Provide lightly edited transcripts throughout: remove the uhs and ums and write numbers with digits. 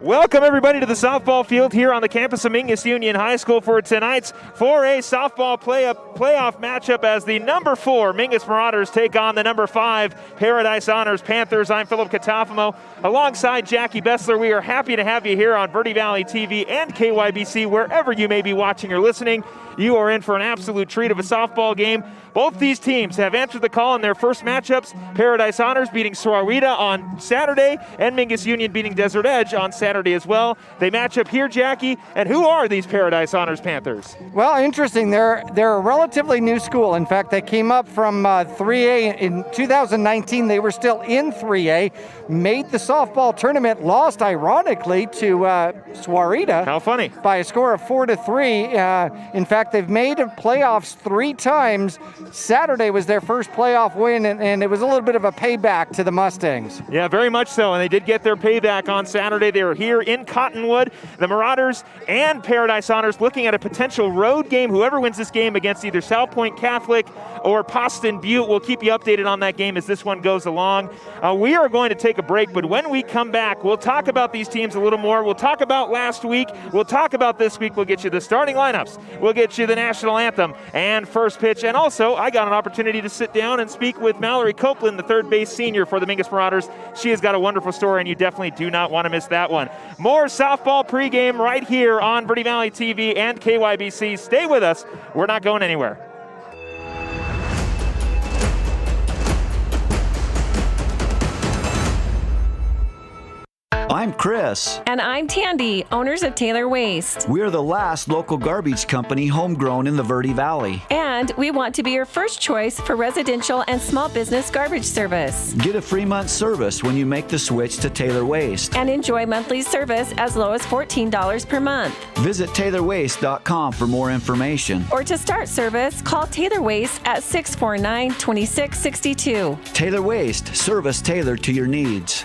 Welcome, everybody, to the softball field here on the campus of Mingus Union High School for tonight's 4A softball playoff matchup as the number 4 Mingus Marauders take on the number 5 Paradise Honors Panthers. I'm Philip Catafamo. Alongside Jackie Bessler, we are happy to have you here on Verde Valley TV and KYBC, wherever you may be watching or listening. You are in for an absolute treat of a softball game. Both these teams have answered the call in their first matchups. Paradise Honors beating Sahuarita on Saturday, and Mingus Union beating Desert Edge on Saturday as well. They match up here, Jackie, and who are these Paradise Honors Panthers? Well, interesting. They're a relatively new school. In fact, they came up from 3A in 2019. They were still in 3A, made the softball tournament, lost ironically to Sahuarita. How funny. By a score of 4-3. In fact, they've made playoffs 3 times. Saturday was their first playoff win, and it was a little bit of a payback to the Mustangs. Yeah, very much so, and they did get their payback on Saturday. They were here in Cottonwood. The Marauders and Paradise Honors looking at a potential road game. Whoever wins this game against either South Point Catholic or Poston Butte, we'll keep you updated on that game as this one goes along. We are going to take a break, but when we come back, we'll talk about these teams a little more. We'll talk about last week. We'll talk about this week. We'll get you the starting lineups. We'll get you the national anthem and first pitch. And also, I got an opportunity to sit down and speak with Mallerie Copeland, the third base senior for the Mingus Marauders. She has got a wonderful story, and you definitely do not want to miss that one. More softball pregame right here on Verde Valley TV and KYBC. Stay with us. We're not going anywhere. I'm Chris. And I'm Tandy, owners of Taylor Waste. We're the last local garbage company homegrown in the Verde Valley. And we want to be your first choice for residential and small business garbage service. Get a free month service when you make the switch to Taylor Waste. And enjoy monthly service as low as $14 per month. Visit TaylorWaste.com for more information. Or to start service, call Taylor Waste at 649-2662. Taylor Waste, service tailored to your needs.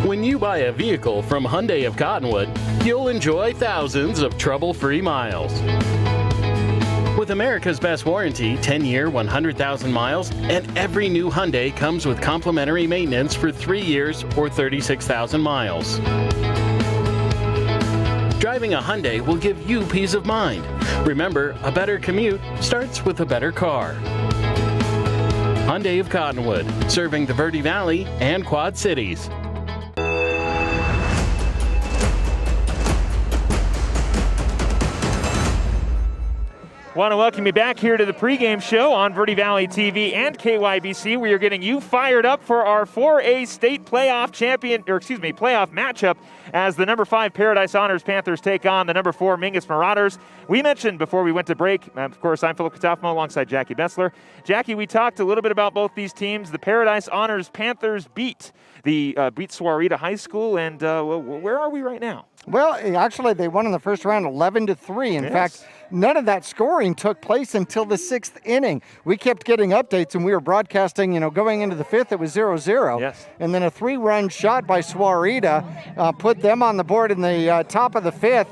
When you buy a vehicle from Hyundai of Cottonwood, you'll enjoy thousands of trouble-free miles. With America's best warranty, 10-year, 100,000 miles, and every new Hyundai comes with complimentary maintenance for 3 years or 36,000 miles. Driving a Hyundai will give you peace of mind. Remember, a better commute starts with a better car. Hyundai of Cottonwood, serving the Verde Valley and Quad Cities. Want to welcome you back here to the pregame show on Verde Valley TV and KYBC. We are getting you fired up for our 4A state playoff playoff matchup as the number 5 Paradise Honors Panthers take on the number 4 Mingus Marauders. We mentioned before we went to break, of course, I'm Philip Catafamo alongside Jackie Bessler. Jackie, we talked a little bit about both these teams. The Paradise Honors Panthers beat Sahuarita High School, and where are we right now? Well, actually, they won in the first round 11-3. In fact, none of that scoring took place until the 6th inning. We kept getting updates, and we were broadcasting, going into the 5th, it was 0-0. Yes. And then a 3-run shot by Sahuarita put them on the board in the top of the 5th.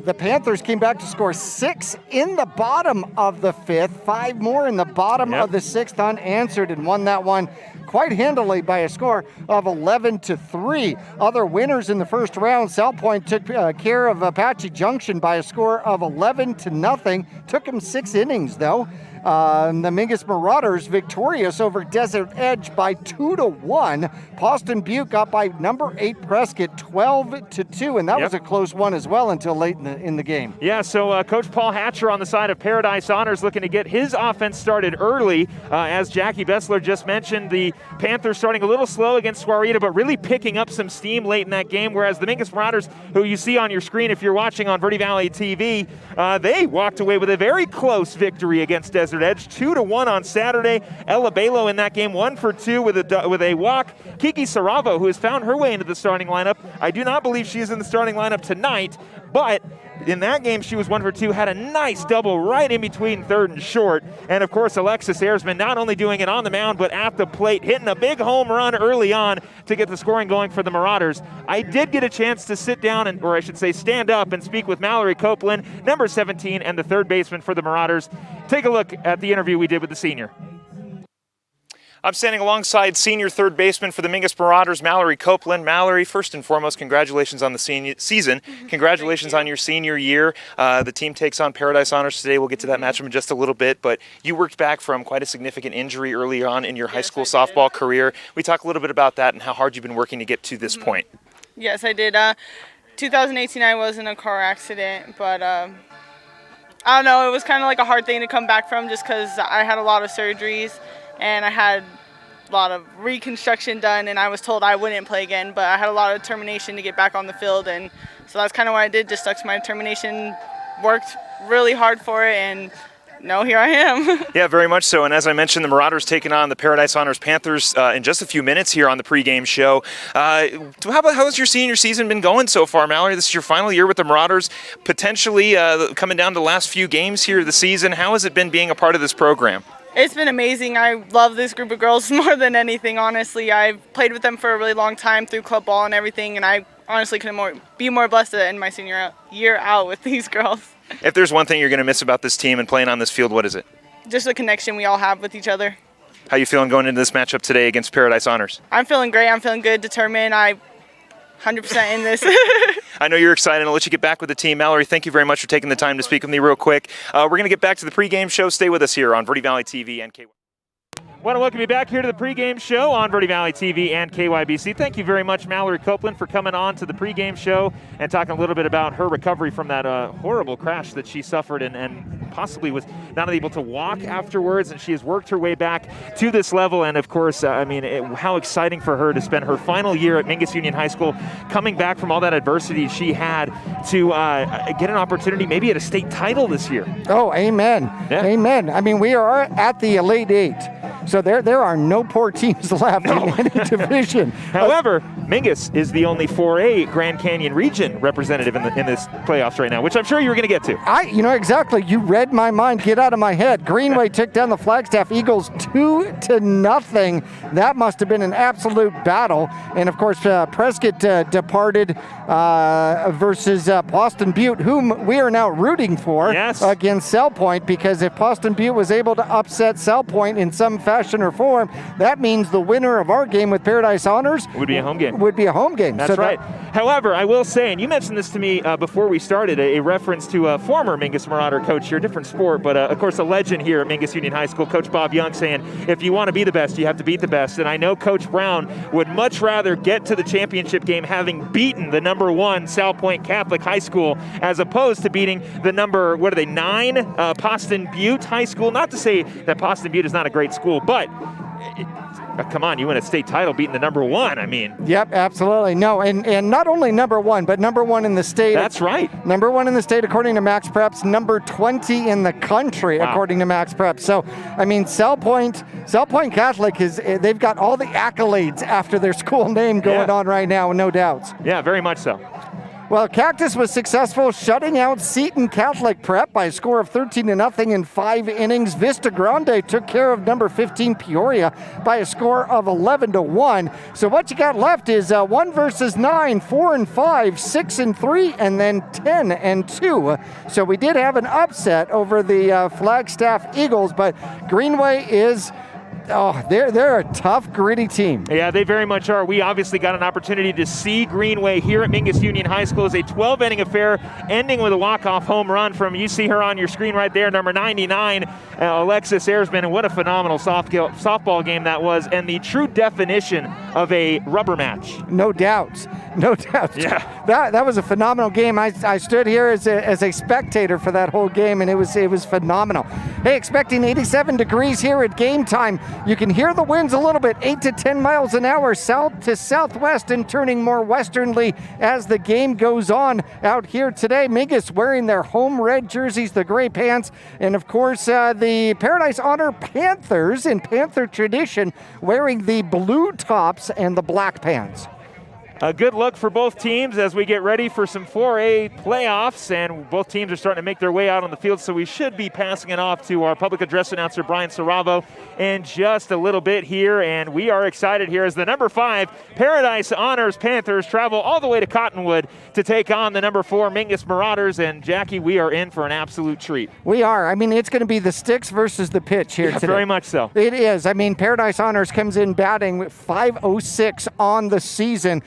The Panthers came back to score 6 in the bottom of the 5th, 5 more in the bottom of the 6th unanswered, and won that one quite handily by a score of 11-3. Other winners in the first round, South Point took care of Apache Junction by a score of 11-0. Took them 6 innings, though. The Mingus Marauders victorious over Desert Edge by 2-1. Poston Butte got by number 8 Prescott 12-2, and that was a close one as well until late in the game. Yeah, so Coach Paul Hatcher on the side of Paradise Honors looking to get his offense started early. As Jackie Bessler just mentioned, the Panthers starting a little slow against Sahuarita, but really picking up some steam late in that game, whereas the Mingus Marauders, who you see on your screen if you're watching on Verde Valley TV, they walked away with a very close victory against Desert Edge, 2-1 on Saturday. Ella Balo in that game, 1 for 2 with a walk. Kiki Saravo, who has found her way into the starting lineup. I do not believe she is in the starting lineup tonight, but in that game she was 1 for 2, had a nice double right in between third and short. And of course, Alexis Ayresman not only doing it on the mound, but at the plate, hitting a big home run early on to get the scoring going for the Marauders. I did get a chance to sit down, or I should say stand up and speak with Mallerie Copeland, number 17 and the third baseman for the Marauders. Take a look at the interview we did with the senior. I'm standing alongside senior third baseman for the Mingus Marauders, Mallerie Copeland. Mallerie, first and foremost, congratulations on the season. Congratulations on your senior year. The team takes on Paradise Honors today. We'll get to that matchup in just a little bit, but you worked back from quite a significant injury early on in your high school softball career. We talk a little bit about that and how hard you've been working to get to this point. Yes, I did. 2018, I was in a car accident, but I don't know, it was kind of like a hard thing to come back from just because I had a lot of surgeries and I had a lot of reconstruction done, and I was told I wouldn't play again, but I had a lot of determination to get back on the field, and so that's kind of what I did, just stuck to my determination, worked really hard for it, and here I am. Yeah, very much so. And as I mentioned, the Marauders taking on the Paradise Honors Panthers in just a few minutes here on the pregame show. How's your senior season been going so far, Mallerie? This is your final year with the Marauders, potentially coming down to the last few games here of the season. How has it been being a part of this program? It's been amazing. I love this group of girls more than anything, honestly. I've played with them for a really long time through club ball and everything, and I honestly couldn't be more blessed to end my senior year out with these girls. If there's one thing you're going to miss about this team and playing on this field, what is it? Just the connection we all have with each other. How you feeling going into this matchup today against Paradise Honors? I'm feeling great. I'm feeling good, determined. I'm 100% in this. I know you're excited. I'll let you get back with the team. Mallerie, thank you very much for taking the time to speak with me real quick. We're going to get back to the pregame show. Stay with us here on Verde Valley TV and KYBC. I want to welcome you back here to the pregame show on Verde Valley TV and KYBC. Thank you very much, Mallerie Copeland, for coming on to the pregame show and talking a little bit about her recovery from that horrible crash that she suffered and possibly was not able to walk afterwards, and she has worked her way back to this level. And of course, how exciting for her to spend her final year at Mingus Union High School, coming back from all that adversity she had to get an opportunity maybe at a state title this year. Oh, amen. Yeah. Amen. I mean, we are at the Elite Eight. So there are no poor teams left in any division. However, Mingus is the only 4A Grand Canyon region representative in this playoffs right now, which I'm sure you were going to get to. Exactly. You read my mind. Get out of my head. Greenway took down the Flagstaff Eagles 2-0. That must have been an absolute battle. And of course, Prescott departed versus Boston Butte, whom we are now rooting for against Cell Point, because if Boston Butte was able to upset Cell Point in some fashion or form, that means the winner of our game with Paradise Honors would be a home game. That's right. However, I will say, and you mentioned this to me before we started, a reference to a former Mingus Marauder coach here, different sport, but of course a legend here at Mingus Union High School, Coach Bob Young, saying if you want to be the best, you have to beat the best. And I know Coach Brown would much rather get to the championship game having beaten the number 1 Sal Point Catholic High School as opposed to beating the number, 9 Boston Butte High School. Not to say that Boston Butte is not a great school, but come on, you win a state title beating the number 1. I mean. Yep, absolutely. No, and not only number 1, but number 1 in the state. That's right. Number 1 in the state according to Max Preps, number 20 in the country according to Max Preps. So, I mean, Cell Point Catholic they've got all the accolades after their school name going on right now, no doubts. Yeah, very much so. Well, Cactus was successful shutting out Seton Catholic Prep by a score of 13-0 in 5 innings. Vista Grande took care of number 15 Peoria by a score of 11-1. So what you got left is 1 versus 9, 4-5, 6-3, and then 10-2. So we did have an upset over the Flagstaff Eagles, but Greenway is... they're a tough, gritty team. Yeah, they very much are. We obviously got an opportunity to see Greenway here at Mingus Union High School as a 12-inning affair, ending with a walk-off home run from, you see her on your screen right there, number 99, Alexis Ersman. And what a phenomenal softball game that was, and the true definition of a rubber match. No doubt. Yeah. That was a phenomenal game. I stood here as a spectator for that whole game, and it was phenomenal. Hey, expecting 87 degrees here at game time. You can hear the winds a little bit, 8 to 10 miles an hour south to southwest and turning more westernly as the game goes on out here today. Mingus wearing their home red jerseys, the gray pants, and of course the Paradise Honor Panthers in Panther tradition wearing the blue tops and the black pants. A good look for both teams as we get ready for some 4A playoffs, and both teams are starting to make their way out on the field, so we should be passing it off to our public address announcer, Brian Saravo, in just a little bit here, and we are excited here as the number 5 Paradise Honors Panthers travel all the way to Cottonwood to take on the number 4 Mingus Marauders, and Jackie, we are in for an absolute treat. We are. I mean, it's going to be the sticks versus the pitch here today. Very much so. It is. I mean, Paradise Honors comes in batting 506 on the season.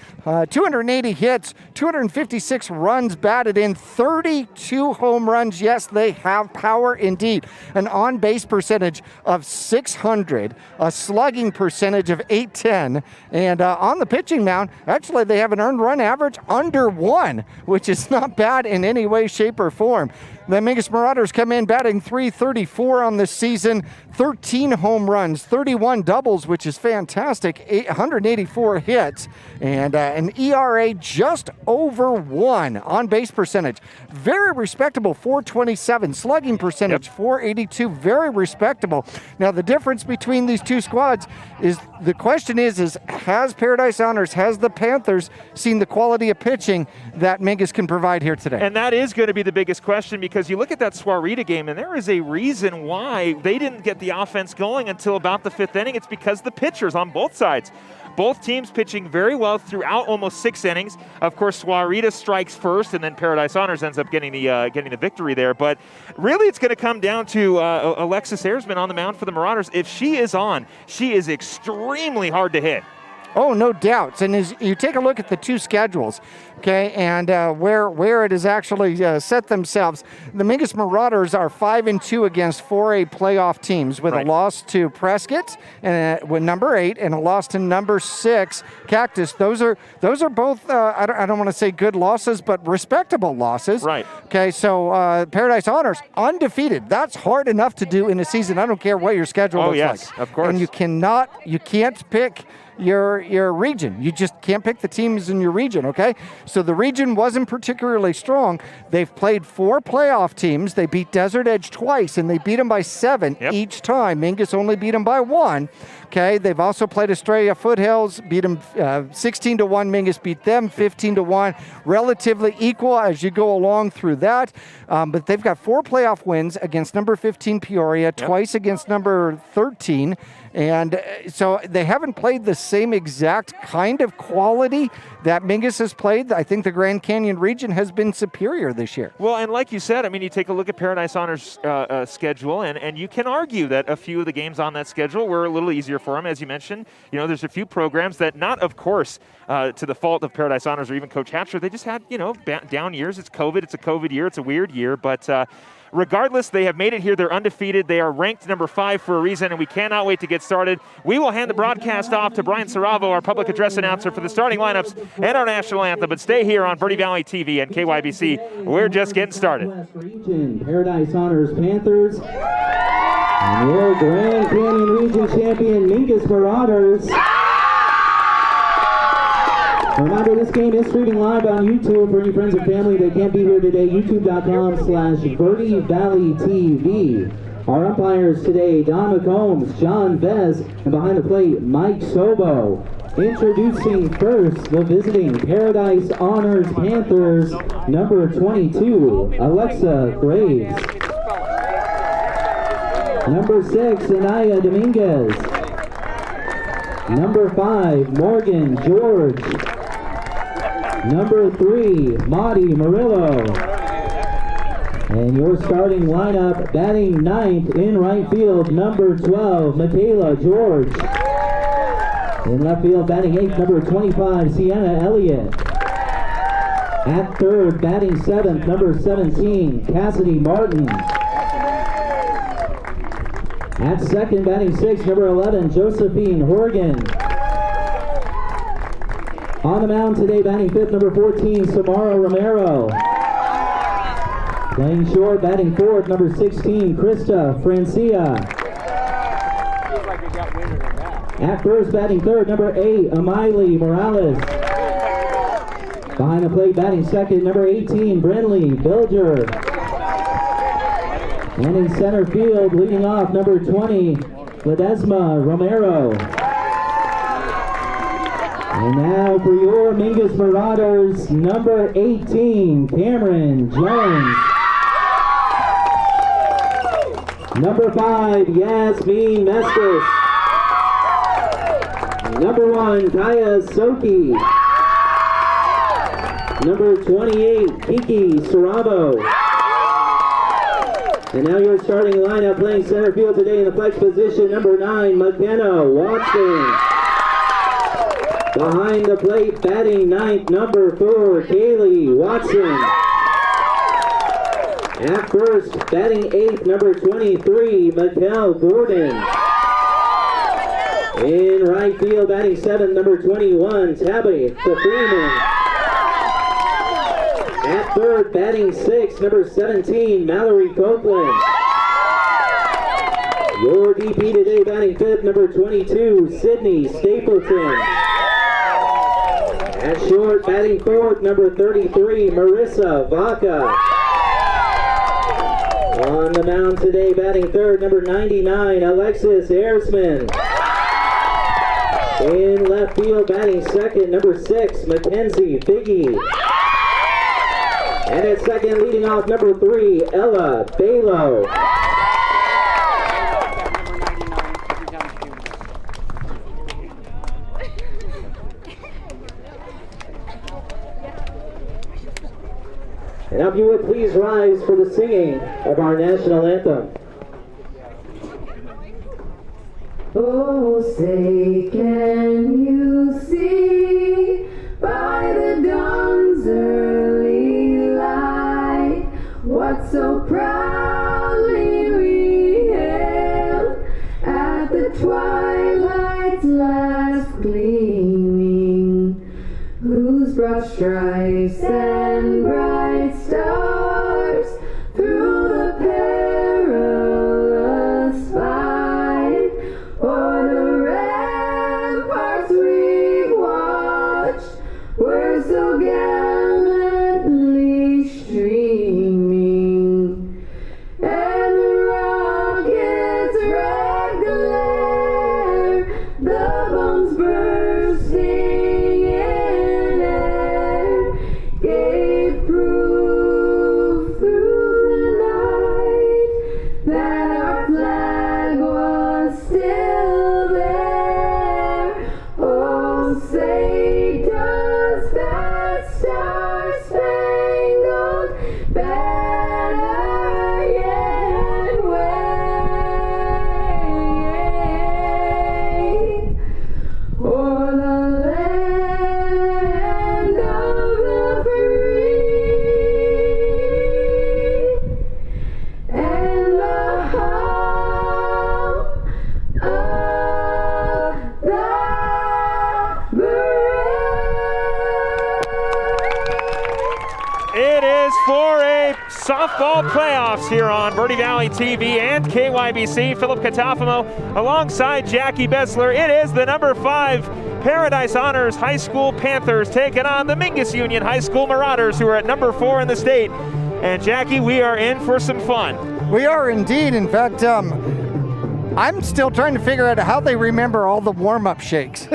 280 hits, 256 runs batted in, 32 home runs. Yes, they have power indeed. An on-base percentage of 600, a slugging percentage of 810, and on the pitching mound, actually they have an earned run average under 1, which is not bad in any way, shape, or form. The Mingus Marauders come in batting .334 on the season, 13 home runs, 31 doubles, which is fantastic, 184 hits, and an ERA just over 1 on base percentage. Very respectable, 427. Slugging percentage, 482. Very respectable. Now, the difference between these two squads is the question is has Paradise Honors, has the Panthers seen the quality of pitching that Mingus can provide here today? And that is going to be the biggest question, because you look at that Swarita game, and there is a reason why they didn't get the offense going until about the 5th inning. It's because the pitchers on both sides. Both teams pitching very well throughout almost 6 innings. Of course, Swarita strikes first, and then Paradise Honors ends up getting the victory there. But really, it's going to come down to Alexis Ayresman on the mound for the Marauders. If she is on, she is extremely hard to hit. Oh, no doubts. And as you take a look at the two schedules, okay, and where it has actually set themselves, the Mingus Marauders are 5-2 against 4A playoff teams with a loss to Prescott and with number 8 and a loss to number 6 Cactus. Those are both I don't want to say good losses, but respectable losses. Right. Okay, so Paradise Honors undefeated. That's hard enough to do in a season. I don't care what your schedule looks like. Of course. And you can't pick your region. You just can't pick the teams in your region, okay? So the region wasn't particularly strong. They've played 4 playoff teams. They beat Desert Edge twice, and they beat them by 7 each time. Mingus only beat them by 1. Okay, they've also played Estrella Foothills, beat them 16-1. Mingus beat them 15-1. Relatively equal as you go along through that. But they've got 4 playoff wins against number 15 Peoria, twice against number 13. And so they haven't played the same exact kind of quality that Mingus has played. I think the Grand Canyon region has been superior this year. Well, and like you said, I mean, you take a look at Paradise Honors' schedule, and you can argue that a few of the games on that schedule were a little easier for them. As you mentioned, you know, there's a few programs that, not, of course, to the fault of Paradise Honors or even Coach Hatcher, they just had, you know, down years. It's COVID. It's a COVID year. It's a weird year. But regardless, they have made it here. They're undefeated. They are ranked number 5 for a reason, and we cannot wait to get started. We will hand the broadcast off to Brian Saravo, our public address announcer, for the starting lineups and our national anthem. But stay here on Verde Valley TV and KYBC. We're just getting started. Region, Paradise Honors Panthers, and your Grand Canyon Region champion, Mingus Marauders. Reminder, this game is streaming live on YouTube for any friends and family that can't be here today. YouTube.com/Verde Valley TV. Our umpires today, Don McCombs, John Vez, and behind the plate, Mike Sobo. Introducing first the visiting Paradise Honors Panthers, number 22, Alexa Graves. Number 6, Anaya Dominguez. Number 5, Morgan George. Number 3, Madi Murillo. And your starting lineup, batting 9th in right field, number 12, Michaela George. In left field, batting 8th, number 25, Sienna Elliott. At third, batting 7th, number 17, Cassidy Martin. At second, batting 6th, number 11, Josephine Horgan. On the mound today, batting 5th, number 14, Samara Romero. Playing short, batting 4th, number 16, Krista Francia. At first, batting 3rd, number 8, Amaili Morales. Behind the plate, batting 2nd, number 18, Brinley Bilger. And in center field, leading off, number 20, Ledesma Romero. And now for your Mingus Marauders, number 18, Cameron Jones. Number 5, Yasmin Mestis. Number 1, Kaya Soki. Number 28, Kiki Sarabo. And now your starting lineup playing center field today in the flex position, number 9, McKenna Watson. Behind the plate, batting ninth, number 4, Kaylee Watson. At first, batting eighth, number 23, Mikkel Gordon. In right field, batting seventh, number 21, Tabby Freeman. At third, batting sixth, number 17, Mallerie Copeland. Your DP today, batting fifth, number 22, Sydney Stapleton. At short, batting fourth, number 33, Marissa Vaca. On the mound today, batting third, number 99, Alexis Ersman. In left field, batting second, number 6, Mackenzie Figgy. And at second, leading off, number 3, Ella Balo. And now if you would please rise for the singing of our national anthem. Oh, say, can you see by the dawn's early light what so proudly we hailed at the twilight's last gleaming, whose broad stripes and bright stars through the perilous fight o'er the ramparts we've watched were so gallantly streaming, and the rocket's red glare, the bombs bursting in air, gave proof through the night that our flag was still there. Oh, say does that star-spangled banner yet wave o'er the land of the free and the home of the It is for a softball playoffs here on Verde Valley TV and KYBC. Philip Catafamo alongside Jackie Bessler. It is the number 5 Paradise Honors High School Panthers taking on the Mingus Union High School Marauders, who are at number 4 in the state. And Jackie, we are in for some fun. We are indeed. In fact, I'm still trying to figure out how they remember all the warm-up shakes.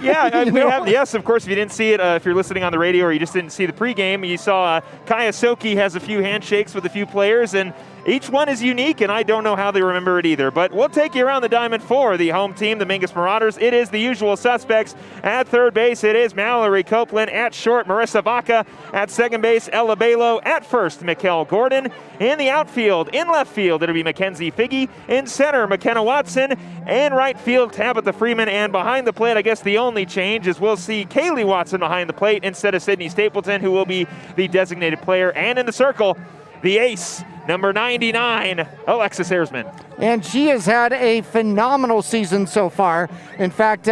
Yeah, we have. Yes, of course. If you didn't see it, if you're listening on the radio or you just didn't see the pregame, you saw Kaya Soki has a few handshakes with a few players, and each one is unique, and I don't know how they remember it either. But we'll take you around the diamond for the home team, the Mingus Marauders. It is the usual suspects. At third base, it is Mallerie Copeland. At short, Marissa Vaca. At second base, Ella Balo. At first, Mikkel Gordon. In the outfield, in left field, it'll be Mackenzie Figgy. In center, McKenna Watson. In right field, Tabitha Freeman. And behind the plate, I guess the only change is we'll see Kaylee Watson behind the plate instead of Sydney Stapleton, who will be the designated player. And in the circle, the ace, number 99, Alexis Ersman. And she has had a phenomenal season so far. In fact,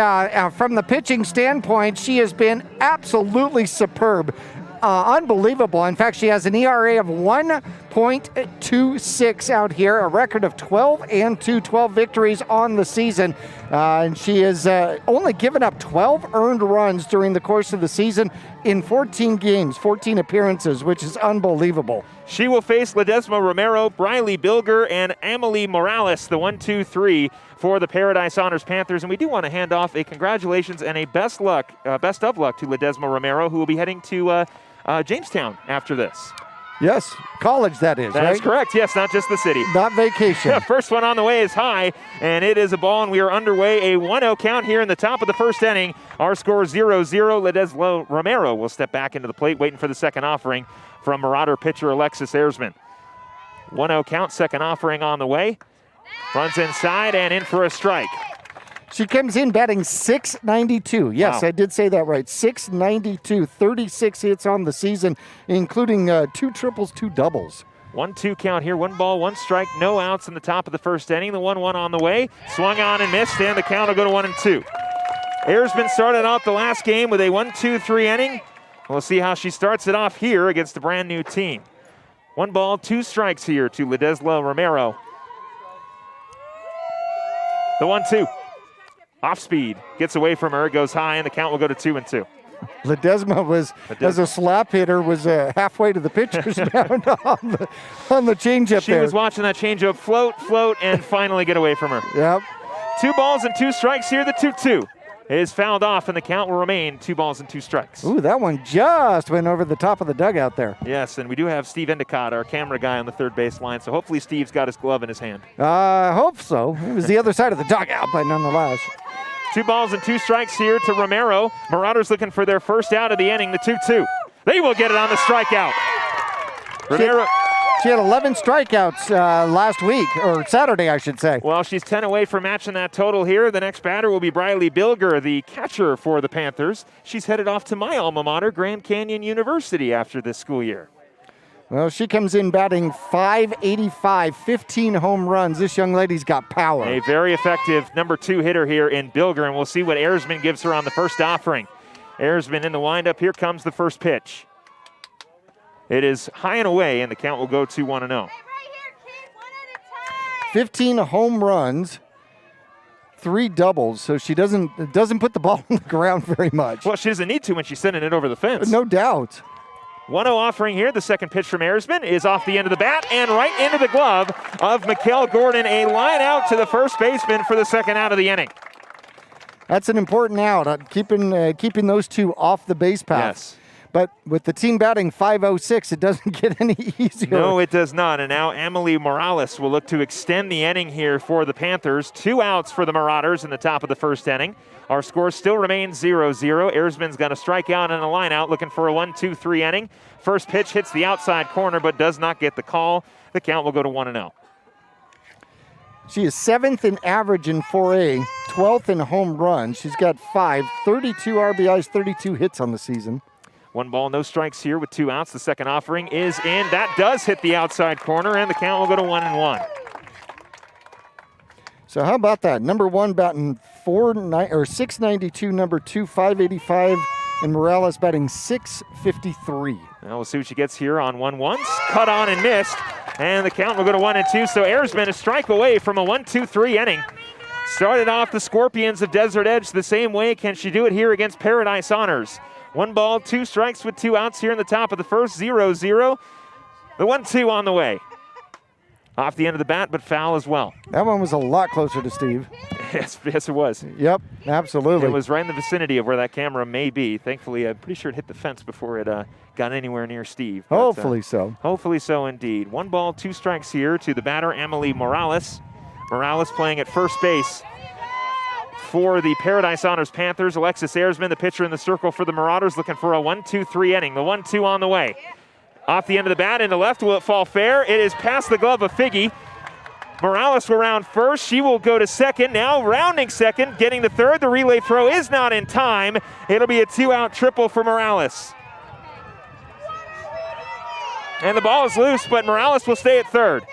from the pitching standpoint, she has been absolutely superb. Unbelievable. In fact, she has an ERA of 1.05 .26 out here, a record of 12-2, 12 victories on the season. And she has only given up 12 earned runs during the course of the season in 14 games, 14 appearances, which is unbelievable. She will face Ledesma Romero, Briley Bilger, and Amelie Morales, the 1, 2, 3 for the Paradise Honors Panthers. And we do want to hand off a congratulations and a best of luck to Ledesma Romero, who will be heading to Jamestown after this. Yes, college that is, That's right? correct, yes, not just the city. Not vacation. Yeah, first one on the way is high, and it is a ball, and we are underway. A 1-0 count here in the top of the first inning. Our score 0-0. Ledesma Romero will step back into the plate, waiting for the second offering from Marauder pitcher Alexis Erzman. 1-0 count, second offering on the way. Runs inside and in for a strike. She comes in batting .692. Yes, Wow. I did say that right. .692, 36 hits on the season, including 2 triples, 2 doubles. 1-2 count here, 1 ball, 1 strike, no outs in the top of the first inning. The 1-1 on the way, swung on and missed, and the count will go to 1-2. Erzman started off the last game with a 1-2-3 inning. We'll see how she starts it off here against a brand new team. 1 ball, 2 strikes here to Ledesma Romero. The 1-2. Off speed, gets away from her, goes high, and the count will go to 2-2. Ledesma was, as a slap hitter, was halfway to the pitcher's mound on the changeup She there. was watching that changeup float, and finally get away from her. Yep. 2 balls and 2 strikes here. The 2-2 is fouled off, and the count will remain 2 balls and 2 strikes. Ooh, that one just went over the top of the dugout there. Yes, and we do have Steve Endicott, our camera guy, on the third base line, so hopefully Steve's got his glove in his hand. I hope so. It was the other side of the dugout, but nonetheless. 2 balls and 2 strikes here to Romero. Marauders looking for their first out of the inning, the 2-2. They will get it on the strikeout. Romero. She had 11 strikeouts last week, or Saturday, I should say. Well, she's 10 away from matching that total here. The next batter will be Briley Bilger, the catcher for the Panthers. She's headed off to my alma mater, Grand Canyon University, after this school year. Well, she comes in batting .585, 15 home runs. This young lady's got power. A very effective number 2 hitter here in Bilger, and we'll see what Erzman gives her on the first offering. Erzman in the windup. Here comes the first pitch. It is high and away, and the count will go to 1-0. 15 home runs, 3 doubles, so she doesn't put the ball on the ground very much. Well, she doesn't need to when she's sending it over the fence. No doubt. 1-0 offering here. The second pitch from Erzman is off the end of the bat and right into the glove of Mikkel Gordon. A line out to the first baseman for the second out of the inning. That's an important out, keeping those 2 off the base path. Yes. But with the team batting .506, it doesn't get any easier. No, it does not. And now Amelie Morales will look to extend the inning here for the Panthers. 2 outs for the Marauders in the top of the first inning. Our score still remains 0-0. Erzman's got a strikeout and a line out, looking for a 1-2-3 inning. First pitch hits the outside corner, but does not get the call. The count will go to 1-0. She is 7th in average in 4A, 12th in home runs. She's got 5, 32 RBIs, 32 hits on the season. 1 ball, no strikes here with 2 outs. The second offering is in. That does hit the outside corner, and the count will go to 1-1. So how about that? Number 1 batting .692, number 2 .585, and Morales batting .653. Now we'll see what she gets here on 1-1. Cut on and missed, and the count will go to 1-2. So Erzman a strike away from a 1-2-3 inning. Started off the Scorpions of Desert Edge the same way. Can she do it here against Paradise Honors? 1 ball, 2 strikes with 2 outs here in the top of the first, 0-0. The 1-2 on the way. Off the end of the bat, but foul as well. That one was a lot closer to Steve. Yes, it was. Yep, absolutely. It was right in the vicinity of where that camera may be. Thankfully, I'm pretty sure it hit the fence before it got anywhere near Steve. But, hopefully so. Hopefully so indeed. 1 ball, 2 strikes here to the batter, Amelie Morales. Morales playing at first base for the Paradise Honors Panthers. Alexis Erzman, the pitcher in the circle for the Marauders, looking for a 1-2-3 inning. The 1-2 on the way. Off the end of the bat, into left, will it fall fair? It is past the glove of Figgy. Morales will round first. She will go to second. Now rounding second, getting to third. The relay throw is not in time. It'll be a 2-out triple for Morales. And the ball is loose, but Morales will stay at third.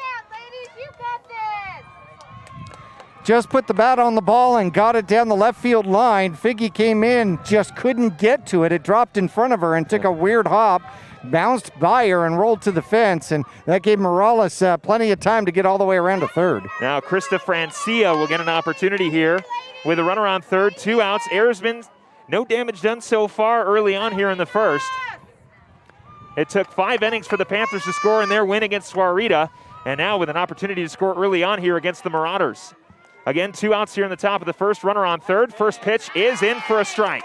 just put the bat on the ball and got it down the left field line. Figgy came in, just couldn't get to it. It dropped in front of her and took a weird hop, bounced by her and rolled to the fence, and that gave Morales plenty of time to get all the way around to third. Now Krista Francia will get an opportunity here with a runner on third, 2 outs. Erzman, no damage done so far early on here in the first. It took 5 innings for the Panthers to score in their win against Swarita, and now with an opportunity to score early on here against the Marauders. Again, 2 outs here in the top of the first, runner on third. First pitch is in for a strike.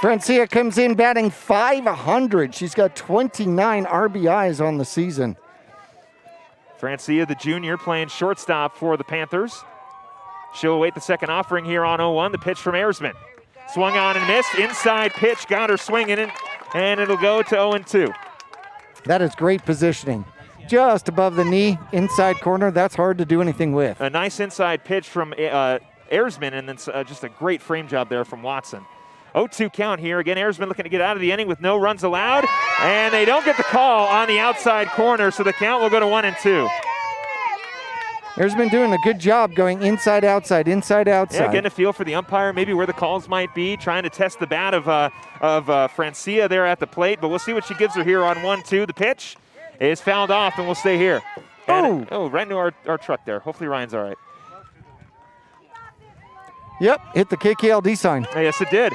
Francia comes in batting .500. She's got 29 RBIs on the season. Francia, the junior, playing shortstop for the Panthers. She'll await the second offering here on 0-1. The pitch from Erzman. Swung on and missed. Inside pitch, got her swinging it, and it'll go to 0-2. That is great positioning. Just above the knee, inside corner. That's hard to do anything with. A nice inside pitch from Erzman, and then just a great frame job there from Watson. 0-2 count here. Again, Erzman looking to get out of the inning with no runs allowed, and they don't get the call on the outside corner, so the count will go to 1-2. Erzman doing a good job going inside, outside, inside, outside. Yeah, getting a feel for the umpire, maybe where the calls might be, trying to test the bat of Francia there at the plate, but we'll see what she gives her here on 1-2. The pitch is fouled off, and we'll stay here. And right into our truck there. Hopefully Ryan's all right. Yep, hit the KKLD sign. Yes, it did.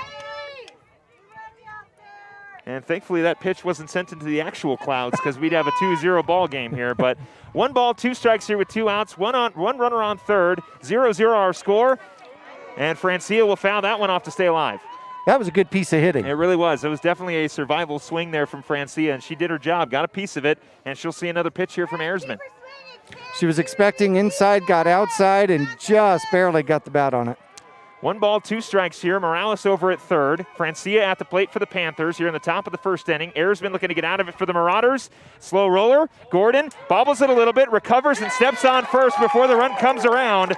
And thankfully that pitch wasn't sent into the actual clouds because we'd have a 2-0 ball game here. But 1 ball, 2 strikes here with 2 outs, one runner on third, 0-0 our score. And Francia will foul that one off to stay alive. That was a good piece of hitting. It really was. It was definitely a survival swing there from Francia, and she did her job, got a piece of it, and she'll see another pitch here from Erzman. She was expecting inside, got outside, and just barely got the bat on it. 1 ball, 2 strikes here. Morales over at third. Francia at the plate for the Panthers here in the top of the first inning. Erzman looking to get out of it for the Marauders. Slow roller. Gordon bobbles it a little bit, recovers and steps on first before the run comes around.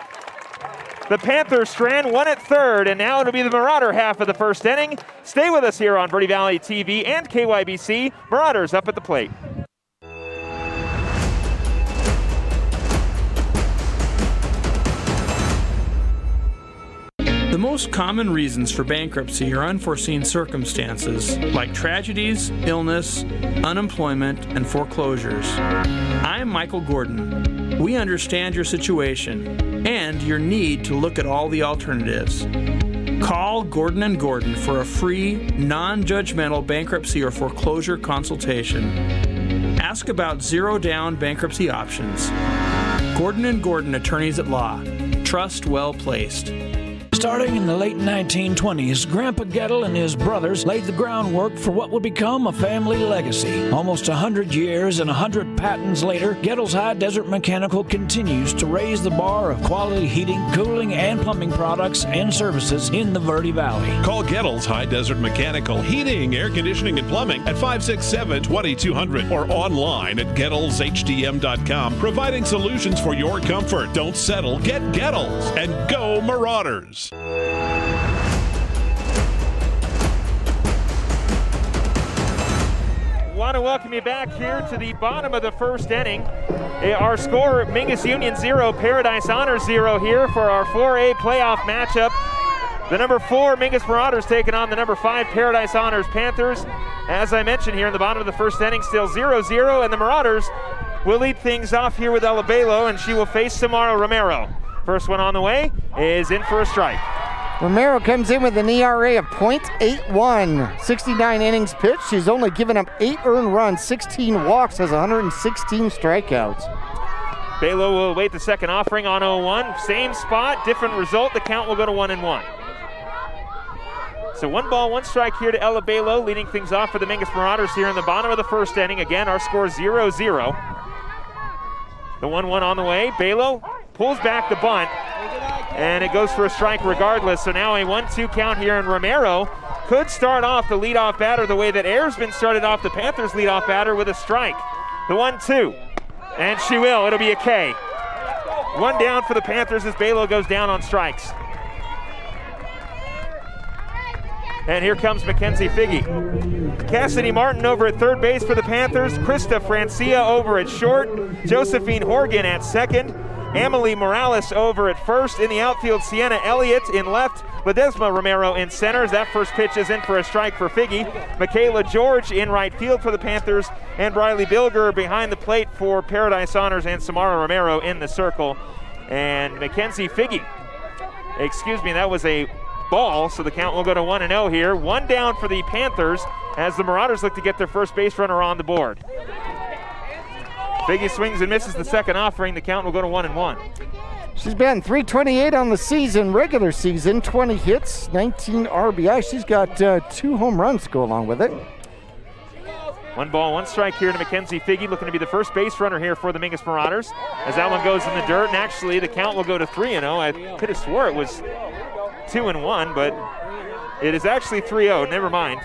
The Panthers strand 1 at third, and now it'll be the Marauder half of the first inning. Stay with us here on Verde Valley TV and KYBC. Marauders up at the plate. The most common reasons for bankruptcy are unforeseen circumstances like tragedies, illness, unemployment, and foreclosures. I'm Michael Gordon. We understand your situation and your need to look at all the alternatives. Call Gordon & Gordon for a free, non-judgmental bankruptcy or foreclosure consultation. Ask about zero-down bankruptcy options. Gordon & Gordon Attorneys at Law. Trust well placed. Starting in the late 1920s, Grandpa Gettle and his brothers laid the groundwork for what would become a family legacy. Almost 100 years and 100 patents later, Gettle's High Desert Mechanical continues to raise the bar of quality heating, cooling, and plumbing products and services in the Verde Valley. Call Gettle's High Desert Mechanical Heating, Air Conditioning, and Plumbing at 567-2200 or online at GettlesHDM.com, providing solutions for your comfort. Don't settle, get Gettles, and go Marauders. Want to welcome you back here to the bottom of the first inning. Our score, Mingus Union 0, Paradise Honors 0 here for our 4A playoff matchup. The number 4 Mingus Marauders taking on the number 5 Paradise Honors Panthers. As I mentioned here in the bottom of the first inning, still 0-0, and the Marauders will lead things off here with Ella Belo, and she will face Samara Romero. First one on the way is in for a strike. Romero comes in with an ERA of .81. 69 innings pitched. She's only given up 8 earned runs, 16 walks, has 116 strikeouts. Belo will await the second offering on 0-1. Same spot, different result. The count will go to 1-1. So 1 ball, 1 strike here to Ella Belo, leading things off for the Mingus Marauders here in the bottom of the first inning. Again, our score 0-0. The 1-1 on the way. Belo pulls back the bunt, and it goes for a strike regardless. So now a 1-2 count here, and Romero could start off the leadoff batter the way that Erzman started off the Panthers leadoff batter with a strike. The 1-2, and she will. It'll be a K. 1 down for the Panthers as Belo goes down on strikes. And here comes Mackenzie Figge. Cassidy Martin over at third base for the Panthers. Krista Francia over at short. Josephine Horgan at second. Emily Morales over at first. In the outfield, Sienna Elliott in left. Ledesma Romero in centers. That first pitch is in for a strike for Figgy. Michaela George in right field for the Panthers. And Briley Bilger behind the plate for Paradise Honors, and Samara Romero in the circle. And Mackenzie Figgy. Excuse me, that was a ball, so the count will go to 1-0 here. One down for the Panthers as the Marauders look to get their first base runner on the board. Figgy swings and misses the second offering. The count will go to 1-1. She's batting .328 on the season, regular season, 20 hits, 19 RBI. She's got 2 home runs to go along with it. 1 ball, 1 strike here to Mackenzie Figgy, looking to be the first base runner here for the Mingus Marauders. As that one goes in the dirt, and actually the count will go to 3-0. I could have swore it was 2-1, but it is actually 3-0. Never mind.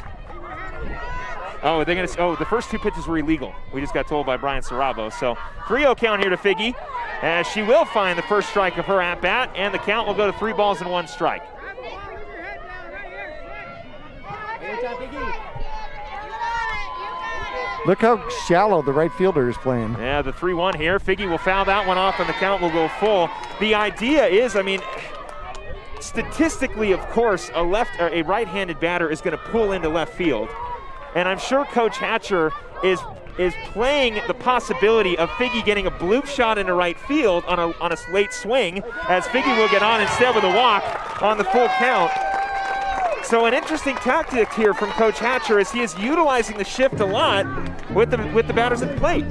Oh, the first 2 pitches were illegal. We just got told by Brian Sarabo. So 3-0 count here to Figgy, as she will find the first strike of her at-bat, and the count will go to 3 balls and 1 strike. Look how shallow the right fielder is playing. Yeah, the 3-1 here. Figgy will foul that one off, and the count will go full. The idea is, I mean, statistically, of course, a right-handed batter is going to pull into left field. And I'm sure Coach Hatcher is playing the possibility of Figgy getting a bloop shot into right field on a late swing, as Figgy will get on instead with a walk on the full count. So an interesting tactic here from Coach Hatcher is he is utilizing the shift a lot with the batters at the plate.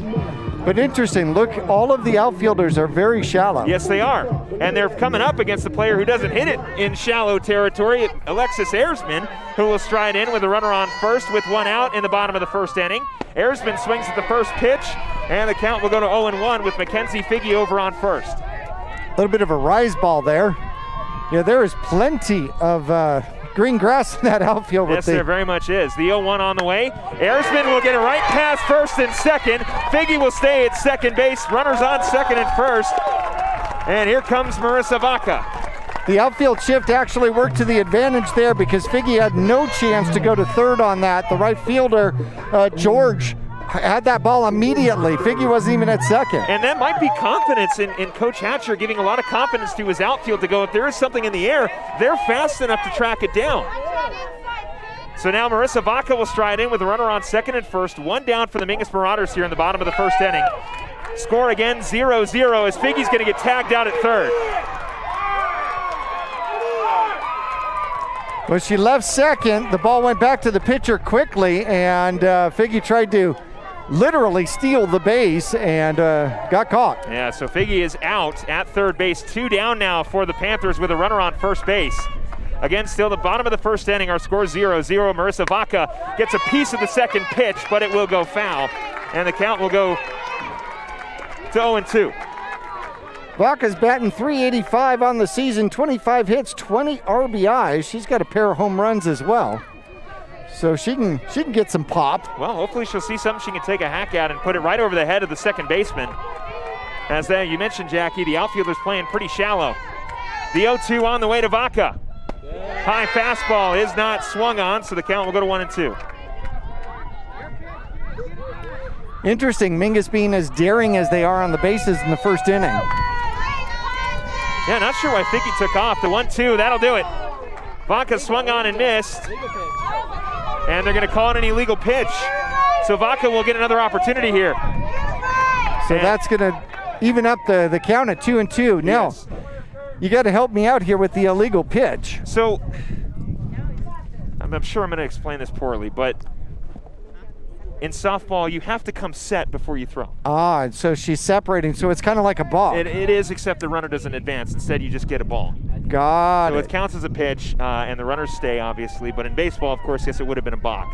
But interesting, look, all of the outfielders are very shallow. Yes, they are. And they're coming up against a player who doesn't hit it in shallow territory, Alexis Ersman, who will stride in with a runner on first with 1 out in the bottom of the first inning. Ersman swings at the first pitch, and the count will go to 0-1 with Mackenzie Figgy over on first. A little bit of a rise ball there. Yeah, there is plenty of green grass in that outfield. Yes, there very much is. The 0-1 on the way. Ersman will get it right past first and second. Figgy will stay at second base. Runners on second and first. And here comes Marissa Vaca. The outfield shift actually worked to the advantage there because Figgy had no chance to go to third on that. The right fielder, George, had that ball immediately. Figgy wasn't even at second. And that might be confidence in Coach Hatcher, giving a lot of confidence to his outfield to go, if there is something in the air, they're fast enough to track it down. So now Marissa Vaca will stride in with a runner on second and first. 1 down for the Mingus Marauders here in the bottom of the first inning. Score again 0-0 as Figgy's going to get tagged out at third. Well, she left second. The ball went back to the pitcher quickly, and Figgy tried to literally steal the base and got caught. Yeah, so Figgy is out at third base. 2 down now for the Panthers with a runner on first base. Again, still the bottom of the first inning. Our score 0-0. Marissa Vaca gets a piece of the second pitch, but it will go foul. And the count will go to 0-2. Vaca's batting .385 on the season, 25 hits, 20 RBIs. She's got a pair of home runs as well. So she can get some pop. Well, hopefully she'll see something she can take a hack at and put it right over the head of the second baseman. As you mentioned, Jackie, the outfielder's playing pretty shallow. The 0-2 on the way to Vaca. High fastball is not swung on, so the count will go to 1-2. Interesting, Mingus being as daring as they are on the bases in the first inning. Yeah, not sure why Figgy took off. The 1-2, that'll do it. Vaca swung on and missed. And they're going to call it an illegal pitch. So Vaca will get another opportunity here. So that's going to even up the count at 2-2. Now, yes, you got to help me out here with the illegal pitch. So, I'm sure I'm going to explain this poorly, but in softball, you have to come set before you throw. Ah, so she's separating, so it's kind of like a ball. It is, except the runner doesn't advance. Instead, you just get a ball. Got it. So it counts as a pitch, and the runners stay, obviously. But in baseball, of course, yes, it would have been a balk.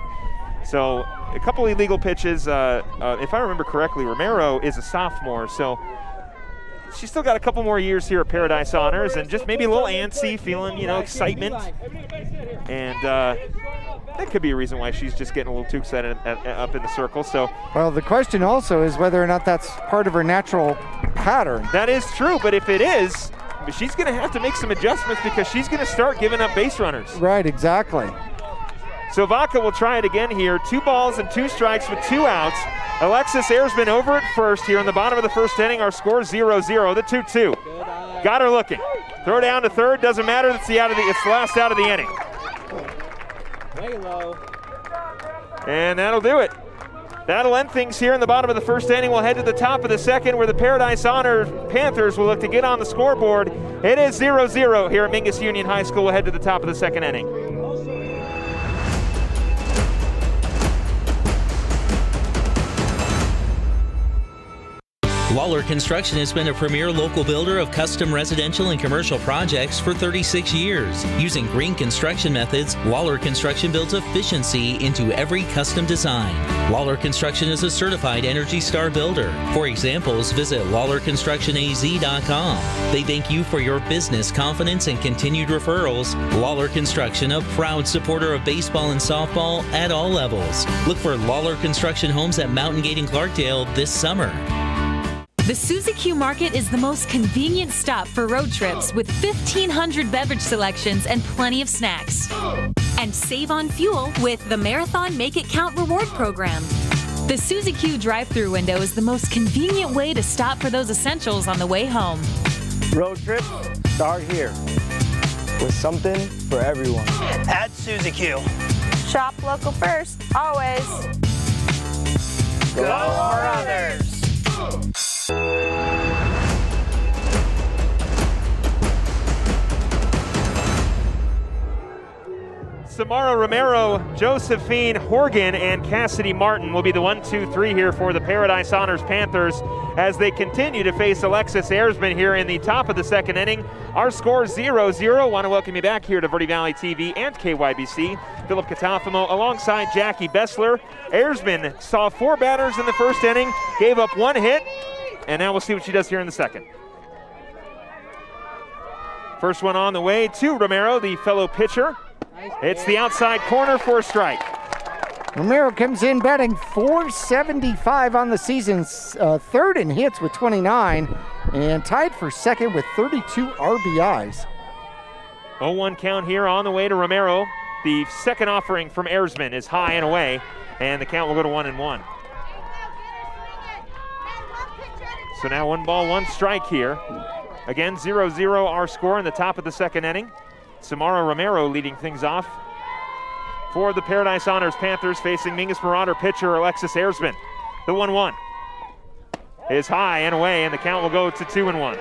So a couple illegal pitches. If I remember correctly, Romero is a sophomore, so she's still got a couple more years here at Paradise Honors, and just maybe a little antsy, feeling, excitement. And that could be a reason why she's just getting a little too excited up in the circle. So, well, the question also is whether or not that's part of her natural pattern. That is true, but if it is, she's going to have to make some adjustments because she's going to start giving up base runners. Right, exactly. So Vaca will try it again here. 2 balls and 2 strikes with 2 outs. Alexis Erzman over at first here in the bottom of the first inning. Our score 0-0, the 2-2. Got her looking. Throw down to third, doesn't matter. It's the last out of the inning. Way low. And that'll do it. That'll end things here in the bottom of the first inning. We'll head to the top of the second where the Paradise Honor Panthers will look to get on the scoreboard. It is 0-0 here at Mingus Union High School. We'll head to the top of the second inning. Lawler Construction has been a premier local builder of custom residential and commercial projects for 36 years. Using green construction methods, Lawler Construction builds efficiency into every custom design. Lawler Construction is a certified Energy Star builder. For examples, visit LawlerConstructionAZ.com. They thank you for your business confidence and continued referrals. Lawler Construction, a proud supporter of baseball and softball at all levels. Look for Lawler Construction homes at Mountain Gate and Clarkdale this summer. The Suzy Q Market is the most convenient stop for road trips with 1,500 beverage selections and plenty of snacks. And save on fuel with the Marathon Make It Count reward program. The Suzy Q drive-thru window is the most convenient way to stop for those essentials on the way home. Road trips start here with something for everyone. At Suzy Q. Shop local first, always. Go Marauders! Samara Romero, Josephine Horgan, and Cassidy Martin will be the 1-2-3 here for the Paradise Honors Panthers as they continue to face Alexis Erzman here in the top of the second inning. Our score 0-0. Want to welcome you back here to Verde Valley TV and KYBC. Philip Catafamo alongside Jackie Bessler. Erzman saw 4 batters in the first inning, gave up 1 hit, and now we'll see what she does here in the second. First one on the way to Romero, the fellow pitcher. It's the outside corner for a strike. Romero comes in batting .475 on the season, third in hits with 29, and tied for second with 32 RBIs. 0-1 count here on the way to Romero. The second offering from Erzman is high and away, and the count will go to 1-1. So now 1 ball, 1 strike here. Again, 0-0 our score in the top of the second inning. Samara Romero leading things off for the Paradise Honors Panthers, facing Mingus Marauder pitcher Alexis Erzman. The 1-1 is high and away, and the count will go to 2-1.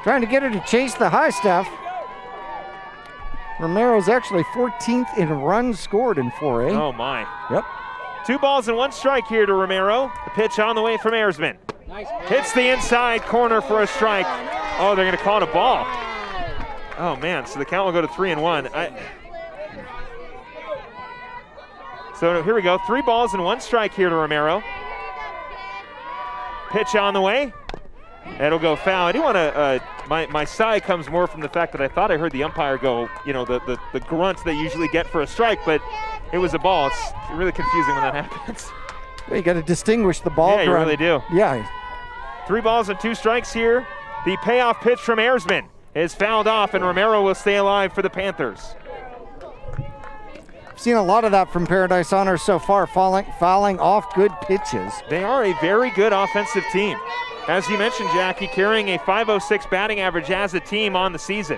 Trying to get her to chase the high stuff. Romero's actually 14th in runs scored in 4A. Oh my. Yep. 2 balls and 1 strike here to Romero. The pitch on the way from Erzman. Hits the inside corner for a strike. Oh, they're going to call it a ball. Oh man, so the count will go to 3-1. So here we go, 3 balls and 1 strike here to Romero. Pitch on the way. It'll go foul. I do want to, my sigh comes more from the fact that I thought I heard the umpire go, you know, the grunt they usually get for a strike, but it was a ball. It's really confusing when that happens. Well, you got to distinguish the ball. Yeah, you really do. Yeah. 3 balls and 2 strikes here. The payoff pitch from Erzman is fouled off, and Romero will stay alive for the Panthers. I've seen a lot of that from Paradise Honors so far, fouling off good pitches. They are a very good offensive team. As you mentioned, Jackie, carrying a .506 batting average as a team on the season.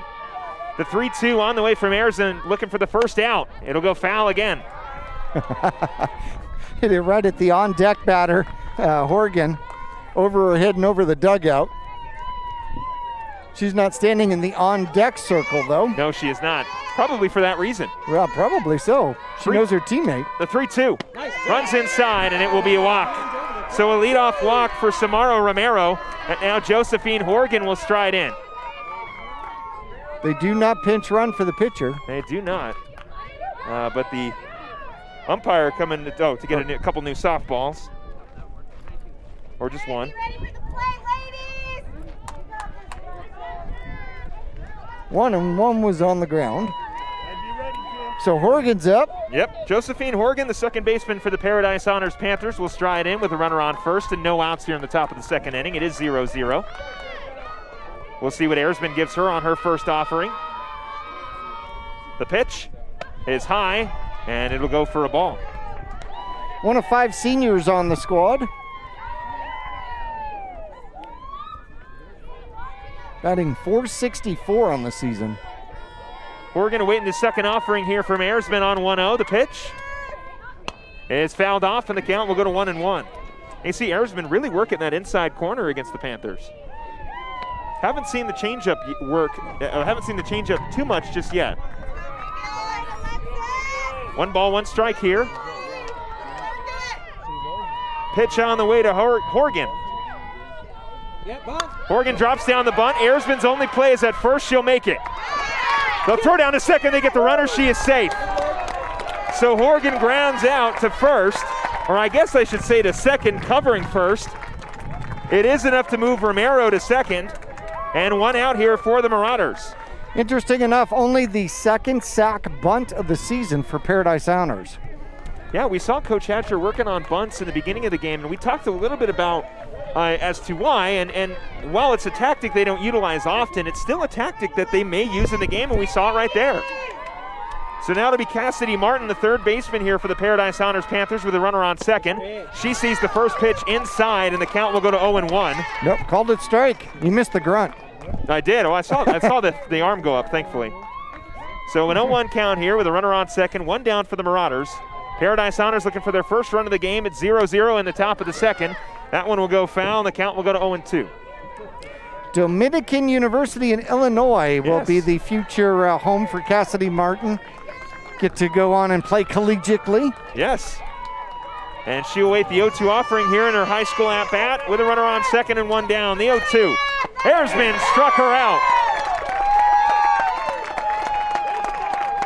The 3-2 on the way from Erzman, looking for the first out. It'll go foul again. Hit it right at the on-deck batter, Horgan, over her head and over the dugout. She's not standing in the on-deck circle, though. No, she is not. Probably for that reason. Well, probably so. She knows her teammate. The 3-2 runs inside, and it will be a walk. So a leadoff walk for Samara Romero, and now Josephine Horgan will stride in. They do not pinch run for the pitcher. They do not. But the umpire coming to get a couple new softballs. Or just one. 1-1 was on the ground. So Horgan's up. Yep, Josephine Horgan, the second baseman for the Paradise Honors Panthers, will stride in with a runner on first and no outs here in the top of the second inning. It is 0-0. We'll see what Erzman gives her on her first offering. The pitch is high and it'll go for a ball. One of 5 seniors on the squad. Batting .464 on the season. Oregon awaiting the second offering here from Erzman on 1-0. The pitch is fouled off, and the count will go to 1-1. You see Erzman really working that inside corner against the Panthers. Haven't seen the changeup work. Haven't seen the changeup too much just yet. 1 ball, 1 strike here. Pitch on the way to Horgan. Horgan drops down the bunt. Erzman's only play is at first. She'll make it. They'll throw down to second. They get the runner. She is safe. So Horgan grounds out to first, or I guess I should say to second, covering first. It is enough to move Romero to second, and 1 out here for the Marauders. Interesting enough, only the second sack bunt of the season for Paradise Sounders. Yeah, we saw Coach Hatcher working on bunts in the beginning of the game, and we talked a little bit about as to why, and while it's a tactic they don't utilize often, it's still a tactic that they may use in the game, and we saw it right there. So now to be Cassidy Martin, the third baseman here for the Paradise Sounders Panthers, with a runner on second. She sees the first pitch inside, and the count will go to 0-1. Nope, called it strike. You missed the grunt. I did. Oh, I saw the arm go up, thankfully. So an 0-1 count here with a runner on second, 1 down for the Marauders. Paradise Sounders looking for their first run of the game at 0-0 in the top of the second. That one will go foul, and the count will go to 0-2. Dominican University in Illinois will be the future home for Cassidy Martin. Get to go on and play collegiately. Yes. And she'll await the 0-2 offering here in her high school at-bat with a runner on second and 1 down. The 0-2. Erzman struck her out.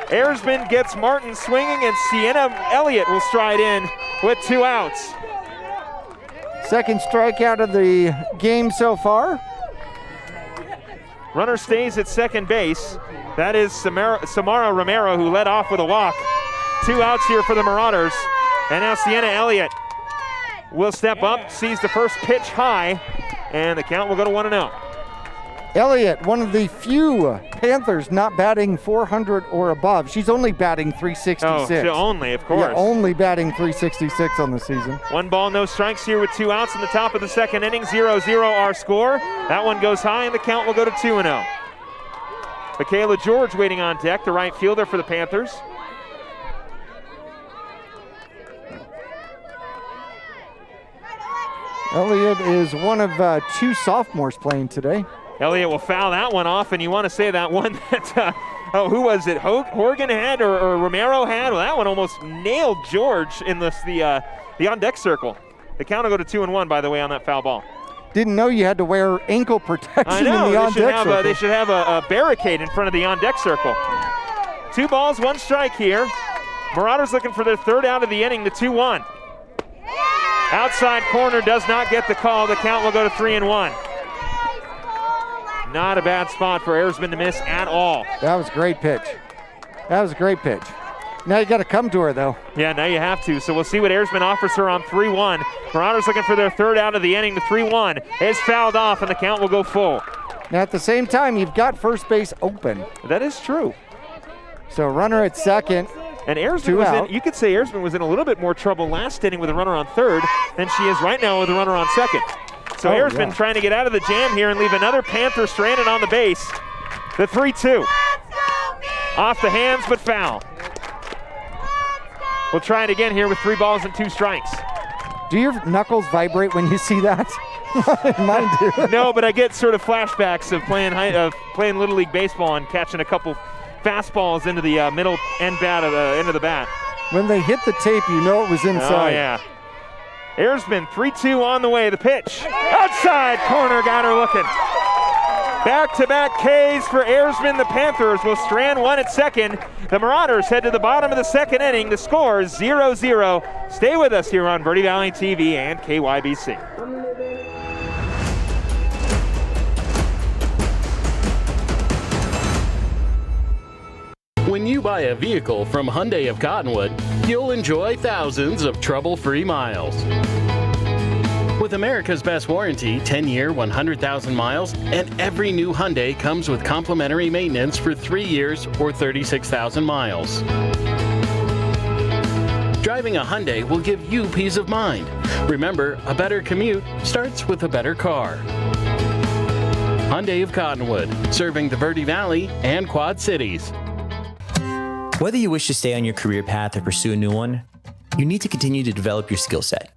Erzman gets Martin swinging, and Sienna Elliott will stride in with 2 outs. Second strikeout of the game so far. Runner stays at second base. That is Samara Romero, who led off with a walk. 2 outs here for the Marauders. And now Sienna Elliott will step up, sees the first pitch high, and the count will go to 1-0. Elliott, one of the few Panthers not batting .400 or above. She's only batting .366. Oh, only, of course. Yeah, only batting .366 on the season. 1 ball, no strikes here with 2 outs in the top of the second inning. 0-0 our score. That one goes high, and the count will go to 2-0. Michaela George waiting on deck, the right fielder for the Panthers. Elliott is one of 2 sophomores playing today. Elliott will foul that one off, and you want to say that one that, who was it, Horgan had or Romero had? Well, that one almost nailed George in the on-deck circle. The count will go to 2-1, by the way, on that foul ball. Didn't know you had to wear ankle protection in the on-deck circle. They should have a barricade in front of the on-deck circle. 2 balls, 1 strike here. Marauders looking for their third out of the inning, the 2-1. Outside corner does not get the call. The count will go to 3-1. Not a bad spot for Erzman to miss at all. That was a great pitch. That was a great pitch. Now you got to come to her, though. Yeah, now you have to. So we'll see what Erzman offers her on 3-1. Marauders looking for their third out of the inning. The 3-1 is fouled off, and the count will go full. Now at the same time, you've got first base open. That is true. So runner at second. And Erzman was in, you could say Erzman was in a little bit more trouble last inning with a runner on third than she is right now with a runner on second. So Erzman trying to get out of the jam here and leave another Panther stranded on the base. The 3-2. Off the hands, but foul. We'll try it again here with 3 balls and 2 strikes. Do your knuckles vibrate when you see that? Mine do. No, but I get sort of flashbacks of playing Little League Baseball and catching a couple fastballs into the middle end bat of the end of the bat. When they hit the tape, you know it was inside. Oh, yeah. Erzman, 3-2 on the way. The pitch. Outside corner, got her looking. Back-to-back Ks for Erzman. The Panthers will strand 1 at second. The Marauders head to the bottom of the second inning. The score is 0-0. Stay with us here on Verde Valley TV and KYBC. When you buy a vehicle from Hyundai of Cottonwood, you'll enjoy thousands of trouble-free miles. With America's best warranty, 10-year, 100,000 miles, and every new Hyundai comes with complimentary maintenance for 3 years or 36,000 miles. Driving a Hyundai will give you peace of mind. Remember, a better commute starts with a better car. Hyundai of Cottonwood, serving the Verde Valley and Quad Cities. Whether you wish to stay on your career path or pursue a new one, you need to continue to develop your skill set.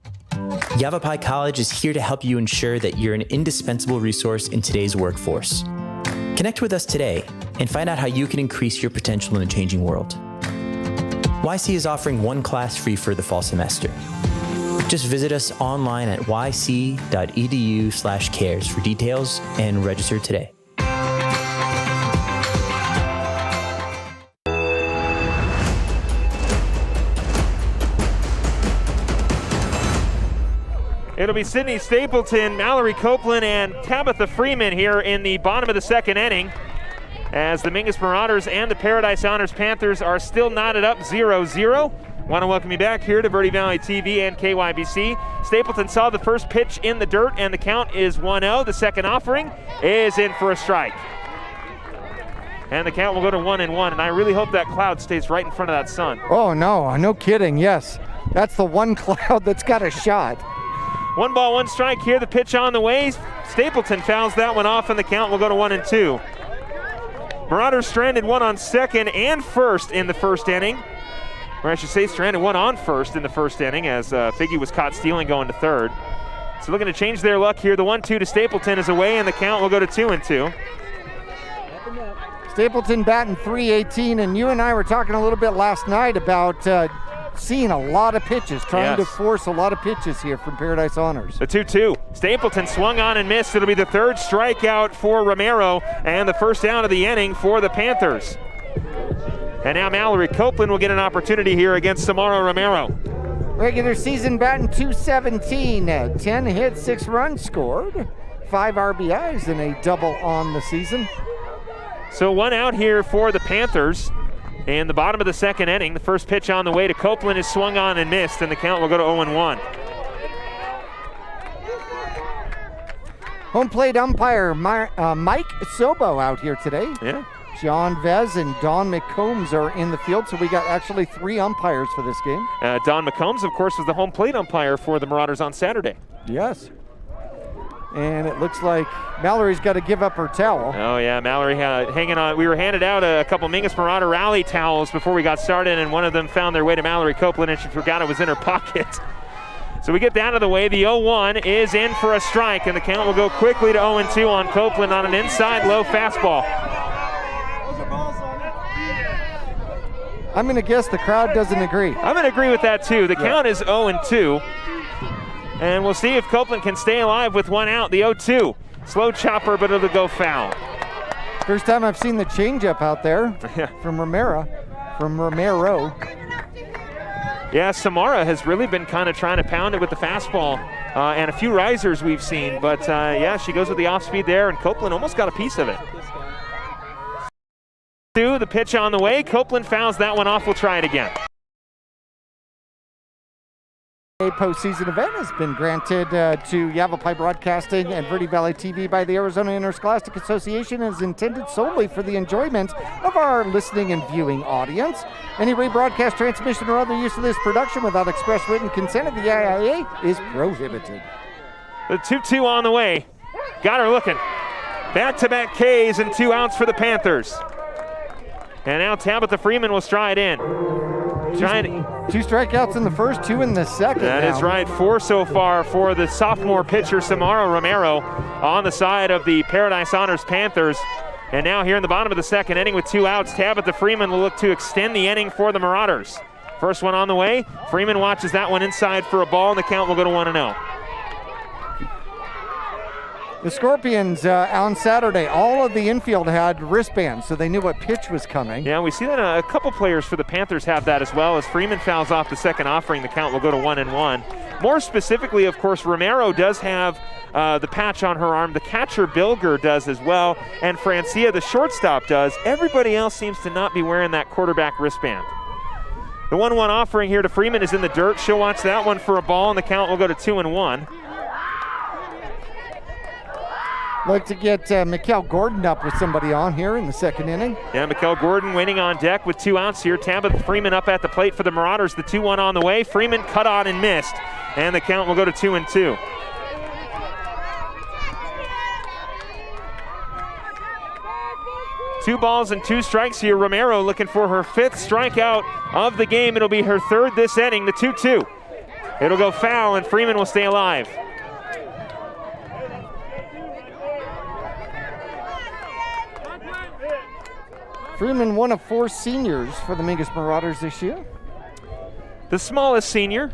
Yavapai College is here to help you ensure that you're an indispensable resource in today's workforce. Connect with us today and find out how you can increase your potential in a changing world. YC is offering one class free for the fall semester. Just visit us online at yc.edu/cares for details and register today. It'll be Sydney Stapleton, Mallerie Copeland, and Tabitha Freeman here in the bottom of the second inning, as the Mingus Marauders and the Paradise Honors Panthers are still knotted up 0-0. Want to welcome you back here to Verde Valley TV and KYBC. Stapleton saw the first pitch in the dirt, and the count is 1-0. The second offering is in for a strike. And the count will go to 1-1, and I really hope that cloud stays right in front of that sun. Oh, no kidding, yes. That's the one cloud that's got a shot. 1 ball, 1 strike here. The pitch on the way. Stapleton fouls that one off, and the count will go to 1-2. Marauders stranded 1 on second and first in the first inning. Or I should say stranded 1 on first in the first inning, as Figgy was caught stealing going to third. So looking to change their luck here. The 1-2 to Stapleton is away, and the count will go to 2-2. Stapleton batting .318, and you and I were talking a little bit last night about seeing a lot of pitches, trying to force a lot of pitches here from Paradise Honors. The 2-2. Stapleton swung on and missed. It'll be the third strikeout for Romero and the first down of the inning for the Panthers. And now Mallerie Copeland will get an opportunity here against Samara Romero. Regular season batting .217, 10 hits, 6 runs scored, 5 RBIs and a double on the season. So 1 out here for the Panthers. In the bottom of the second inning, the first pitch on the way to Copeland is swung on and missed, and the count will go to 0-1. Home plate umpire Mike Sobo out here today. Yeah. John Vez and Don McCombs are in the field, so we got actually 3 umpires for this game. Don McCombs, of course, was the home plate umpire for the Marauders on Saturday. Yes. And it looks like Mallory's got to give up her towel. Oh, yeah, Mallerie hanging on. We were handed out a couple Mingus Marauder rally towels before we got started, and one of them found their way to Mallerie Copeland, and she forgot it was in her pocket. So we get that out of the way. The 0-1 is in for a strike, and the count will go quickly to 0-2 on Copeland on an inside low fastball. I'm going to guess the crowd doesn't agree. I'm going to agree with that, too. The count is 0-2. And we'll see if Copeland can stay alive with 1 out. The 0-2. Slow chopper, but it'll go foul. First time I've seen the changeup out there from Romero. Yeah, Samara has really been kind of trying to pound it with the fastball and a few risers we've seen. But, yeah, she goes with the off-speed there, and Copeland almost got a piece of it. The pitch on the way. Copeland fouls that one off. We'll try it again. A postseason event has been granted to Yavapai Broadcasting and Verde Valley TV by the Arizona Interscholastic Association and is intended solely for the enjoyment of our listening and viewing audience. Any rebroadcast, transmission, or other use of this production without express written consent of the AIA is prohibited. The 2-2 on the way. Got her looking. Back-to-back Ks and 2 outs for the Panthers. And now Tabitha Freeman will stride in. 2 strikeouts in the first, 2 in the second. That is right, 4 so far for the sophomore pitcher Samara Romero on the side of the Paradise Honors Panthers. And now here in the bottom of the second inning with 2 outs, Tabitha Freeman will look to extend the inning for the Marauders. First one on the way. Freeman watches that one inside for a ball, and the count will go to 1-0. The Scorpions on Saturday, all of the infield had wristbands, so they knew what pitch was coming. Yeah, we see that a couple players for the Panthers have that as well. As Freeman fouls off the second offering, the count will go to 1-1. More specifically, of course, Romero does have the patch on her arm. The catcher, Bilger, does as well, and Francia, the shortstop, does. Everybody else seems to not be wearing that quarterback wristband. The 1-1 offering here to Freeman is in the dirt. She'll watch that one for a ball, and the count will go to 2-1. look to get Mikkel Gordon up with somebody on here in the second inning. Yeah, Mikkel Gordon waiting on deck with 2 outs here. Tabitha Freeman up at the plate for the Marauders. The 2-1 on the way. Freeman cut on and missed. And the count will go to 2-2. Two balls and 2 strikes here. Romero looking for her 5th strikeout of the game. It'll be her 3rd this inning, the 2-2. It'll go foul, and Freeman will stay alive. Freeman, one of 4 seniors for the Mingus Marauders this year. The smallest senior,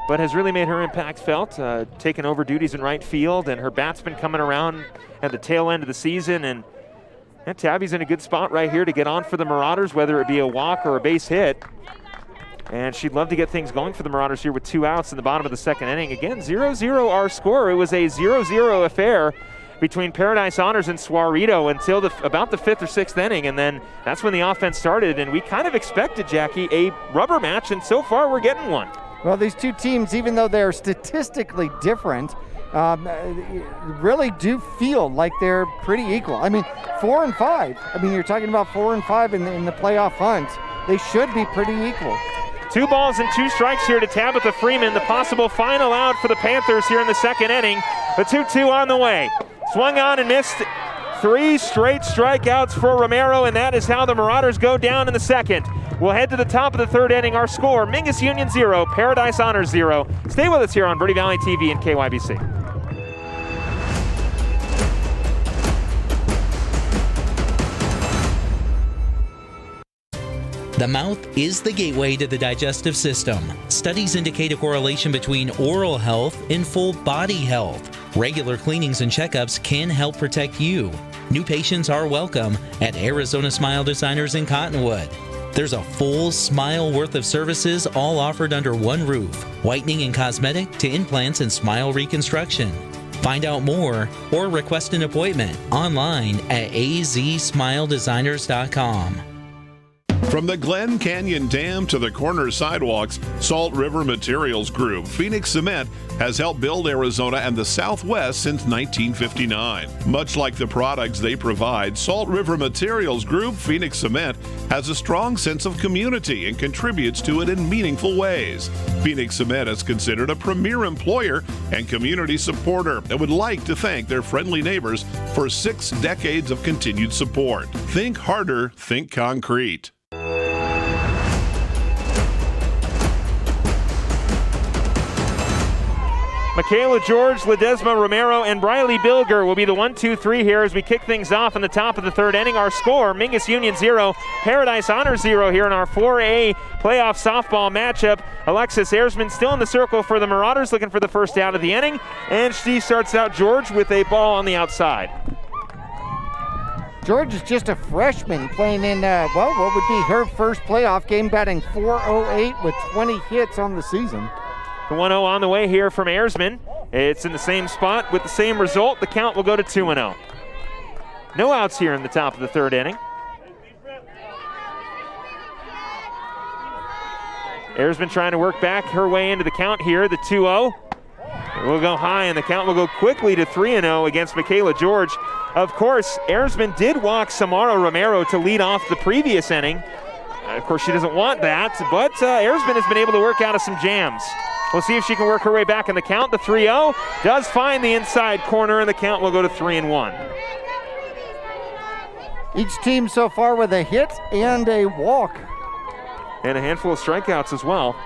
but has really made her impact felt, taking over duties in right field, and her bat's been coming around at the tail end of the season, and Tabby's in a good spot right here to get on for the Marauders, whether it be a walk or a base hit. And she'd love to get things going for the Marauders here with 2 outs in the bottom of the second inning. Again, 0-0 our score. It was a 0-0 affair between Paradise Honors and Suarito until about the 5th or 6th inning, and then that's when the offense started, and we kind of expected, Jackie, a rubber match, and so far we're getting one. Well, these two teams, even though they're statistically different, really do feel like they're pretty equal. I mean, 4 and 5. I mean, you're talking about 4 and 5 in the playoff hunt. They should be pretty equal. 2 balls and 2 strikes here to Tabitha Freeman. The possible final out for the Panthers here in the second inning. The 2-2 on the way. Swung on and missed. 3 straight strikeouts for Romero, and that is how the Marauders go down in the second. We'll head to the top of the third inning. Our score, Mingus Union 0, Paradise Honors 0. Stay with us here on Verde Valley TV and KYBC. The mouth is the gateway to the digestive system. Studies indicate a correlation between oral health and full body health. Regular cleanings and checkups can help protect you. New patients are welcome at Arizona Smile Designers in Cottonwood. There's a full smile worth of services all offered under one roof. Whitening and cosmetic to implants and smile reconstruction. Find out more or request an appointment online at azsmiledesigners.com. From the Glen Canyon Dam to the corner sidewalks, Salt River Materials Group, Phoenix Cement, has helped build Arizona and the Southwest since 1959. Much like the products they provide, Salt River Materials Group, Phoenix Cement, has a strong sense of community and contributes to it in meaningful ways. Phoenix Cement is considered a premier employer and community supporter and would like to thank their friendly neighbors for 6 decades of continued support. Think harder, think concrete. Michaela George, Ledesma Romero, and Briley Bilger will be the 1-2-3 here as we kick things off in the top of the third inning. Our score, Mingus Union 0, Paradise Honors 0 here in our 4A playoff softball matchup. Alexis Ersman still in the circle for the Marauders, looking for the first out of the inning. And she starts out George with a ball on the outside. George is just a freshman playing in, what would be her first playoff game, batting .408 with 20 hits on the season. The 1-0 on the way here from Ersman. It's in the same spot with the same result. The count will go to 2-0. No outs here in the top of the third inning. Ersman trying to work back her way into the count here. The 2-0 will go high, and the count will go quickly to 3-0 against Michaela George. Of course, Ersman did walk Samara Romero to lead off the previous inning. Of course, she doesn't want that, but Ersman has been able to work out of some jams. We'll see if she can work her way back in the count. The 3-0 does find the inside corner, and the count will go to 3-1. Each team so far with a hit and a walk. And a handful of strikeouts as well.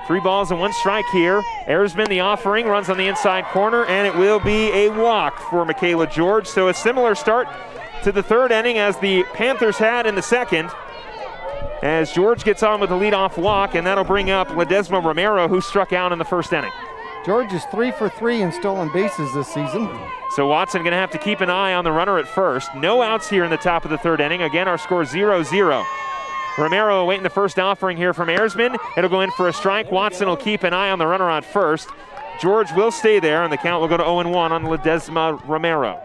3 balls and 1 strike here. Ersman, the offering, runs on the inside corner, and it will be a walk for Michaela George. So a similar start to the third inning as the Panthers had in the second, as George gets on with a leadoff walk, and that'll bring up Ledesma Romero, who struck out in the first inning. George is 3 for 3 in stolen bases this season. So Watson going to have to keep an eye on the runner at first. No outs here in the top of the third inning. Again, our score 0-0. Romero awaiting the first offering here from Ersman. It'll go in for a strike. Watson will keep an eye on the runner on first. George will stay there, and the count will go to 0-1 on Ledesma Romero.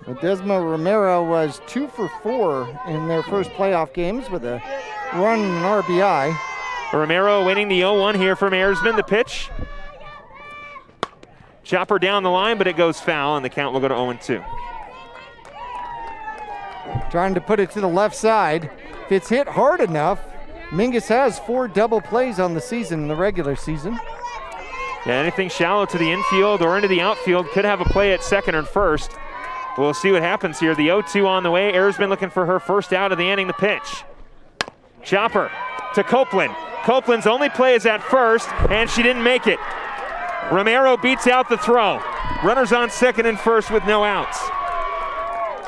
Ledesma Romero was 2 for 4 in their first playoff games with a run and an RBI. Romero awaiting the 0-1 here from Ersman. The pitch Chopper down the line, but it goes foul, and the count will go to 0-2. Trying to put it to the left side. If it's hit hard enough, Mingus has 4 double plays on the season in the regular season. Yeah, anything shallow to the infield or into the outfield could have a play at second or first. We'll see what happens here. The 0-2 on the way. Ayersman looking for her first out of the inning. The pitch. Chopper to Copeland. Copeland's only play is at first, and she didn't make it. Romero beats out the throw. Runners on second and first with no outs.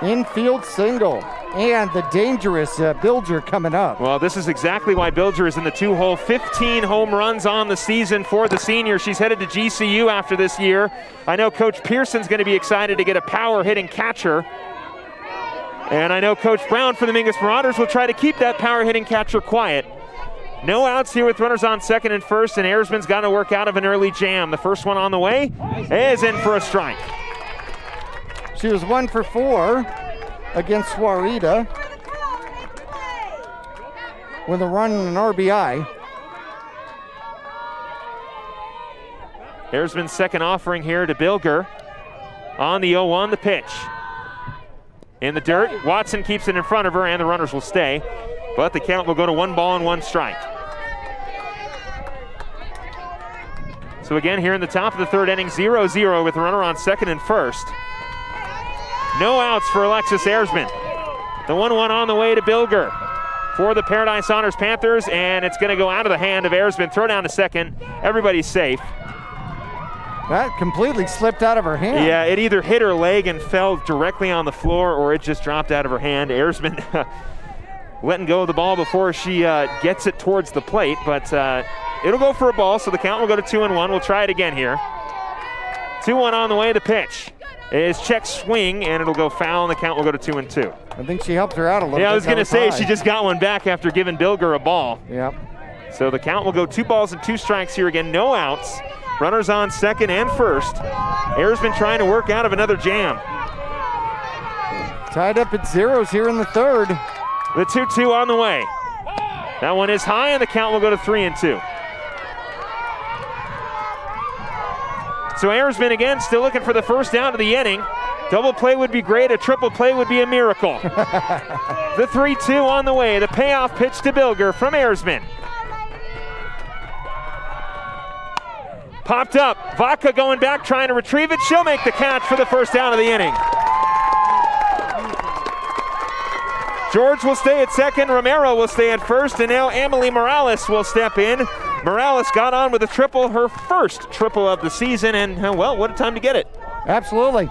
Infield single. And the dangerous Bilger coming up. Well, this is exactly why Bilger is in the 2-hole. 15 home runs on the season for the senior. She's headed to GCU after this year. I know Coach Pearson's going to be excited to get a power-hitting catcher. And I know Coach Brown for the Mingus Marauders will try to keep that power-hitting catcher quiet. No outs here with runners on second and first, and Ayersman's got to work out of an early jam. The first one on the way is in for a strike. She was 1 for 4 against Swarita with a run and an RBI. Ayersman's second offering here to Bilger. On the 0-1, the pitch. In the dirt, Watson keeps it in front of her, and the runners will stay. But the count will go to 1 ball and 1 strike. So again, here in the top of the third inning, 0-0 with a runner on second and first. No outs for Alexis Ayersman. The 1-1 on the way to Bilger for the Paradise Honors Panthers, and it's going to go out of the hand of Ayersman. Throw down to second. Everybody's safe. That completely slipped out of her hand. Yeah, it either hit her leg and fell directly on the floor, or it just dropped out of her hand. Ayersman letting go of the ball before she gets it towards the plate, but it'll go for a ball, so the count will go to 2-1. We'll try it again here. 2-1 on the way. The pitch is check swing, and it'll go foul, and the count will go to 2-2. I think she helped her out a little bit. Yeah, I was going to say, she just got one back after giving Bilger a ball. Yep. So the count will go 2 balls and 2 strikes here again. No outs. Runners on second and first. Ayersman trying to work out of another jam. Tied up at zeros here in the third. The 2-2 on the way. That one is high, and the count will go to 3-2. So Ayersman again still looking for the first out of the inning. Double play would be great. A triple play would be a miracle. The 3-2 on the way. The payoff pitch to Bilger from Ayersman. Popped up. Vaca going back, trying to retrieve it. She'll make the catch for the first out of the inning. George will stay at second. Romero will stay at first. And now Emily Morales will step in. Morales got on with a triple, her first triple of the season. And, well, what a time to get it. Absolutely.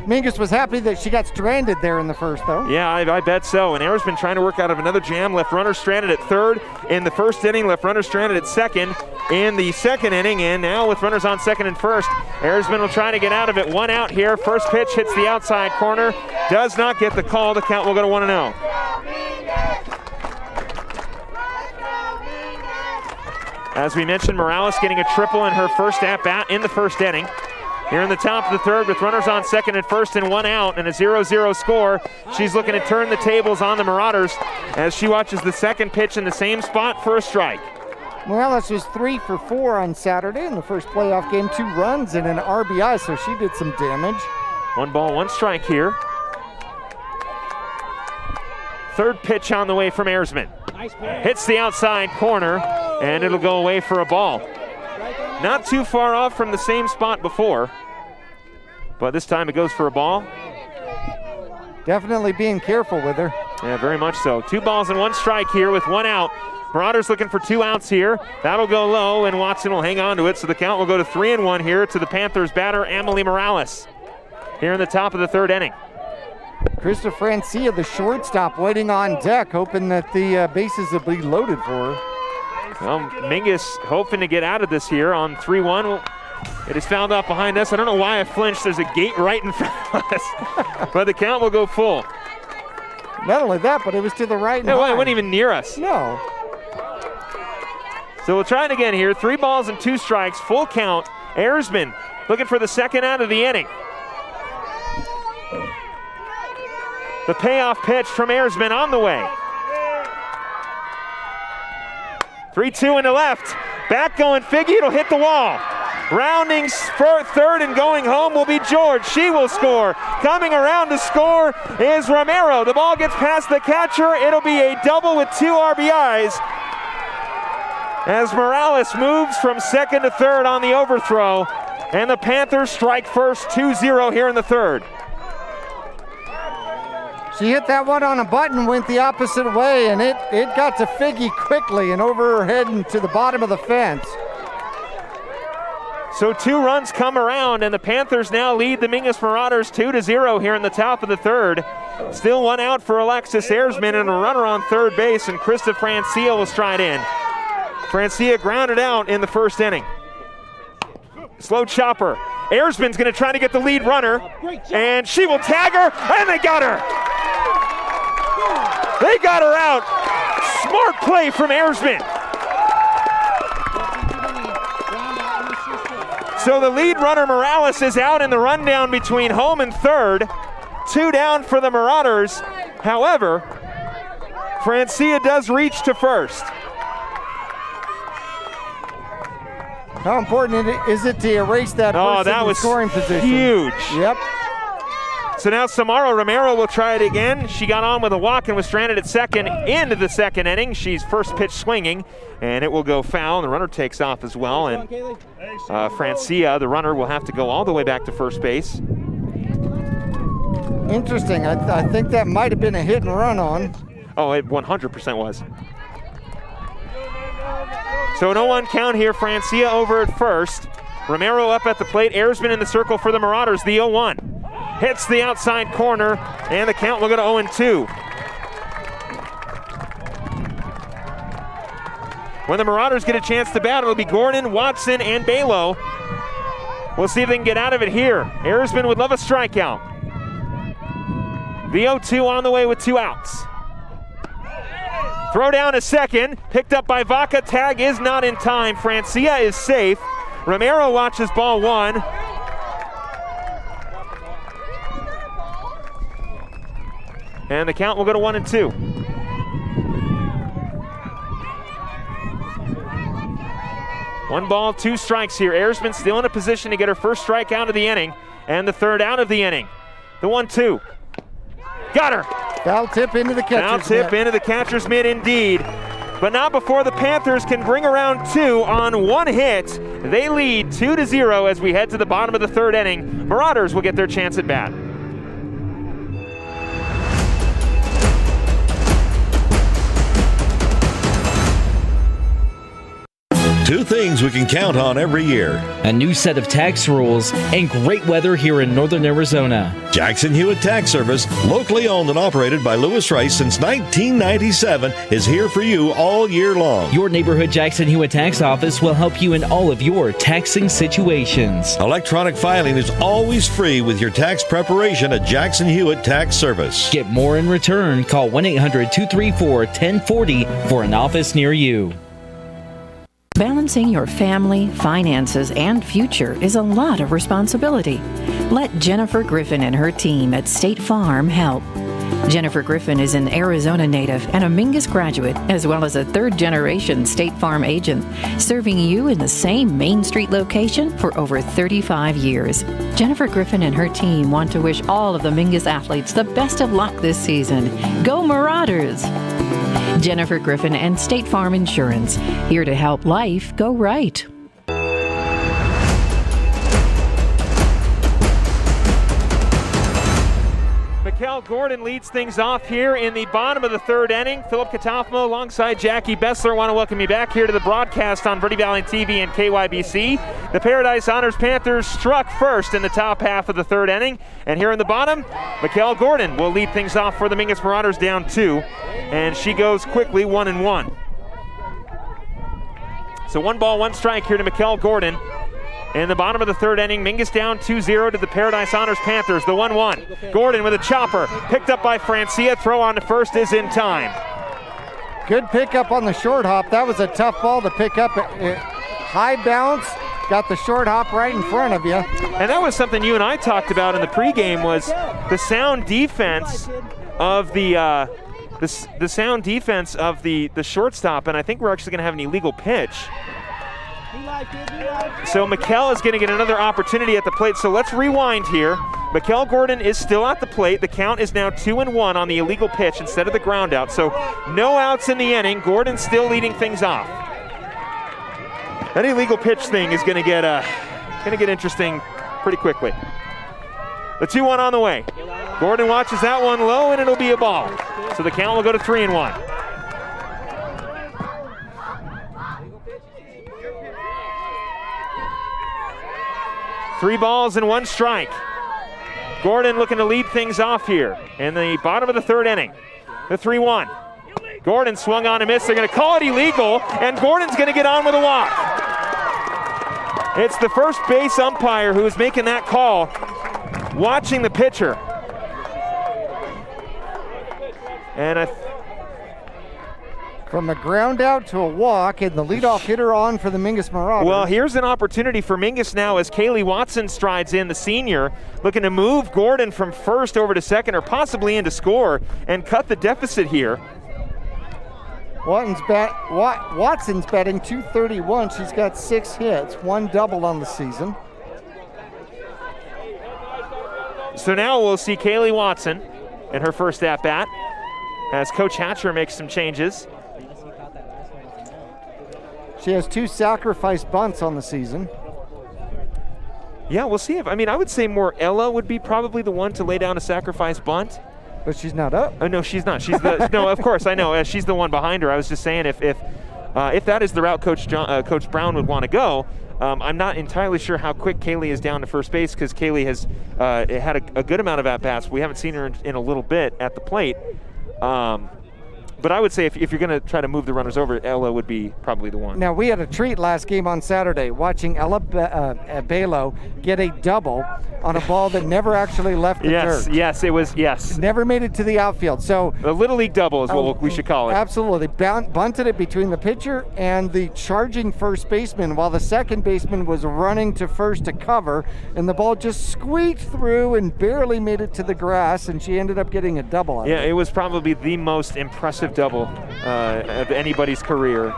Mingus was happy that she got stranded there in the first, though. Yeah, I bet so. And Ayersman trying to work out of another jam. Left runner stranded at third in the first inning. Left runner stranded at second in the second inning. And now with runners on second and first, Ayersman will try to get out of it. 1 out here. First pitch hits the outside corner. Does not get the call. The count will go to 1-0. As we mentioned, Morales getting a triple in her first at-bat in the first inning. Here in the top of the third with runners on second and first and 1 out and a 0-0 score. She's looking to turn the tables on the Marauders as she watches the second pitch in the same spot for a strike. Morales was 3 for 4 on Saturday in the first playoff game. 2 runs and an RBI, so she did some damage. 1 ball, 1 strike here. Third pitch on the way from Ayersman. Hits the outside corner, and it'll go away for a ball. Not too far off from the same spot before, but this time it goes for a ball. Definitely being careful with her. Yeah, very much so. 2 balls and 1 strike here with 1 out. Marauders looking for 2 outs here. That'll go low, and Watson will hang on to it, so the count will go to 3-1 here to the Panthers batter, Emily Morales, here in the top of the third inning. Krista Francia, the shortstop, waiting on deck, hoping that the bases will be loaded for her. Well, Mingus hoping to get out of this here on 3-1. It is fouled off behind us. I don't know why I flinched. There's a gate right in front of us. But the count will go full. Not only that, but it was to the right. No, it wasn't even near us. No. So we'll try it again here. 3 balls and 2 strikes, full count. Ayersman looking for the second out of the inning. The payoff pitch from Ayersman on the way. 3-2 in the left. Back going Figgy, it'll hit the wall. Rounding third and going home will be George. She will score. Coming around to score is Romero. The ball gets past the catcher. It'll be a double with 2 RBIs as Morales moves from second to third on the overthrow. And the Panthers strike first, 2-0 here in the third. She hit that one on a button, went the opposite way, and it got to Figgy quickly and over her head and to the bottom of the fence. So 2 runs come around, and the Panthers now lead the Mingus Marauders 2-0 here in the top of the third. Still 1 out for Alexis Erzman and a runner on third base, and Krista Francia will stride in. Francia grounded out in the first inning. Slow chopper. Erzman's going to try to get the lead runner, and she will tag her, and they got her. They got her out. Smart play from Erzman. So the lead runner, Morales, is out in the rundown between home and third. 2 down for the Marauders. However, Francia does reach to first. How important is it to erase that person in scoring position? Huge. Yep. So now Samara Romero will try it again. She got on with a walk and was stranded at second into the second inning. She's first pitch swinging, and it will go foul, and the runner takes off as well. And Francia, the runner, will have to go all the way back to first base. Interesting. I think that might have been a hit and run on. Oh, it 100% was. So an 0-1 count here. Francia over at first. Romero up at the plate. Erzman in the circle for the Marauders. The 0-1. Hits the outside corner, and the count will go to 0-2. When the Marauders get a chance to bat, it'll be Gordon, Watson, and Balo. We'll see if they can get out of it here. Erzman would love a strikeout. The 0-2 on the way with 2 outs. Throw down a second, picked up by Vaca. Tag is not in time. Francia is safe. Romero watches ball 1. And the count will go to 1-2. One ball, 2 strikes here. Erzman still in a position to get her first strikeout of the inning and the third out of the inning. The 1-2. Got her. Foul tip into the catcher's mitt. Foul tip into the catcher's mitt indeed. But not before the Panthers can bring around 2 on 1 hit. They lead 2-0 as we head to the bottom of the third inning. Marauders will get their chance at bat. Two things we can count on every year: a new set of tax rules and great weather here in northern Arizona. Jackson Hewitt Tax Service, locally owned and operated by Lewis Rice since 1997, is here for you all year long. Your neighborhood Jackson Hewitt Tax Office will help you in all of your taxing situations. Electronic filing is always free with your tax preparation at Jackson Hewitt Tax Service. Get more in return. Call 1-800-234-1040 for an office near you. Balancing your family, finances, and future is a lot of responsibility. Let Jennifer Griffin and her team at State Farm help. Jennifer Griffin is an Arizona native and a Mingus graduate, as well as a third-generation State Farm agent, serving you in the same Main Street location for over 35 years. Jennifer Griffin and her team want to wish all of the Mingus athletes the best of luck this season. Go Marauders! Jennifer Griffin and State Farm Insurance, here to help life go right. Mikkel Gordon leads things off here in the bottom of the third inning. Philip Katafmo alongside Jackie Bessler want to welcome you back here to the broadcast on Verde Valley TV and KYBC. The Paradise Honors Panthers struck first in the top half of the third inning. And here in the bottom, Mikkel Gordon will lead things off for the Mingus Marauders down 2. And she goes quickly 1-1. So 1 ball, 1 strike here to Mikkel Gordon. In the bottom of the third inning, Mingus down 2-0 to the Paradise Honors Panthers, the 1-1. Gordon with a chopper, picked up by Francia. Throw on to first is in time. Good pickup on the short hop. That was a tough ball to pick up. High bounce, got the short hop right in front of you. And that was something you and I talked about in the pregame, was the sound defense of the sound defense of the shortstop, and I think we're actually going to have an illegal pitch. So Mikkel is going to get another opportunity at the plate. So let's rewind here. Mikkel Gordon is still at the plate. The count is now 2-1 on the illegal pitch instead of the ground out. So no outs in the inning. Gordon still leading things off. That illegal pitch thing is going to get interesting pretty quickly. The 2-1 on the way. Gordon watches that one low, and it'll be a ball. So the count will go to 3-1. Three balls and one strike. Gordon looking to lead things off here in the bottom of the third inning. The 3-1. Gordon swung on and missed. They're going to call it illegal, and Gordon's going to get on with a walk. It's the first base umpire who is making that call, watching the pitcher. And from a ground out to a walk, and the leadoff hitter on for the Mingus Marauders. Well, here's an opportunity for Mingus now as Kaylee Watson strides in, the senior, looking to move Gordon from first over to second or possibly into score and cut the deficit here. Watson's batting .231. She's got 6 hits, 1 double on the season. So now we'll see Kaylee Watson in her first at-bat as Coach Hatcher makes some changes. She has 2 sacrifice bunts on the season. Yeah, we'll see. I would say more Ella would be probably the one to lay down a sacrifice bunt. But she's not up. Oh, no, she's not. She's the no, of course, I know. She's the one behind her. I was just saying if that is the route Coach Brown would want to go, I'm not entirely sure how quick Kaylee is down to first base because Kaylee has had a good amount of at-bats. We haven't seen her in a little bit at the plate. But I would say if you're going to try to move the runners over, Ella would be probably the one. Now, we had a treat last game on Saturday watching Ella Balo get a double on a ball that never actually left the dirt. Yes, it was, yes. Never made it to the outfield. So a Little League double is what we should call it. Absolutely. Bunted it between the pitcher and the charging first baseman while the second baseman was running to first to cover, and the ball just squeaked through and barely made it to the grass, and she ended up getting a double out of it. Yeah, it was probably the most impressive double of anybody's career.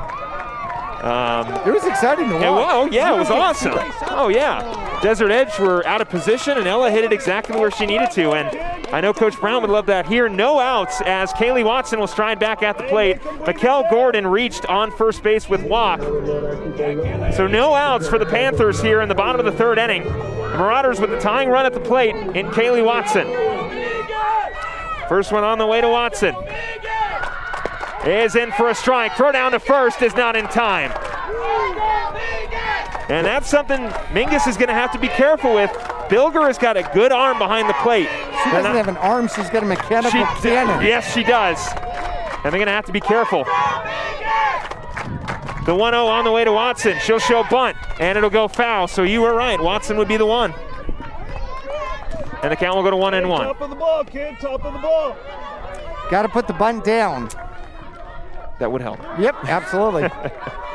It was exciting to watch. It was awesome. Oh, yeah. Desert Edge were out of position, and Ella hit it exactly where she needed to. And I know Coach Brown would love that here. No outs as Kaylee Watson will stride back at the plate. Mikkel Gordon reached on first base with walk. So no outs for the Panthers here in the bottom of the third inning. The Marauders with the tying run at the plate in Kaylee Watson. First one on the way to Watson. Is in for a strike. Throw down to first is not in time. And that's something Mingus is going to have to be careful with. Bilger has got a good arm behind the plate. She doesn't have an arm, she's got a mechanical cannon. Yes, she does. And they're going to have to be careful. The 1-0 on the way to Watson. She'll show bunt, and it'll go foul. So you were right. Watson would be the one. And the count will go to 1-1. Top of the ball, kid. Top of the ball. Got to put the bunt down. That would help. Yep, absolutely.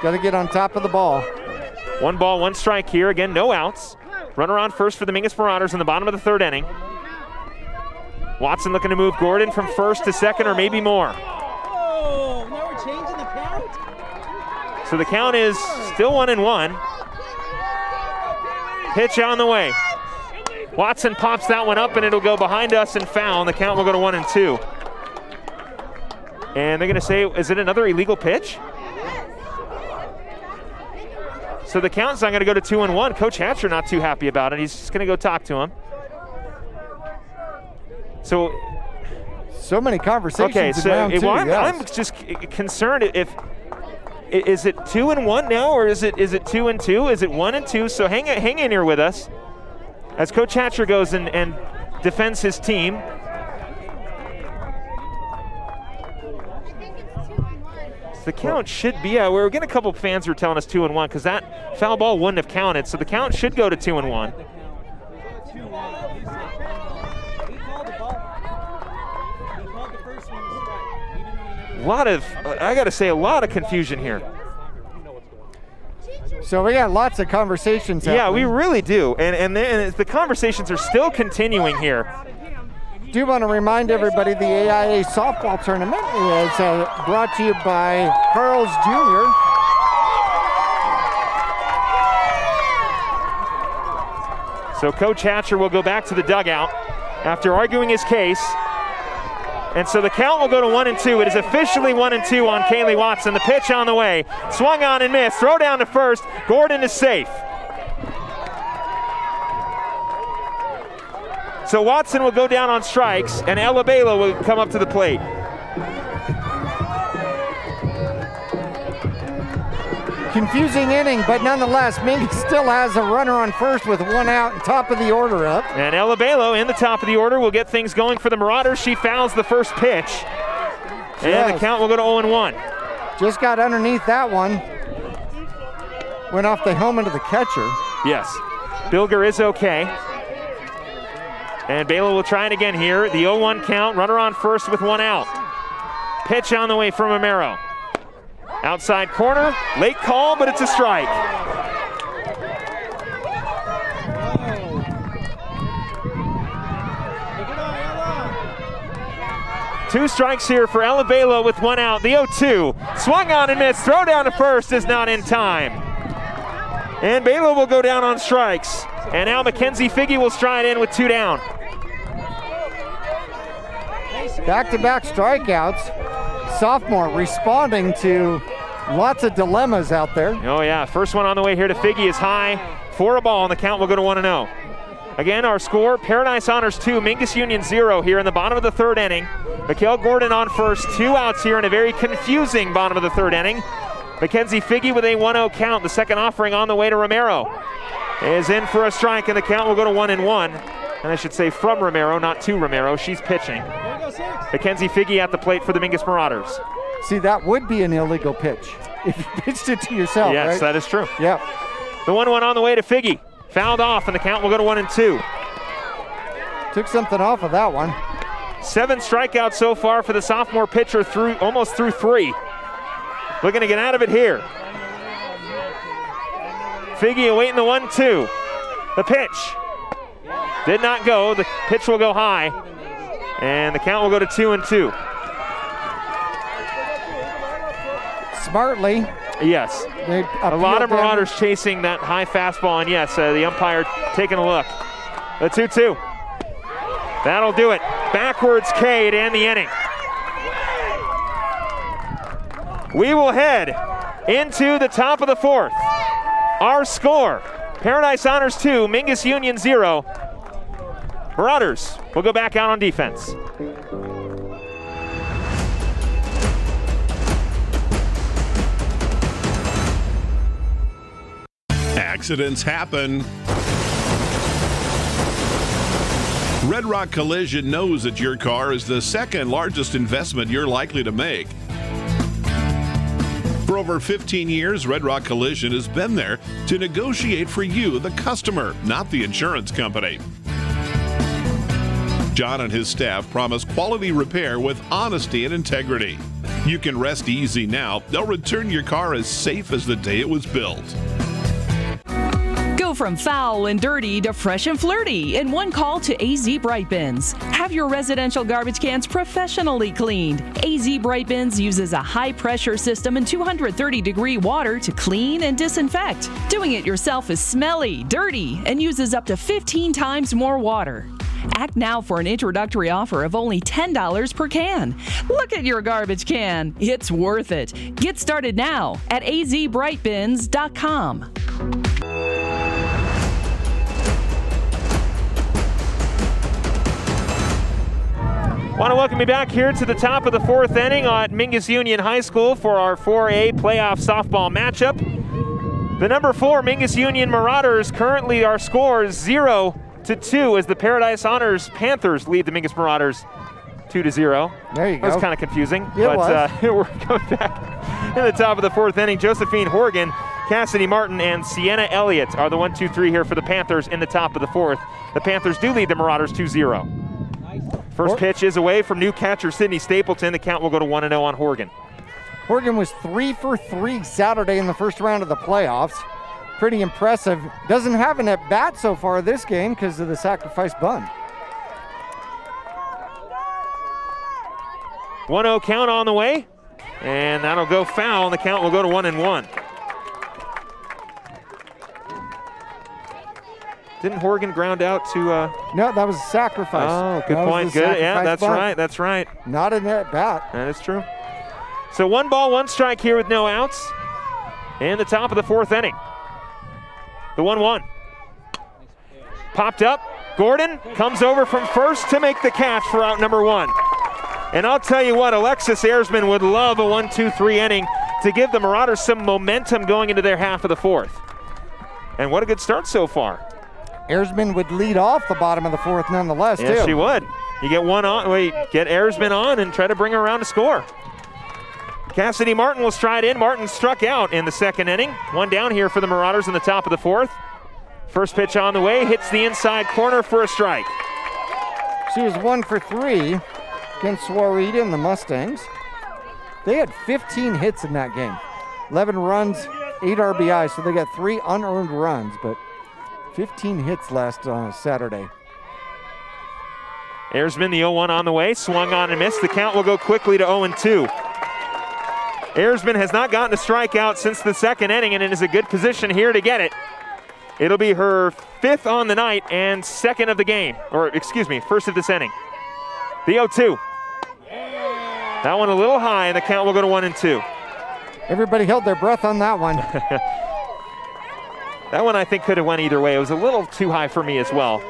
Got to get on top of the ball. 1 ball, 1 strike here. Again, no outs. Runner on first for the Mingus Marauders in the bottom of the third inning. Watson looking to move Gordon from first to second or maybe more. Oh, now we're changing the count? So the count is still 1-1. Pitch on the way. Watson pops that one up and it'll go behind us and foul. And the count will go to 1-2. And they're going to say, is it another illegal pitch? So the count's not going to go to 2-1. Coach Hatcher not too happy about it. He's just going to go talk to him. So many conversations. Okay, so I'm just concerned if is it 2-1 now, or is it 2-2? Is it 1-2? So hang in here with us as Coach Hatcher goes and defends his team. The count should be, we're getting a couple fans who are telling us 2-1 because that foul ball wouldn't have counted, so the count should go to 2-1. I got to say, a lot of confusion here. So we got lots of conversations happening. Yeah, we really do, and the conversations are still continuing here. Do want to remind everybody the AIA softball tournament is brought to you by Carl's Jr. So Coach Hatcher will go back to the dugout after arguing his case. And so the count will go to 1-2. It is officially 1-2 on Kaylee Watson. The pitch on the way. Swung on and missed. Throw down to first. Gordon is safe. So Watson will go down on strikes, and Ella Bela will come up to the plate. Confusing inning, but nonetheless, Mingus still has a runner on first with 1 out and top of the order up. And Ella Bela in the top of the order will get things going for the Marauders. She fouls the first pitch. And the count will go to 0-1. Just got underneath that one. Went off the helmet of the catcher. Yes. Bilger is okay. And Bela will try it again here. The 0-1 count, runner on first with 1 out. Pitch on the way from Romero. Outside corner, late call, but it's a strike. Two strikes here for Ella Bela with 1 out. The 0-2, swung on and missed. Throw down to first is not in time. And Bela will go down on strikes. And now Mackenzie Figge will stride in with 2 down. Back-to-back strikeouts. Sophomore responding to lots of dilemmas out there. Oh yeah, first one on the way here to Figge is high for a ball, and the count will go to 1-0. Again, our score, Paradise Honors 2, Mingus Union 0 here in the bottom of the 3rd inning. Mikhail Gordon on first, 2 outs here in a very confusing bottom of the 3rd inning. Mackenzie Figge with a 1-0 count. The second offering on the way to Romero is in for a strike, and the count will go to 1-1. And I should say from Romero, not to Romero. She's pitching. Mackenzie Figge at the plate for the Mingus Marauders. See, that would be an illegal pitch if you pitched it to yourself, yes, right? That is true. Yep. The 1-1 on the way to Figge. Fouled off, and the count will go to 1-2. Took something off of that one. 7 strikeouts so far for the sophomore pitcher, almost through 3. Looking to get out of it here. Figge awaiting the 1-2. The pitch did not go. The pitch will go high, and the count will go to 2-2. Smartly. Yes. A lot of Marauders chasing that high fastball, and yes, the umpire taking a look. The 2-2. That'll do it. Backwards K to end the inning. We will head into the top of the 4th. Our score, Paradise Honors 2, Mingus Union 0. Marauders will go back out on defense. Accidents happen. Red Rock Collision knows that your car is the 2nd largest investment you're likely to make. For over 15 years, Red Rock Collision has been there to negotiate for you, the customer, not the insurance company. John and his staff promise quality repair with honesty and integrity. You can rest easy now. They'll return your car as safe as the day it was built. Go from foul and dirty to fresh and flirty in one call to AZ Bright Bins. Have your residential garbage cans professionally cleaned. AZ Bright Bins uses a high-pressure system and 230-degree water to clean and disinfect. Doing it yourself is smelly, dirty, and uses up to 15 times more water. Act now for an introductory offer of only $10 per can. Look at your garbage can. It's worth it. Get started now at azbrightbins.com. Want to welcome you back here to the top of the 4th inning at Mingus Union High School for our 4A playoff softball matchup. The number 4 Mingus Union Marauders, currently our score is 0-2 as the Paradise Honors Panthers lead the Mingus Marauders 2-0. There you go. That was kind of confusing. It was. We're going back in the top of the 4th inning. Josephine Horgan, Cassidy Martin, and Sienna Elliott are the 1-2-3 here for the Panthers in the top of the 4th. The Panthers do lead the Marauders 2-0. First pitch is away from new catcher Sydney Stapleton. The count will go to 1-0 on Horgan. Horgan was 3 for 3 Saturday in the first round of the playoffs. Pretty impressive. Doesn't have an at-bat so far this game because of the sacrifice bunt. 1-0 count on the way, and that'll go foul, and the count will go to 1-1. Didn't Horgan ground out to? No, that was a sacrifice. Oh, good point. Good. Yeah, that's right. That's right. Not a net bat. That is true. So 1 ball, 1 strike here with no outs. In the top of the 4th inning. The 1-1. Popped up. Gordon comes over from first to make the catch for out number 1. And I'll tell you what, Alexis Erzman would love a 1-2-3 inning to give the Marauders some momentum going into their half of the 4th. And what a good start so far. Erzman would lead off the bottom of the 4th nonetheless, yes, too. she would. You get one on, get Erzman on and try to bring her around to score. Cassidy Martin will stride in. Martin struck out in the 2nd inning. 1 down here for the Marauders in the top of the 4th. First pitch on the way, hits the inside corner for a strike. She was 1 for 3 against Swarita and the Mustangs. They had 15 hits in that game. 11 runs, 8 RBIs, so they got 3 unearned runs, but 15 hits last Saturday. Erzman, the 0-1 on the way, swung on and missed. The count will go quickly to 0-2. Erzman has not gotten a strikeout since the 2nd inning and is in a good position here to get it. It'll be her 5th on the night and 2nd of the game, or excuse me, 1st of this inning. The 0-2. That one a little high, and the count will go to 1-2. Everybody held their breath on that one. That one I think could have went either way. It was a little too high for me as well.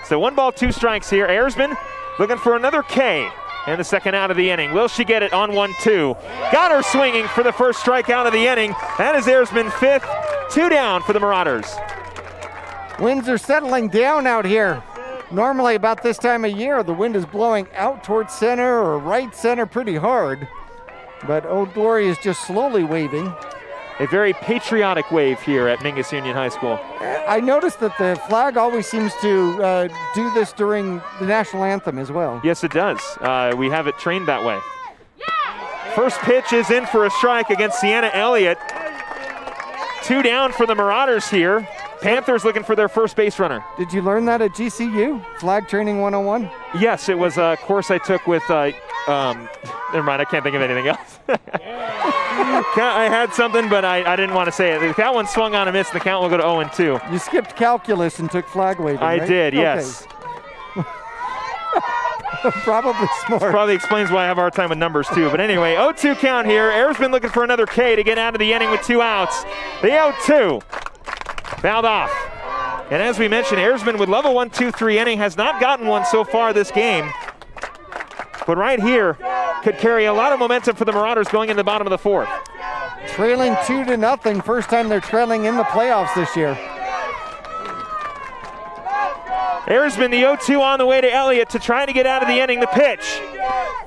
So 1 ball, 2 strikes here. Erzman looking for another K and the 2nd out of the inning. Will she get it on 1-2? Got her swinging for the first strikeout of the inning. That is Erzman 5th. 2 down for the Marauders. Winds are settling down out here. Normally about this time of year, the wind is blowing out towards center or right center pretty hard. But Old Glory is just slowly waving. A very patriotic wave here at Mingus Union High School. I noticed that the flag always seems to do this during the national anthem as well. Yes, it does. We have it trained that way. First pitch is in for a strike against Sienna Elliott. 2 down for the Marauders here. Panthers looking for their first base runner. Did you learn that at GCU? Flag Training 101? Yes, it was a course I took with, never mind, I can't think of anything else. I had something, but I didn't want to say it. That one swung on a miss, the count will go to 0-2. You skipped calculus and took flag waving, I right? did, yes. Probably smart. Probably explains why I have a hard time with numbers too. But anyway, 0-2 count here. Erzman looking for another K to get out of the inning with 2 outs. The 0-2. Fouled off. And as we mentioned, Erzman would love a 1-2-3 inning. Has not gotten one so far this game. But right here could carry a lot of momentum for the Marauders going into the bottom of the 4th. Trailing 2-0. First time they're trailing in the playoffs this year. Erzman, the 0-2 on the way to Elliott to try to get out of the inning. The pitch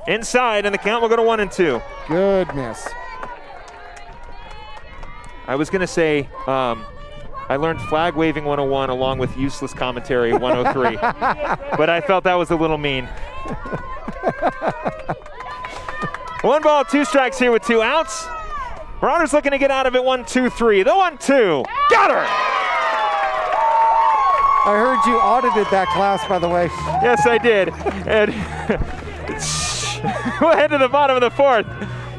inside, and the count will go to 1-2. Goodness. I was going to say, I learned flag waving 101 along with useless commentary 103, but I felt that was a little mean. 1 ball, 2 strikes here with 2 outs. Marauders looking to get out of it 1-2-3. The 1-2. Got her! I heard you audited that class, by the way. Yes, I did. And we'll head to the bottom of the 4th.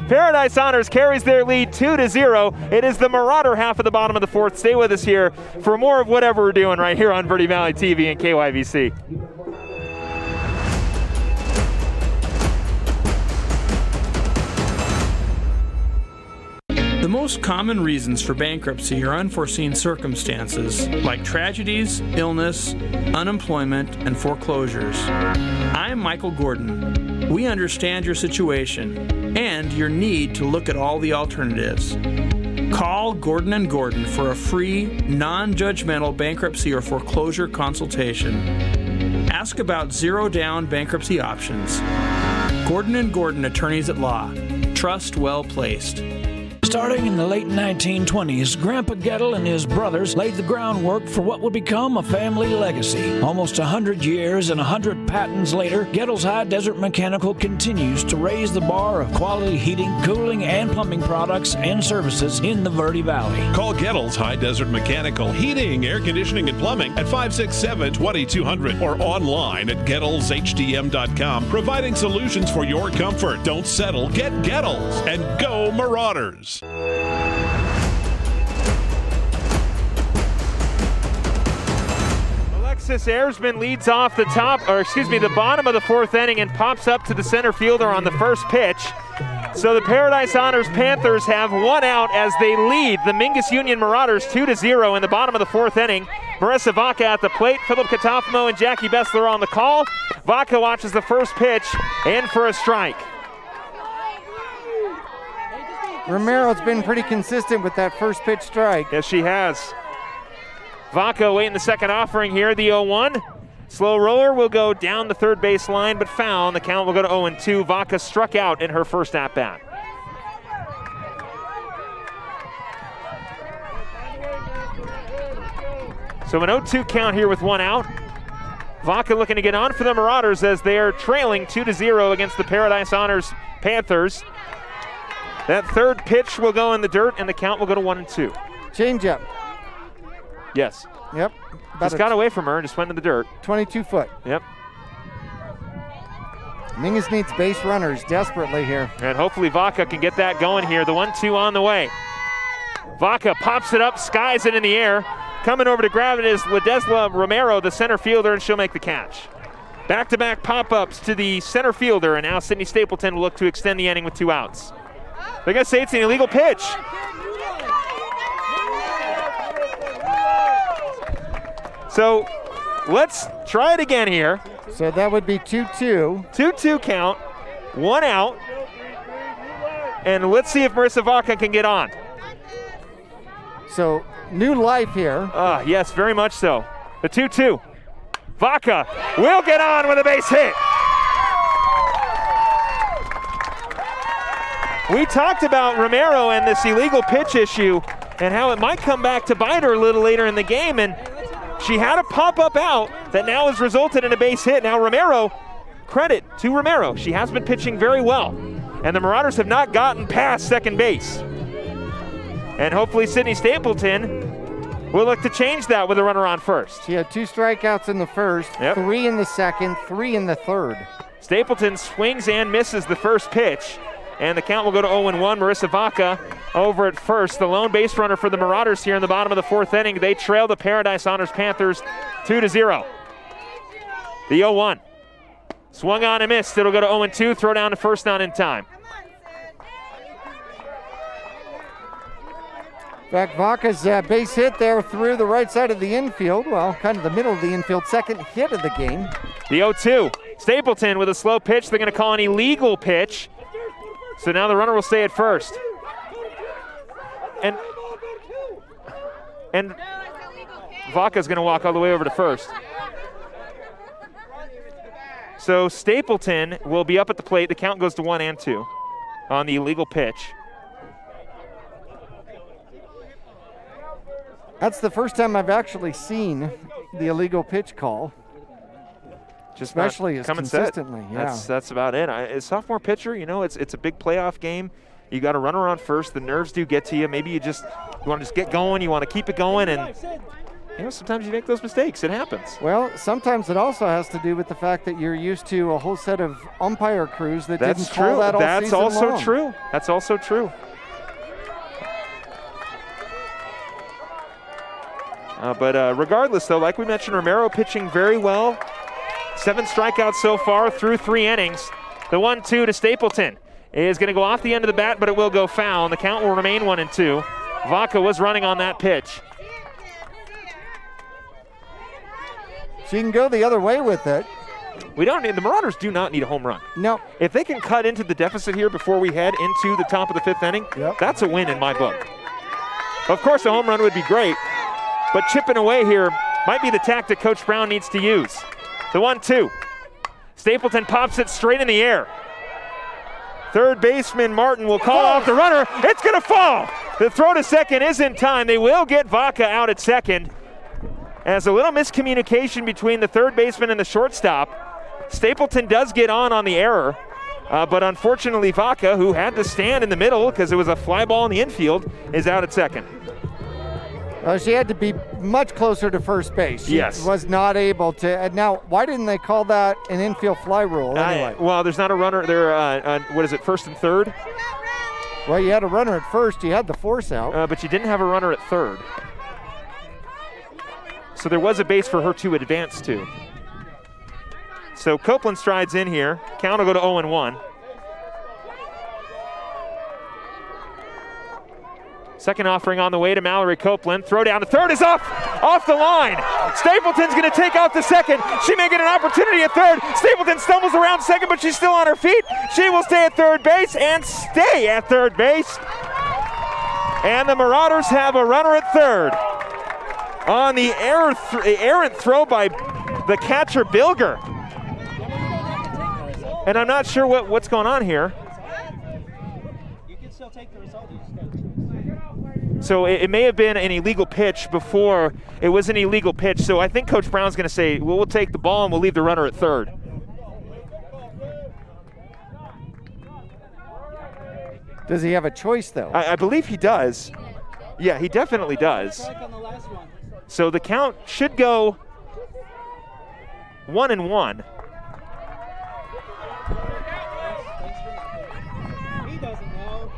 Paradise Honors carries their lead 2-0. It is the Marauder half of the bottom of the 4th. Stay with us here for more of whatever we're doing right here on Verde Valley TV and KYVC. The most common reasons for bankruptcy are unforeseen circumstances like tragedies, illness, unemployment, and foreclosures. I'm Michael Gordon. We understand your situation and your need to look at all the alternatives. Call Gordon & Gordon for a free, non-judgmental bankruptcy or foreclosure consultation. Ask about zero-down bankruptcy options. Gordon & Gordon Attorneys at Law. Trust well placed. Starting in the late 1920s, Grandpa Gettle and his brothers laid the groundwork for what would become a family legacy. Almost 100 years and 100 patents later, Gettle's High Desert Mechanical continues to raise the bar of quality heating, cooling, and plumbing products and services in the Verde Valley. Call Gettle's High Desert Mechanical Heating, Air Conditioning, and Plumbing at 567-2200 or online at GettlesHDM.com, providing solutions for your comfort. Don't settle. Get Gettles and go Marauders. Texas Airsman leads off the bottom of the 4th inning and pops up to the center fielder on the first pitch. So the Paradise Honors Panthers have 1 out as they lead the Mingus Union Marauders 2-0 in the bottom of the 4th inning. Marissa Vaca at the plate, Philip Katafamo and Jackie Bessler on the call. Vaca watches the first pitch, in for a strike. Romero's been pretty consistent with that first pitch strike. Yes, she has. Vaca waiting the second offering here, the 0-1. Slow roller will go down the third base line, but foul, and the count will go to 0-2. Vaca struck out in her first at-bat. So an 0-2 count here with 1 out. Vaca looking to get on for the Marauders as they are trailing 2-0 against the Paradise Honors Panthers. That third pitch will go in the dirt, and the count will go to 1-2. Change-up. Yes. Yep. Just got away from her and just went in the dirt. 22 foot. Yep. Mingus needs base runners desperately here. And hopefully Vaca can get that going here. The 1-2 on the way. Vaca pops it up, skies it in the air. Coming over to grab it is Ledesla Romero, the center fielder, and she'll make the catch. Back-to-back pop-ups to the center fielder, and now Sydney Stapleton will look to extend the inning with 2 outs. They're going to say it's an illegal pitch. So let's try it again here. So that would be 2-2. 2-2 count, 1 out. And let's see if Marissa Vaca can get on. So new life here. Yes, very much so. The 2-2. Vaca will get on with a base hit. We talked about Romero and this illegal pitch issue and how it might come back to bite her a little later in the game, and she had a pop-up out that now has resulted in a base hit. Now Romero, credit to Romero, she has been pitching very well, and the Marauders have not gotten past second base. And hopefully Sydney Stapleton will look to change that with a runner on first. She had 2 strikeouts in the first, 3 in the second, 3 in the third. Stapleton swings and misses the first pitch, and the count will go to 0-1. Marissa Vaca over at first. The lone base runner for the Marauders here in the bottom of the 4th inning. They trail the Paradise Honors Panthers 2-0. The 0-1. Swung on and missed. It'll go to 0-2. Throw down to first, not in time. In fact, Vaca's base hit there through the right side of the infield. Well, kind of the middle of the infield. Second hit of the game. The 0-2. Stapleton with a slow pitch. They're going to call an illegal pitch. So now the runner will stay at first. And Vaca's going to walk all the way over to first. So Stapleton will be up at the plate. The count goes to 1-2 on the illegal pitch. That's the first time I've actually seen the illegal pitch call. Especially as consistently. Yeah. That's about it. As sophomore pitcher, you know, it's a big playoff game. You got to run around first. The nerves do get to you. Maybe you want to just get going. You want to keep it going, and you know, sometimes you make those mistakes. It happens. Well, sometimes it also has to do with the fact that you're used to a whole set of umpire crews that didn't call that all season long. That's also true. That's also true. But regardless, though, like we mentioned, Romero pitching very well. 7 strikeouts so far through 3 innings. The 1-2 to Stapleton is going to go off the end of the bat, but it will go foul, and the count will remain 1-2. Vaca was running on that pitch. She can go the other way with it. The Marauders do not need a home run. No. If they can cut into the deficit here before we head into the top of the 5th inning, that's a win in my book. Of course, a home run would be great, but chipping away here might be the tactic Coach Brown needs to use. The 1-2. Stapleton pops it straight in the air. Third baseman Martin will call off the runner. It's going to fall. The throw to second is in time. They will get Vaca out at second. As a little miscommunication between the third baseman and the shortstop. Stapleton does get on the error. But unfortunately, Vaca, who had to stand in the middle because it was a fly ball in the infield, is out at second. She had to be much closer to first base. She was not able to. Now, why didn't they call that an infield fly rule anyway? Well, there's not a runner there. What is it, first and third? Well, you had a runner at first. You had the force out. But you didn't have a runner at third. So there was a base for her to advance to. So Copeland strides in here. Count will go to 0-1. Second offering on the way to Mallerie Copeland. Throw down to third is off the line. Stapleton's going to take out the second. She may get an opportunity at third. Stapleton stumbles around second, but she's still on her feet. She will stay at third base and stay at third base. And the Marauders have a runner at third. On the errant throw by the catcher, Bilger. And I'm not sure what's going on here. You can still take the result. So it may have been an illegal pitch before it was an illegal pitch. So I think Coach Brown's going to say, well, we'll take the ball and we'll leave the runner at third. Does he have a choice, though? I believe he does. Yeah, he definitely does. So the count should go 1-1. He doesn't know.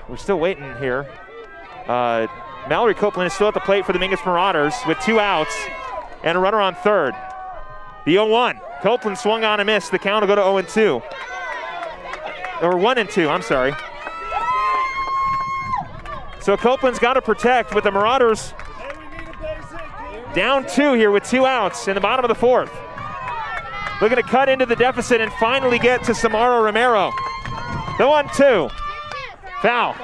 We're still waiting here. Mallerie Copeland is still at the plate for the Mingus Marauders with 2 outs and a runner on third. The 0-1. Copeland swung on and missed. The count will go to 0-2. Or 1-2, I'm sorry. So Copeland's got to protect with the Marauders down 2 here with 2 outs in the bottom of the 4th. Looking to cut into the deficit and finally get to Samara Romero. The 1-2. Foul.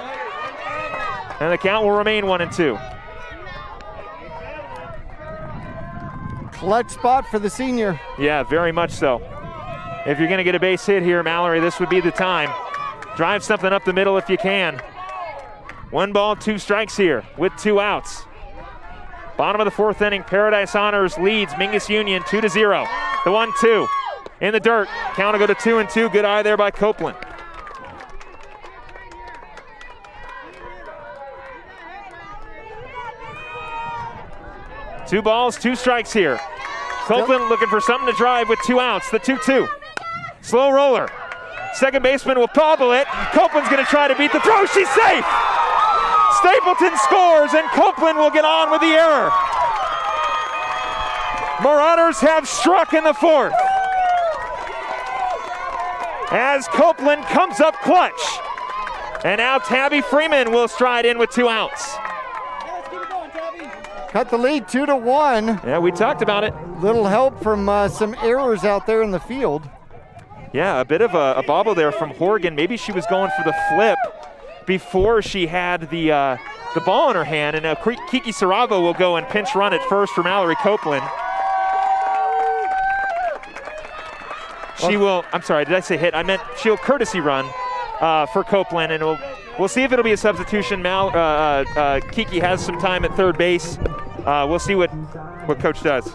And the count will remain 1-2. Clutch spot for the senior. Yeah, very much so. If you're going to get a base hit here, Mallerie, this would be the time. Drive something up the middle if you can. 1 ball, 2 strikes here with 2 outs. Bottom of the 4th inning, Paradise Honors leads Mingus Union 2-0. The 1-2 in the dirt. Count will go to 2-2. Good eye there by Copeland. Two balls, 2 strikes here. Copeland looking for something to drive with 2 outs. The 2-2. Slow roller. Second baseman will bobble it. Copeland's going to try to beat the throw. She's safe. Stapleton scores, and Copeland will get on with the error. Marauders have struck in the 4th. As Copeland comes up clutch. And now Tabby Freeman will stride in with 2 outs. Cut the lead 2-1. Yeah, we talked about it. Little help from some errors out there in the field. Yeah, a bit of a bobble there from Horgan. Maybe she was going for the flip before she had the ball in her hand. And now Kiki Saravo will go and pinch run at first for Mallerie Copeland. She will, I'm sorry, did I say hit? I meant she'll courtesy run for Copeland, and we'll see if it'll be a substitution. Kiki has some time at third base. We'll see what Coach does.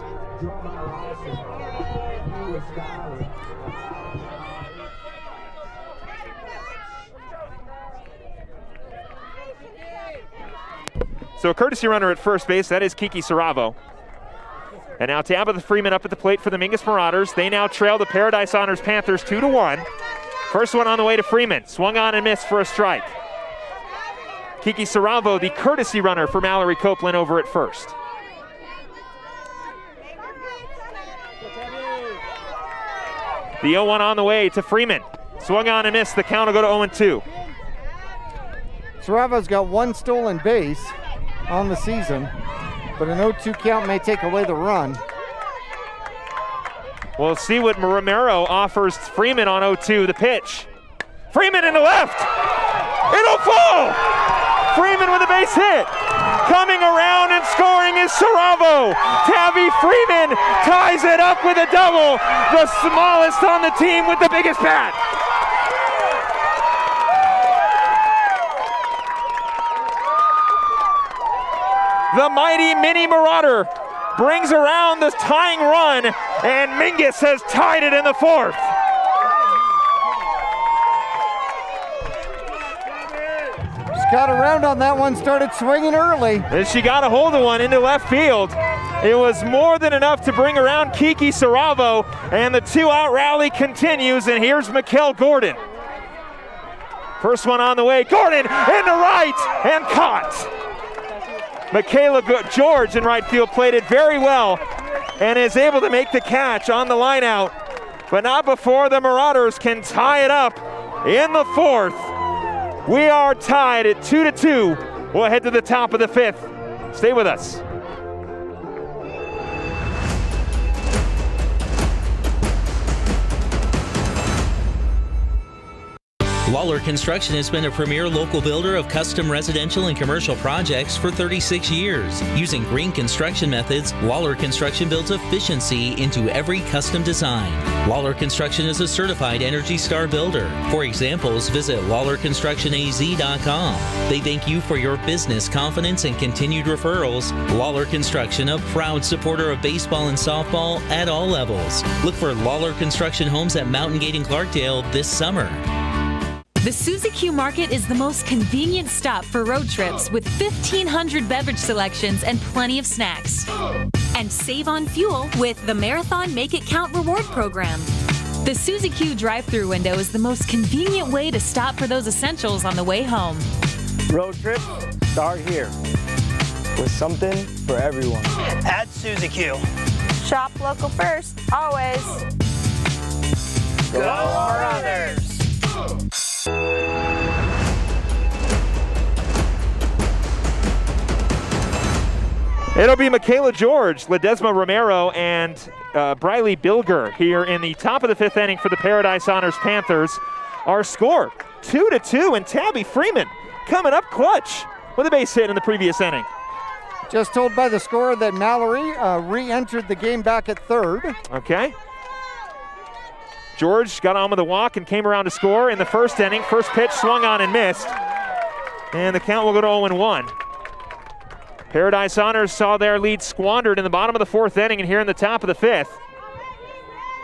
So a courtesy runner at first base, that is Kiki Saravo. And now Tabitha Freeman up at the plate for the Mingus Marauders. They now trail the Paradise Honors Panthers 2-1. First one on the way to Freeman. Swung on and missed for a strike. Kiki Saravo, the courtesy runner for Mallerie Copeland over at first. The 0-1 on the way to Freeman. Swung on and missed. The count will go to 0-2. Saravo's got 1 stolen base on the season, but an 0-2 count may take away the run. We'll see what Romero offers Freeman on 0-2, the pitch. Freeman in the left. It'll fall. Freeman with a base hit. Coming around and scoring is Saravo. Tabby Freeman ties it up with a double. The smallest on the team with the biggest bat. The mighty Mini Marauder brings around the tying run, and Mingus has tied it in the 4th. Just got around on that one, started swinging early. And she got a hold of one into left field. It was more than enough to bring around Kiki Saravo, and the 2-out rally continues, and here's Mikkel Gordon. First one on the way, Gordon into right, and caught. Michaela George in right field played it very well and is able to make the catch on the line out, but not before the Marauders can tie it up in the fourth. We are tied at 2-2. We'll head to the top of the fifth. Stay with us. Lawler Construction has been a premier local builder of custom residential and commercial projects for 36 years. Using green construction methods, Lawler Construction builds efficiency into every custom design. Lawler Construction is a certified Energy Star builder. For examples, visit LawlerConstructionAZ.com. They thank you for your business confidence and continued referrals. Lawler Construction, a proud supporter of baseball and softball at all levels. Look for Lawler Construction homes at Mountain Gate and Clarkdale this summer. The Suzy Q Market is the most convenient stop for road trips with 1,500 beverage selections and plenty of snacks. And save on fuel with the Marathon Make It Count reward program. The Suzy Q drive-thru window is the most convenient way to stop for those essentials on the way home. Road trips start here with something for everyone. At Suzy Q. Shop local first, always. Go Marauders! It'll be Michaela George, Ledesma Romero, and Briley Bilger here in the top of the fifth inning for the Paradise Honors Panthers. Our score, 2-2, and Tabby Freeman coming up clutch with a base hit in the previous inning. Just told by the score that Mallerie re-entered the game back at third. Okay. George got on with a walk and came around to score in the first inning. First pitch swung on and missed. And the count will go to 0-1. Paradise Honors saw their lead squandered in the bottom of the fourth inning, and here in the top of the fifth,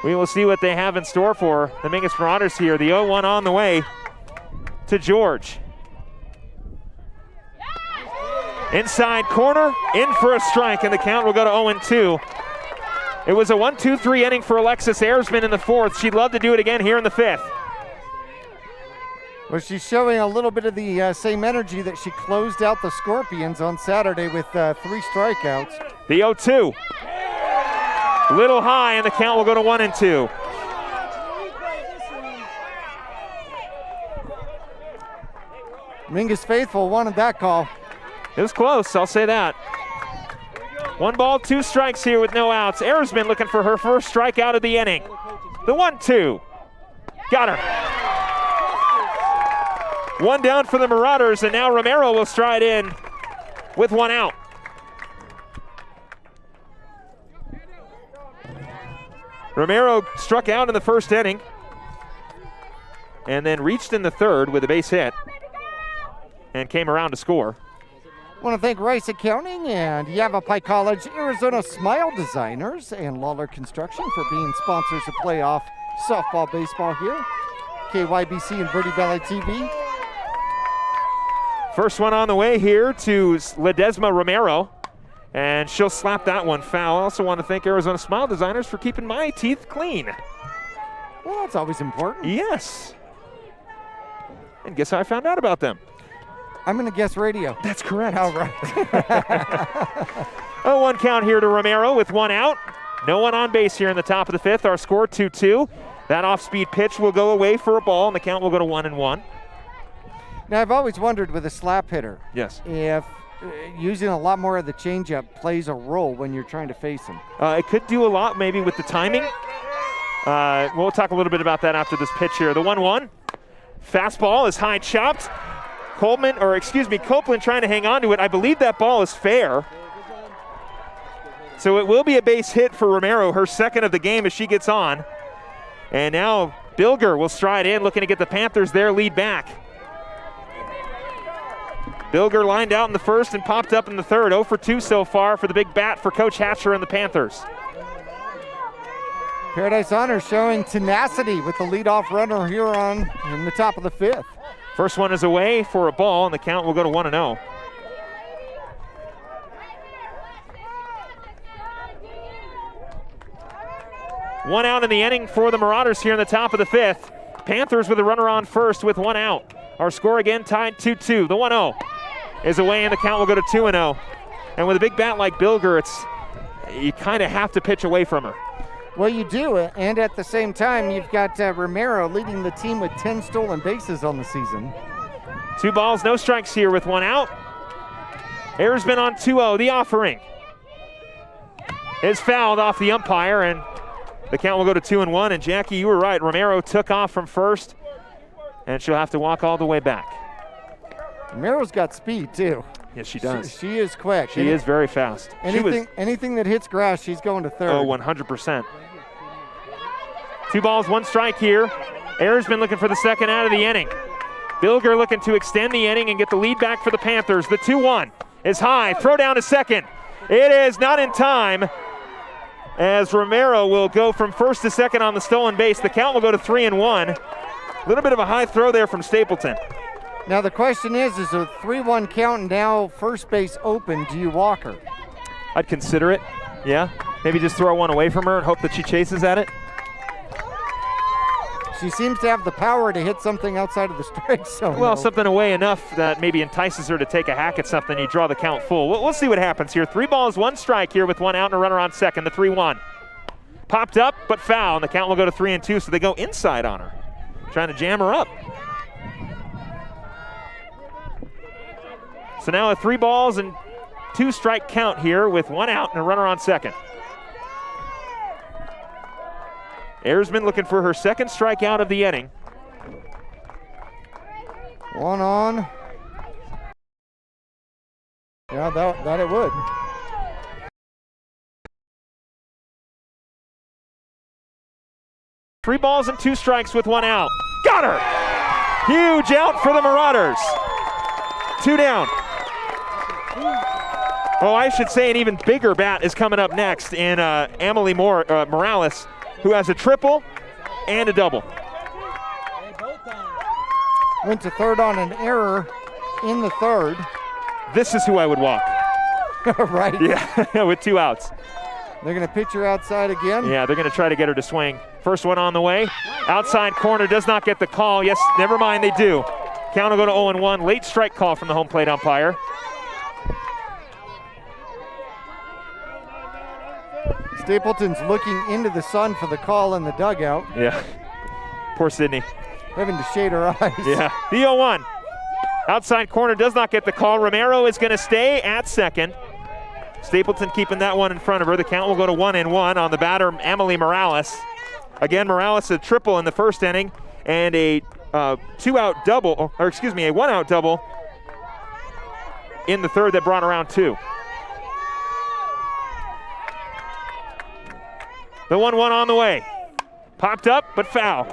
we will see what they have in store for the Mingus Marauders here. The 0-1 on the way to George. Inside corner, in for a strike, and the count will go to 0-2. It was a 1-2-3 inning for Alexis Ayersman in the fourth. She'd love to do it again here in the fifth. Well, she's showing a little bit of the same energy that she closed out the Scorpions on Saturday with 3 strikeouts. The 0-2. Little high, and the count will go to 1-2. Mingus faithful wanted that call. It was close, I'll say that. 1 ball, 2 strikes here with no outs. Ayersman looking for her first strikeout of the inning. The 1-2. Got her. 1 down for the Marauders, and now Romero will stride in with 1 out. Romero struck out in the first inning and then reached in the third with a base hit and came around to score. I want to thank Rice Accounting and Yavapai College, Arizona Smile Designers, and Lawler Construction for being sponsors of playoff softball, baseball here. KYBC and Verde Valley TV. First one on the way here to Ledesma Romero, and she'll slap that one foul. I also want to thank Arizona Smile Designers for keeping my teeth clean. Well, that's always important. Yes. And guess how I found out about them? I'm going to guess radio. That's correct. All right. 0-1 count here to Romero with 1 out. No one on base here in the top of the fifth. Our score 2-2. That off-speed pitch will go away for a ball, and the count will go to 1-1. Now, I've always wondered with a slap hitter, yes, if using a lot more of the changeup plays a role when you're trying to face him. It could do a lot maybe with the timing. We'll talk a little bit about that after this pitch here. The 1-1. Fastball is high chopped. Copeland trying to hang on to it. I believe that ball is fair. So it will be a base hit for Romero, her second of the game as she gets on. And now Bilger will stride in, looking to get the Panthers their lead back. Bilger lined out in the first and popped up in the third. 0 for 2 so far for the big bat for Coach Hatcher and the Panthers. Paradise Honors showing tenacity with the leadoff runner here in the top of the fifth. First one is away for a ball, and the count will go to 1-0. One out in the inning for the Marauders here in the top of the fifth. Panthers with a runner on first with 1 out. Our score again tied 2-2. The 1-0 is away, and the count will go to 2-0. And with a big bat like Bilger, you kind of have to pitch away from her. Well, you do, and at the same time, you've got Romero leading the team with 10 stolen bases on the season. 2 balls, no strikes here with 1 out. Erzman on 2-0. The offering is fouled off the umpire, and the count will go to 2-1. And Jackie, you were right. Romero took off from first, and she'll have to walk all the way back. Romero's got speed, too. Yes, she does. She is quick. She is very fast. Anything that hits grass, she's going to third. Oh, 100%. 2 balls, 1 strike here. Erzman looking for the second out of the inning. Bilger looking to extend the inning and get the lead back for the Panthers. The 2-1 is high. Throw down to second. It is not in time, as Romero will go from first to second on the stolen base. The count will go to 3-1. A little bit of a high throw there from Stapleton. Now the question is a 3-1 count and now first base open. Do you walk her? I'd consider it, yeah. Maybe just throw one away from her and hope that she chases at it. She seems to have the power to hit something outside of the strike zone. Well, something away enough that maybe entices her to take a hack at something. You draw the count full. We'll see what happens here. 3 balls, 1 strike here with 1 out and a runner on second. The 3-1. Popped up, but foul, and the count will go to 3-2, so they go inside on her, trying to jam her up. So now a 3 balls and 2 strike count here with 1 out and a runner on second. Erzman looking for her second strikeout of the inning. 1 on. Yeah, that it would. Three balls and 2 strikes with 1 out. Got her! Huge out for the Marauders. 2 down. Oh, I should say an even bigger bat is coming up next in Emily Morales, who has a triple and a double. Went to third on an error in the third. This is who I would walk. Right. Yeah, with 2 outs. They're going to pitch her outside again. Yeah, they're going to try to get her to swing. First one on the way. Outside corner does not get the call. Yes, never mind, they do. Count will go to 0-1. Late strike call from the home plate umpire. Stapleton's looking into the sun for the call in the dugout. Yeah. Poor Sydney. Having to shade her eyes. Yeah. The 0-1. Outside corner does not get the call. Romero is going to stay at second. Stapleton keeping that one in front of her. The count will go to 1-1 on the batter, Emily Morales. Again, Morales a triple in the first inning and a 2-out double, or excuse me, a 1-out double in the third that brought around 2. The 1-1 on the way. Popped up, but foul.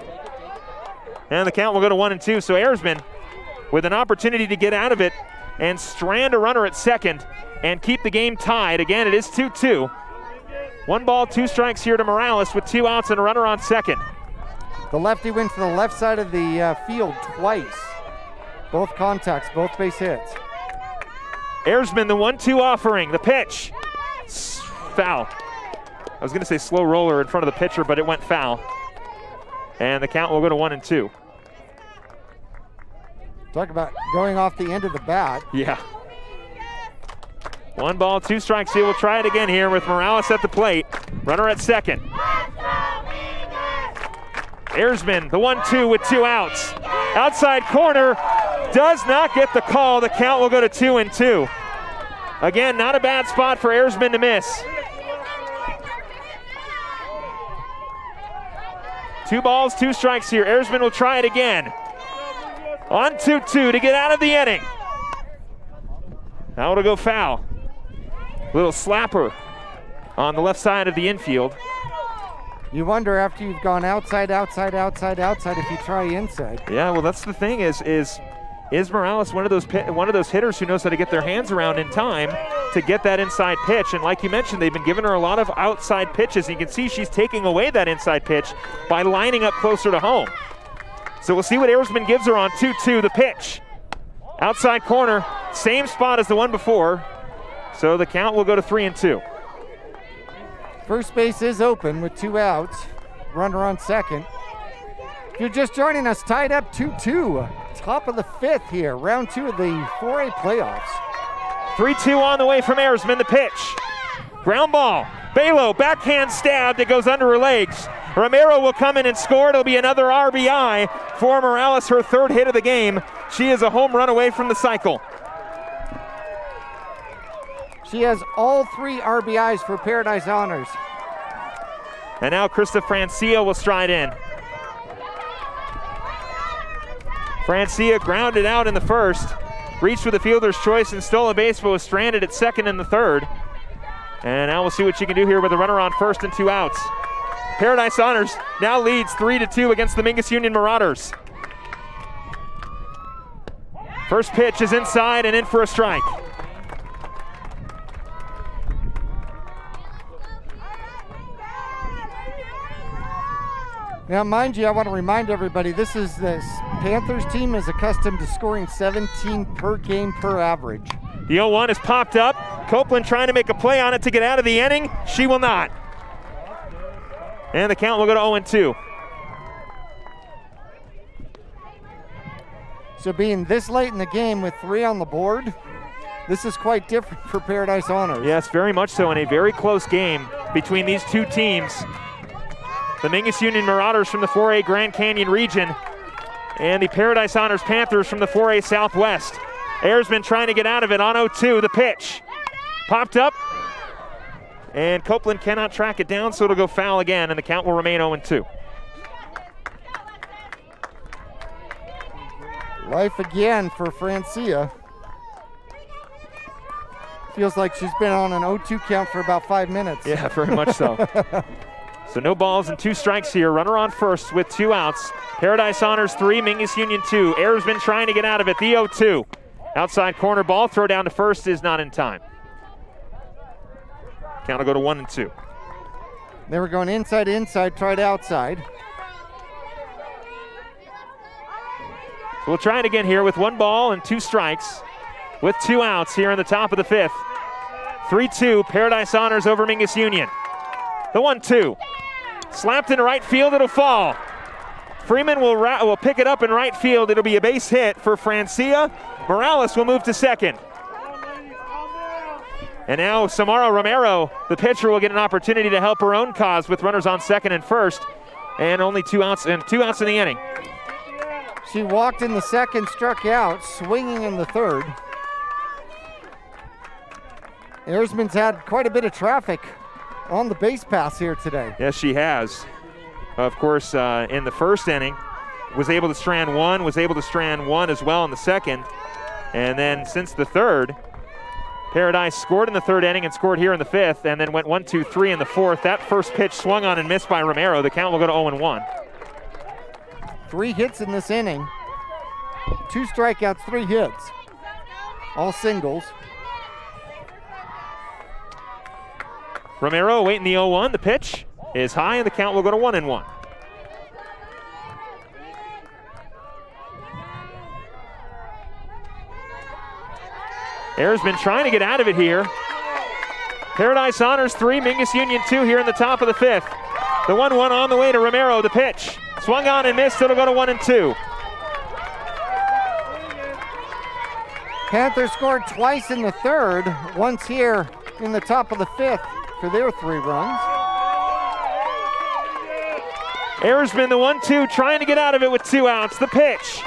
And the count will go to 1-2. So Erzman with an opportunity to get out of it and strand a runner at second and keep the game tied. Again, it is 2-2. 1 ball, 2 strikes here to Morales with 2 outs and a runner on second. The lefty went to the left side of the field twice. Both contacts, both base hits. Erzman, the 1-2 offering. The pitch. Foul. I was going to say slow roller in front of the pitcher, but it went foul. And the count will go to 1-2. Talk about going off the end of the bat. Yeah. 1 ball, 2 strikes here. We'll try it again here with Morales at the plate. Runner at second. Erzman, the 1-2 with 2 outs. Outside corner does not get the call. The count will go to 2-2. Again, not a bad spot for Erzman to miss. 2 balls, 2 strikes here. Erzman will try it again. On 2-2 to get out of the inning. Now it'll go foul. Little slapper on the left side of the infield. You wonder after you've gone outside, if you try inside. Yeah, well, that's the thing is Morales one of those hitters who knows how to get their hands around in time to get that inside pitch? And like you mentioned, they've been giving her a lot of outside pitches. And you can see she's taking away that inside pitch by lining up closer to home. So we'll see what Erzman gives her on 2-2, the pitch. Outside corner, same spot as the one before. So the count will go to 3-2. First base is open with 2 outs. Runner on second. If you're just joining us, tied up 2-2. Top of the 5th here, round 2 of the 4A playoffs. 3-2 on the way from Erzman. The pitch. Ground ball. Balo, backhand stabbed. It goes under her legs. Romero will come in and score. It'll be another RBI for Morales, her third hit of the game. She is a home run away from the cycle. She has all 3 RBIs for Paradise Honors. And now Krista Francia will stride in. Francia grounded out in the first, reached for the fielder's choice and stole a base, but was stranded at second in the third. And now we'll see what she can do here with a runner on first and 2 outs. Paradise Honors now leads 3-2 against the Mingus Union Marauders. First pitch is inside and in for a strike. Now, mind you, I want to remind everybody, this Panthers team is accustomed to scoring 17 per game per average. The 0-1 has popped up. Copeland trying to make a play on it to get out of the inning. She will not. And the count will go to 0-2. So being this late in the game with 3 on the board, this is quite different for Paradise Honors. Yes, very much so, in a very close game between these two teams. The Mingus Union Marauders from the 4A Grand Canyon region and the Paradise Honors Panthers from the 4A Southwest. Erzman trying to get out of it on 0-2. The pitch popped up, and Copeland cannot track it down, so it'll go foul again, and the count will remain 0-2. Life again for Francia. Feels like she's been on an 0-2 count for about 5 minutes. Yeah, very much so. So no balls and 2 strikes here. Runner on first with 2 outs. Paradise Honors 3, Mingus Union 2. Erzman trying to get out of it. The 0-2. Outside corner ball, throw down to first is not in time. Count will go to 1-2. They were going inside, tried outside. So we'll try it again here with 1 ball and 2 strikes with 2 outs here in the top of the 5th. 3-2, Paradise Honors over Mingus Union. The 1-2. Slapped in right field, it'll fall. Freeman will pick it up in right field. It'll be a base hit for Francia. Morales will move to second. And now Samara Romero, the pitcher, will get an opportunity to help her own cause with runners on second and first. And only 2 outs in the inning. She walked in the second, struck out, swinging in the third. Erzman's had quite a bit of traffic on the base pass here today. Yes, she has. Of course, in the first inning, was able to strand 1, was able to strand 1 as well in the second. And then since the third, Paradise scored in the third inning and scored here in the 5th, and then went 1-2-3 in the 4th. That first pitch swung on and missed by Romero. The count will go to 0-1. 3 hits in this inning. 2 strikeouts, 3 hits. All singles. Romero waiting the 0-1. The pitch is high, and the count will go to 1-1. Erzman trying to get out of it here. Paradise Honors 3, Mingus Union 2 here in the top of the 5th. The 1-1 on the way to Romero. The pitch swung on and missed. It'll go to 1-2. Panthers scored twice in the third, once here in the top of the 5th for their 3 runs. Erzman, the 1-2, trying to get out of it with 2 outs. The pitch.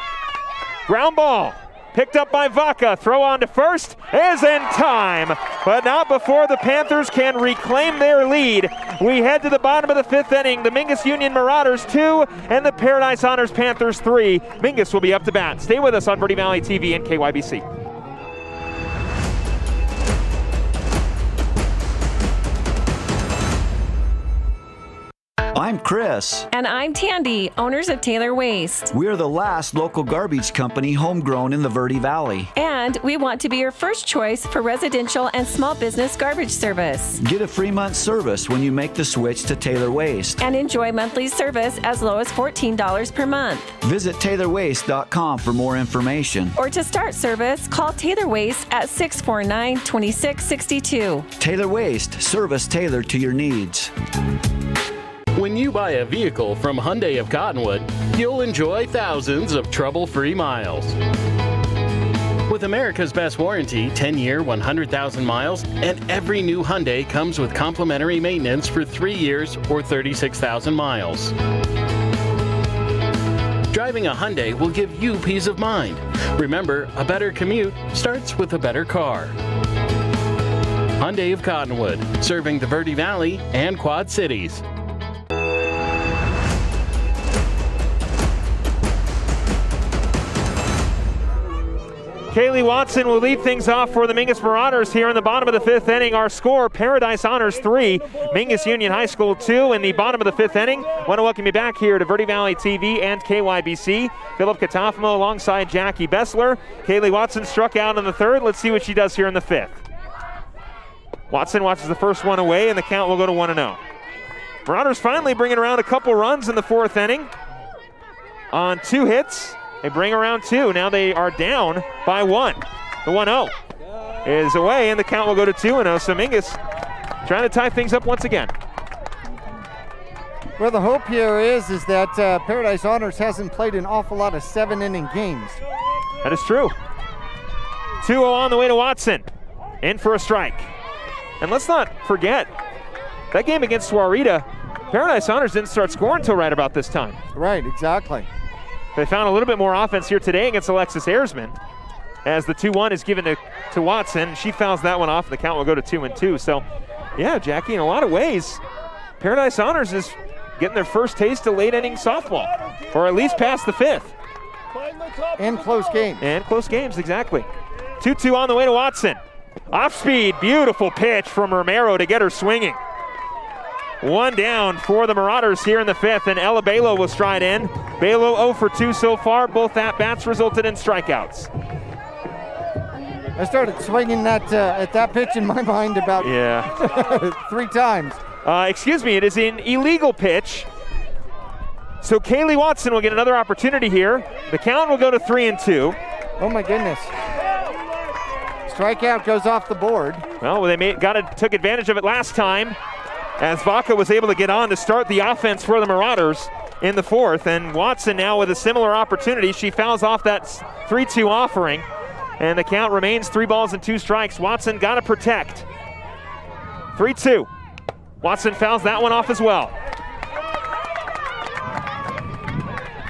Ground ball. Picked up by Vaca. Throw on to first is in time, but not before the Panthers can reclaim their lead. We head to the bottom of the 5th inning. The Mingus Union Marauders 2 and the Paradise Honors Panthers 3. Mingus will be up to bat. Stay with us on Verde Valley TV and KYBC. I'm Chris. And I'm Tandy, owners of Taylor Waste. We're the last local garbage company homegrown in the Verde Valley. And we want to be your first choice for residential and small business garbage service. Get a free month service when you make the switch to Taylor Waste. And enjoy monthly service as low as $14 per month. Visit TaylorWaste.com for more information. Or to start service, call Taylor Waste at 649-2662. Taylor Waste, service tailored to your needs. When you buy a vehicle from Hyundai of Cottonwood, you'll enjoy thousands of trouble-free miles. With America's best warranty, 10-year, 100,000 miles, and every new Hyundai comes with complimentary maintenance for 3 years or 36,000 miles. Driving a Hyundai will give you peace of mind. Remember, a better commute starts with a better car. Hyundai of Cottonwood, serving the Verde Valley and Quad Cities. Kaylee Watson will lead things off for the Mingus Marauders here in the bottom of the 5th inning. Our score, Paradise Honors 3, Mingus Union High School 2 in the bottom of the 5th inning. Want to welcome you back here to Verde Valley TV and KYBC. Philip Katafamo alongside Jackie Bessler. Kaylee Watson struck out in the 3rd. Let's see what she does here in the 5th. Watson watches the first one away, and the count will go to 1-0. Marauders finally bringing around a couple runs in the 4th inning on 2 hits. They bring around 2. Now they are down by 1. The 1-0 is away, and the count will go to 2-0. So Mingus trying to tie things up once again. Well, the hope here is that Paradise Honors hasn't played an awful lot of 7-inning games. That is true. 2-0 on the way to Watson. In for a strike. And let's not forget, that game against Swarita, Paradise Honors didn't start scoring until right about this time. Right, exactly. They found a little bit more offense here today against Alexis Ayresman, as the 2-1 is given to Watson. She fouls that one off, and the count will go to 2-2. So, yeah, Jackie, in a lot of ways, Paradise Honors is getting their first taste of late-inning softball, or at least past the 5th. And close games. And close games, exactly. 2-2 on the way to Watson. Off speed, beautiful pitch from Romero to get her swinging. 1 down for the Marauders here in the 5th, and Ella Balo will stride in. Balo 0 for 2 so far. Both at-bats resulted in strikeouts. I started swinging at that pitch in my mind about 3 times. Excuse me, it is an illegal pitch. So Kaylee Watson will get another opportunity here. The count will go to 3-2. Oh my goodness. Strikeout goes off the board. Well, they took advantage of it last time, as Vaca was able to get on to start the offense for the Marauders in the 4th. And Watson now with a similar opportunity. She fouls off that 3-2 offering, and the count remains 3 balls and 2 strikes. Watson got to protect. 3-2. Watson fouls that one off as well.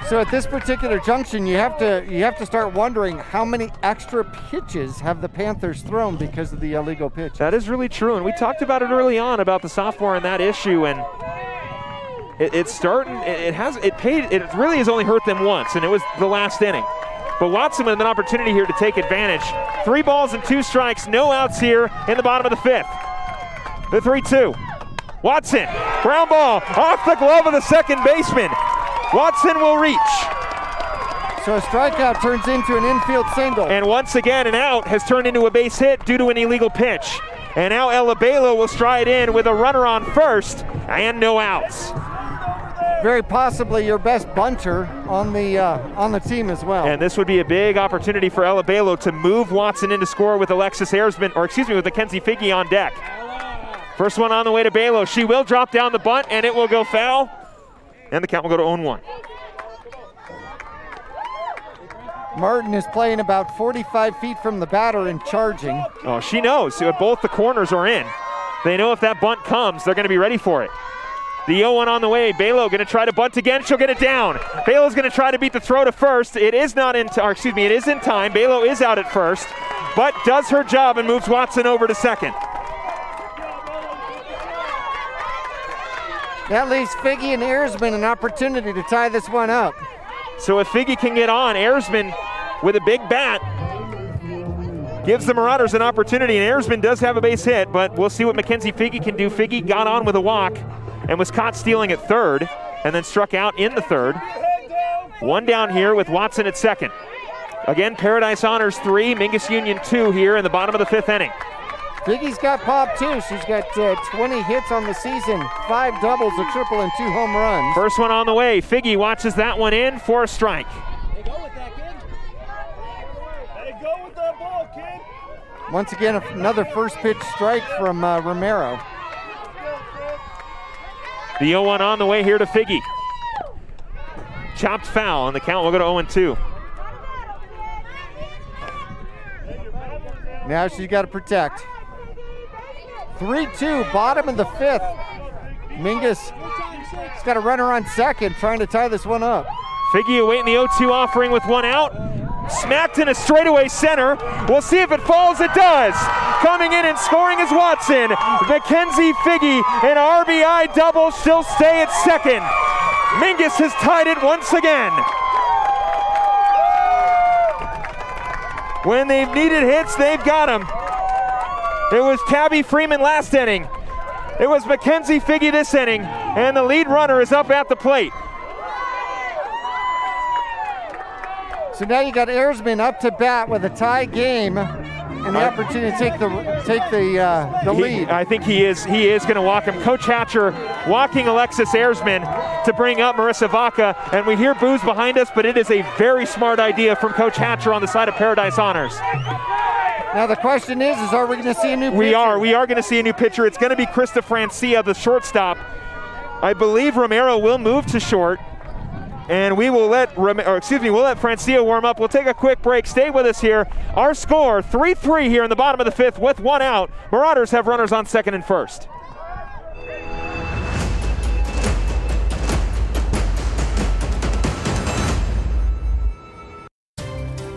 So at this particular junction, you have to start wondering how many extra pitches have the Panthers thrown because of the illegal pitch. That is really true, and we talked about it early on about the sophomore and that issue, and it's starting. It really has only hurt them once, and it was the last inning. But Watson with an opportunity here to take advantage. 3 balls and 2 strikes, no outs here in the bottom of the 5th. The 3-2. Watson, ground ball off the glove of the second baseman. Watson will reach. So a strikeout turns into an infield single. And once again, an out has turned into a base hit due to an illegal pitch. And now Ella Balo will stride in with a runner on first and no outs. Very possibly your best bunter on the team as well. And this would be a big opportunity for Ella Balo to move Watson into score with Alexis Ayresman, with Mackenzie Figge on deck. First one on the way to Balo. She will drop down the bunt, and it will go foul. And the count will go to 0-1. Martin is playing about 45 feet from the batter and charging. Oh, she knows. Both the corners are in. They know if that bunt comes, they're going to be ready for it. The 0-1 on the way. Balo going to try to bunt again. She'll get it down. Balo's going to try to beat the throw to first. It is not in time. It is in time. Balo is out at first, but does her job and moves Watson over to second. That leaves Figge and Ayresman an opportunity to tie this one up. So if Figge can get on, Ayresman with a big bat gives the Marauders an opportunity, and Ayresman does have a base hit, but we'll see what Mackenzie Figge can do. Figge got on with a walk and was caught stealing at 3rd and then struck out in the 3rd. 1 down here with Watson at 2nd. Again, Paradise Honors 3, Mingus Union 2 here in the bottom of the 5th inning. Figge's got pop too. She's got 20 hits on the season, 5 doubles, a triple, and 2 home runs. First one on the way. Figge watches that one in for a strike. Hey, go with that, kid. Hey, go with that ball, kid. Once again, another first pitch strike from Romero. The 0-1 on the way here to Figge. Chopped foul, and the count will go to 0-2. Now she's got to protect. 3-2, bottom of the 5th. Mingus has got a runner on second, trying to tie this one up. Figgy awaiting the 0-2 offering with one out. Smacked in a straightaway center. We'll see if it falls. It does. Coming in and scoring is Watson. Mackenzie Figgy, an RBI double. She'll stay at second. Mingus has tied it once again. When they've needed hits, they've got them. It was Tabby Freeman last inning. It was Mackenzie Figgy this inning, and the lead runner is up at the plate. So now you got Erzman up to bat with a tie game and the opportunity to take the lead. I think he is going to walk him. Coach Hatcher walking Alexis Erzman to bring up Marissa Vaca, and we hear boos behind us, but it is a very smart idea from Coach Hatcher on the side of Paradise Honors. Now the question is are we going to see a new pitcher? We are going to see a new pitcher. It's going to be Krista Francia, the shortstop. I believe Romero will move to short, and we will let Francia warm up. We'll take a quick break. Stay with us here. Our score 3-3 here in the bottom of the 5th with one out. Marauders have runners on second and first.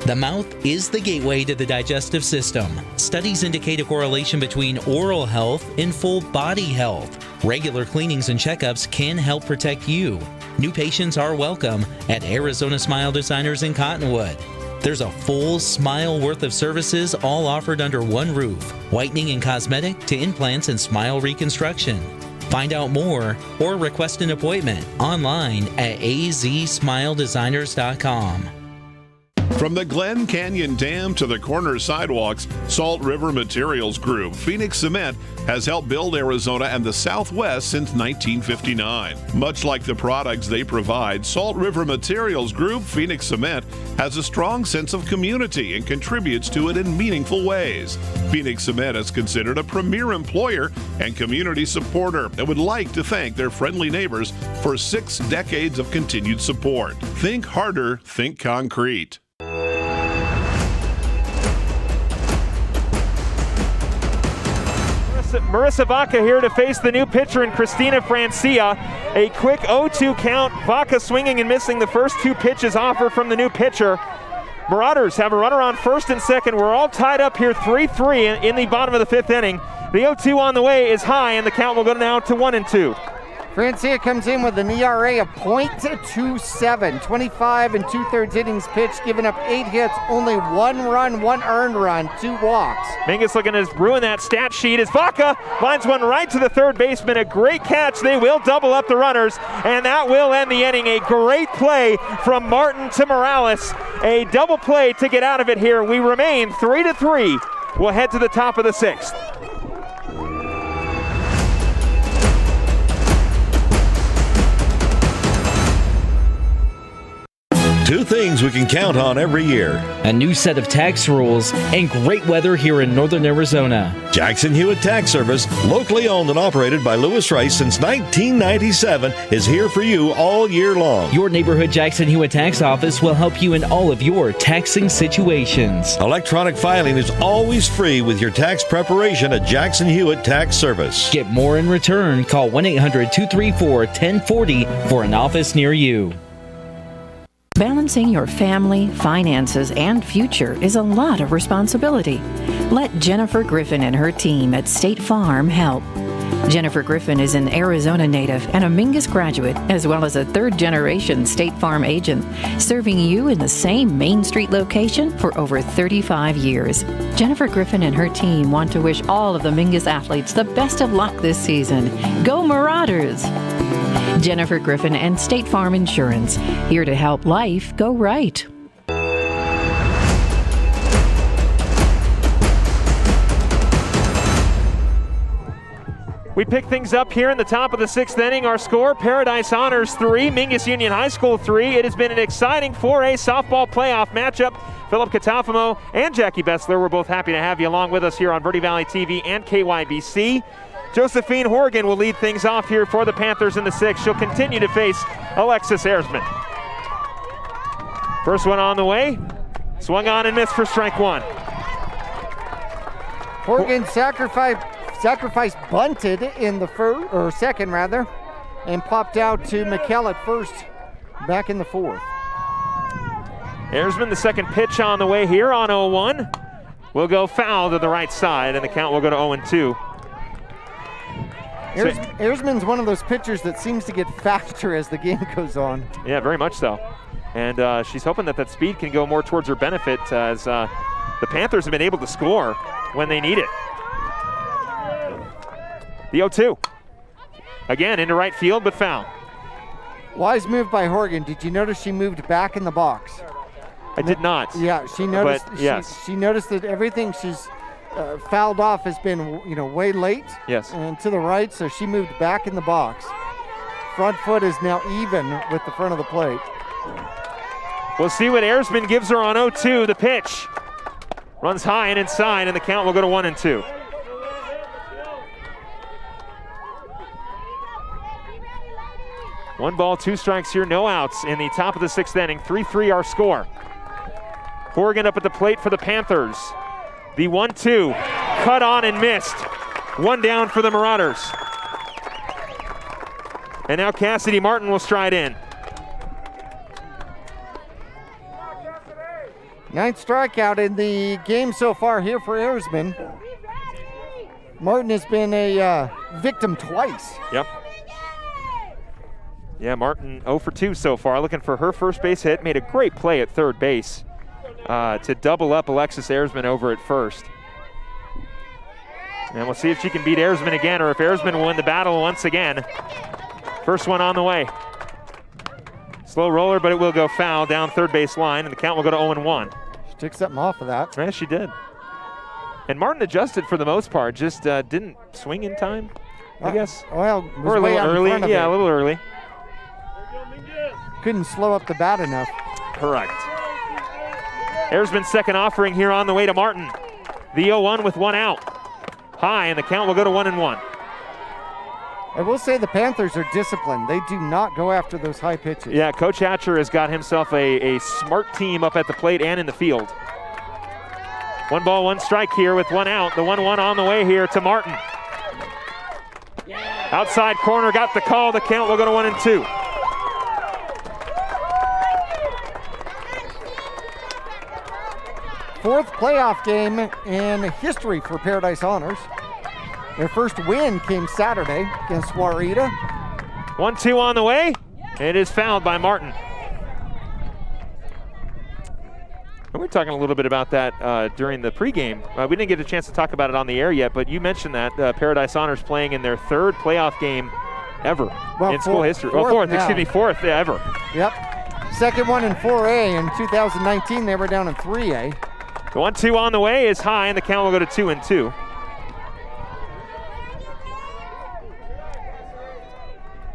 The mouth is the gateway to the digestive system. Studies indicate a correlation between oral health and full body health. Regular cleanings and checkups can help protect you. New patients are welcome at Arizona Smile Designers in Cottonwood. There's a full smile worth of services all offered under one roof. Whitening and cosmetic to implants and smile reconstruction. Find out more or request an appointment online at azsmiledesigners.com. From the Glen Canyon Dam to the corner sidewalks, Salt River Materials Group, Phoenix Cement, has helped build Arizona and the Southwest since 1959. Much like the products they provide, Salt River Materials Group, Phoenix Cement, has a strong sense of community and contributes to it in meaningful ways. Phoenix Cement is considered a premier employer and community supporter and would like to thank their friendly neighbors for 6 decades of continued support. Think harder, think concrete. Marissa Vaca here to face the new pitcher in Christina Francia. A quick 0-2 count. Vaca swinging and missing the first 2 pitches offered from the new pitcher. Marauders have a runner on first and second. We're all tied up here 3-3 in the bottom of the 5th inning. The 0-2 on the way is high, and the count will go now to 1-2. Francia comes in with an ERA of .27, 25 2/3 innings pitched, giving up 8 hits, only 1 run, 1 earned run, 2 walks. Mingus looking to ruin that stat sheet as Vaca lines one right to the third baseman. A great catch. They will double up the runners, and that will end the inning. A great play from Martin to Morales. A double play to get out of it here. We remain 3-3. We'll head to the top of the 6th. Two things we can count on every year: a new set of tax rules and great weather here in northern Arizona. Jackson Hewitt Tax Service, locally owned and operated by Lewis Rice since 1997, is here for you all year long. Your neighborhood Jackson Hewitt Tax Office will help you in all of your taxing situations. Electronic filing is always free with your tax preparation at Jackson Hewitt Tax Service. Get more in return. Call 1-800-234-1040 for an office near you. Balancing your family, finances, and future is a lot of responsibility. Let Jennifer Griffin and her team at State Farm help. Jennifer Griffin is an Arizona native and a Mingus graduate, as well as a third-generation State Farm agent, serving you in the same Main Street location for over 35 years. Jennifer Griffin and her team want to wish all of the Mingus athletes the best of luck this season. Go Marauders! Jennifer Griffin and State Farm Insurance, here to help life go right. We pick things up here in the top of the 6th inning. Our score, Paradise Honors 3, Mingus Union High School 3. It has been an exciting 4A softball playoff matchup. Philip Catafamo and Jackie Bessler, we're both happy to have you along with us here on Verde Valley TV and KYBC. Josephine Horgan will lead things off here for the Panthers in the 6th. She'll continue to face Alexis Erzman. First one on the way. Swung on and missed for strike 1. Horgan sacrifice bunted in the second rather, and popped out to McKell at first, back in the fourth. Ayersman, the second pitch on the way here on 0-1. Will go foul to the right side, and the count will go to 0-2. Ayersman's one of those pitchers that seems to get faster as the game goes on. Yeah, very much so. And she's hoping that speed can go more towards her benefit as the Panthers have been able to score when they need it. The 0-2. Again, into right field, but foul. Wise move by Horgan. Did you notice she moved back in the box? I did not. Yeah, she noticed. But, yes. She noticed that everything she's fouled off has been, way late. Yes. And to the right, so she moved back in the box. Front foot is now even with the front of the plate. We'll see what Ayersman gives her on 0-2. The pitch runs high and inside, and the count will go to 1-2. One ball, two strikes here, no outs in the top of the sixth inning. 3-3 our score. Horgan up at the plate for the Panthers. The 1-2, cut on and missed. One down for the Marauders. And now Cassidy Martin will stride in. Ninth strikeout in the game so far here for Ayersman. Martin has been a victim twice. Yep. Yeah, Martin 0 for 2 so far, looking for her first base hit. Made a great play at third base to double up Alexis Ayersman over at first. And we'll see if she can beat Ayersman again, or if Ayersman will win the battle once again. First one on the way. Slow roller, but it will go foul down third base line, and the count will go to 0-1. She took something off of that. Yeah, she did. And Martin adjusted for the most part, just didn't swing in time, I guess. Well, or a little early. Yeah, a little early. Couldn't slow up the bat enough. Correct. Ayersman's second offering here on the way to Martin. The 0-1 with one out. High, and the count will go to 1-1. I will say the Panthers are disciplined. They do not go after those high pitches. Yeah, Coach Hatcher has got himself a smart team up at the plate and in the field. One ball, one strike here with one out. The 1-1 on the way here to Martin. Outside corner, got the call. The count will go to 1-2. Fourth playoff game in history for Paradise Honors. Their first win came Saturday against Juarita. 1-2 on the way. It is fouled by Martin. And we're talking a little bit about that during the pregame. We didn't get a chance to talk about it on the air yet, but you mentioned that Paradise Honors playing in their third playoff game ever in school history. Fourth ever. Yep. Second one in 4A. In 2019, they were down in 3A. The 1-2 on the way is high, and the count will go to 2-2.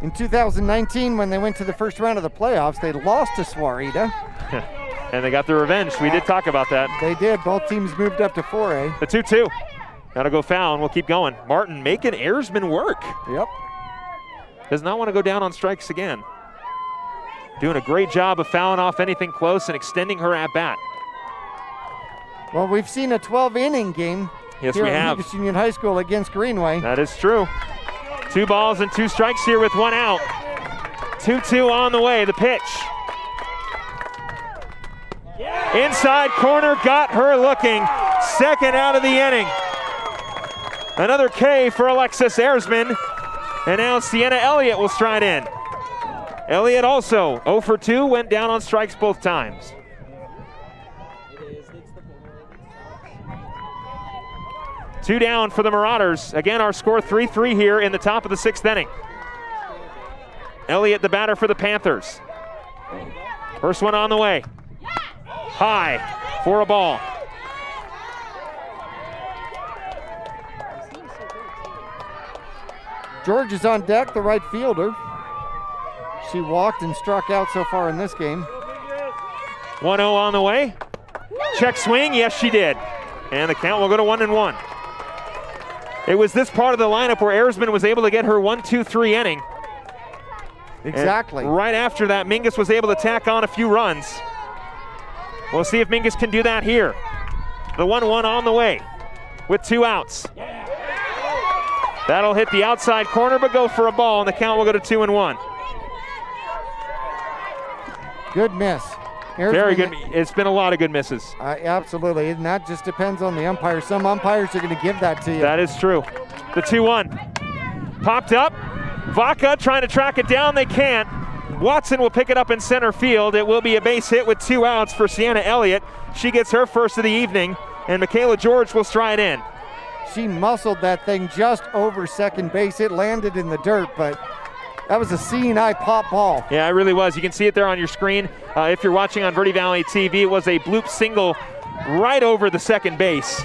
In 2019, when they went to the first round of the playoffs, they lost to Juarita. And they got their revenge. We did talk about that. They did. Both teams moved up to 4A. The 2-2. Got to go foul, and we'll keep going. Martin making Ayersman work. Yep. Does not want to go down on strikes again. Doing a great job of fouling off anything close and extending her at-bat. Well, we've seen a 12-inning game yes, here we at have. Mingus Union High School against Greenway. That is true. 2 balls and 2 strikes here with one out. 2-2 on the way, the pitch. Inside corner, got her looking. Second out of the inning. Another K for Alexis Ayersman. And now Sienna Elliott will stride in. Elliott also 0 for 2, went down on strikes both times. Two down for the Marauders. Again, our score 3-3 here in the top of the sixth inning. Elliott, the batter for the Panthers. First one on the way. High for a ball. George is on deck, the right fielder. She walked and struck out so far in this game. 1-0 on the way. Check swing, yes she did. And the count will go to 1-1. It was this part of the lineup where Ayersman was able to get her 1-2-3 inning. Exactly. And right after that, Mingus was able to tack on a few runs. We'll see if Mingus can do that here. The 1-1 on the way. with 2 outs. That'll hit the outside corner, but go for a ball, and the count will go to 2-1. Good miss. Very good. It's been a lot of good misses. Absolutely, and that just depends on the umpire. Some umpires are going to give that to you. That is true. The 2-1. Popped up. Vaca trying to track it down. They can't. Watson will pick it up in center field. It will be a base hit with 2 outs for Sienna Elliott. She gets her first of the evening, and Michaela George will stride in. She muscled that thing just over second base. It landed in the dirt, but that was a seeing eye pop ball. Yeah, it really was. You can see it there on your screen. If you're watching on Verde Valley TV, it was a bloop single right over the second base.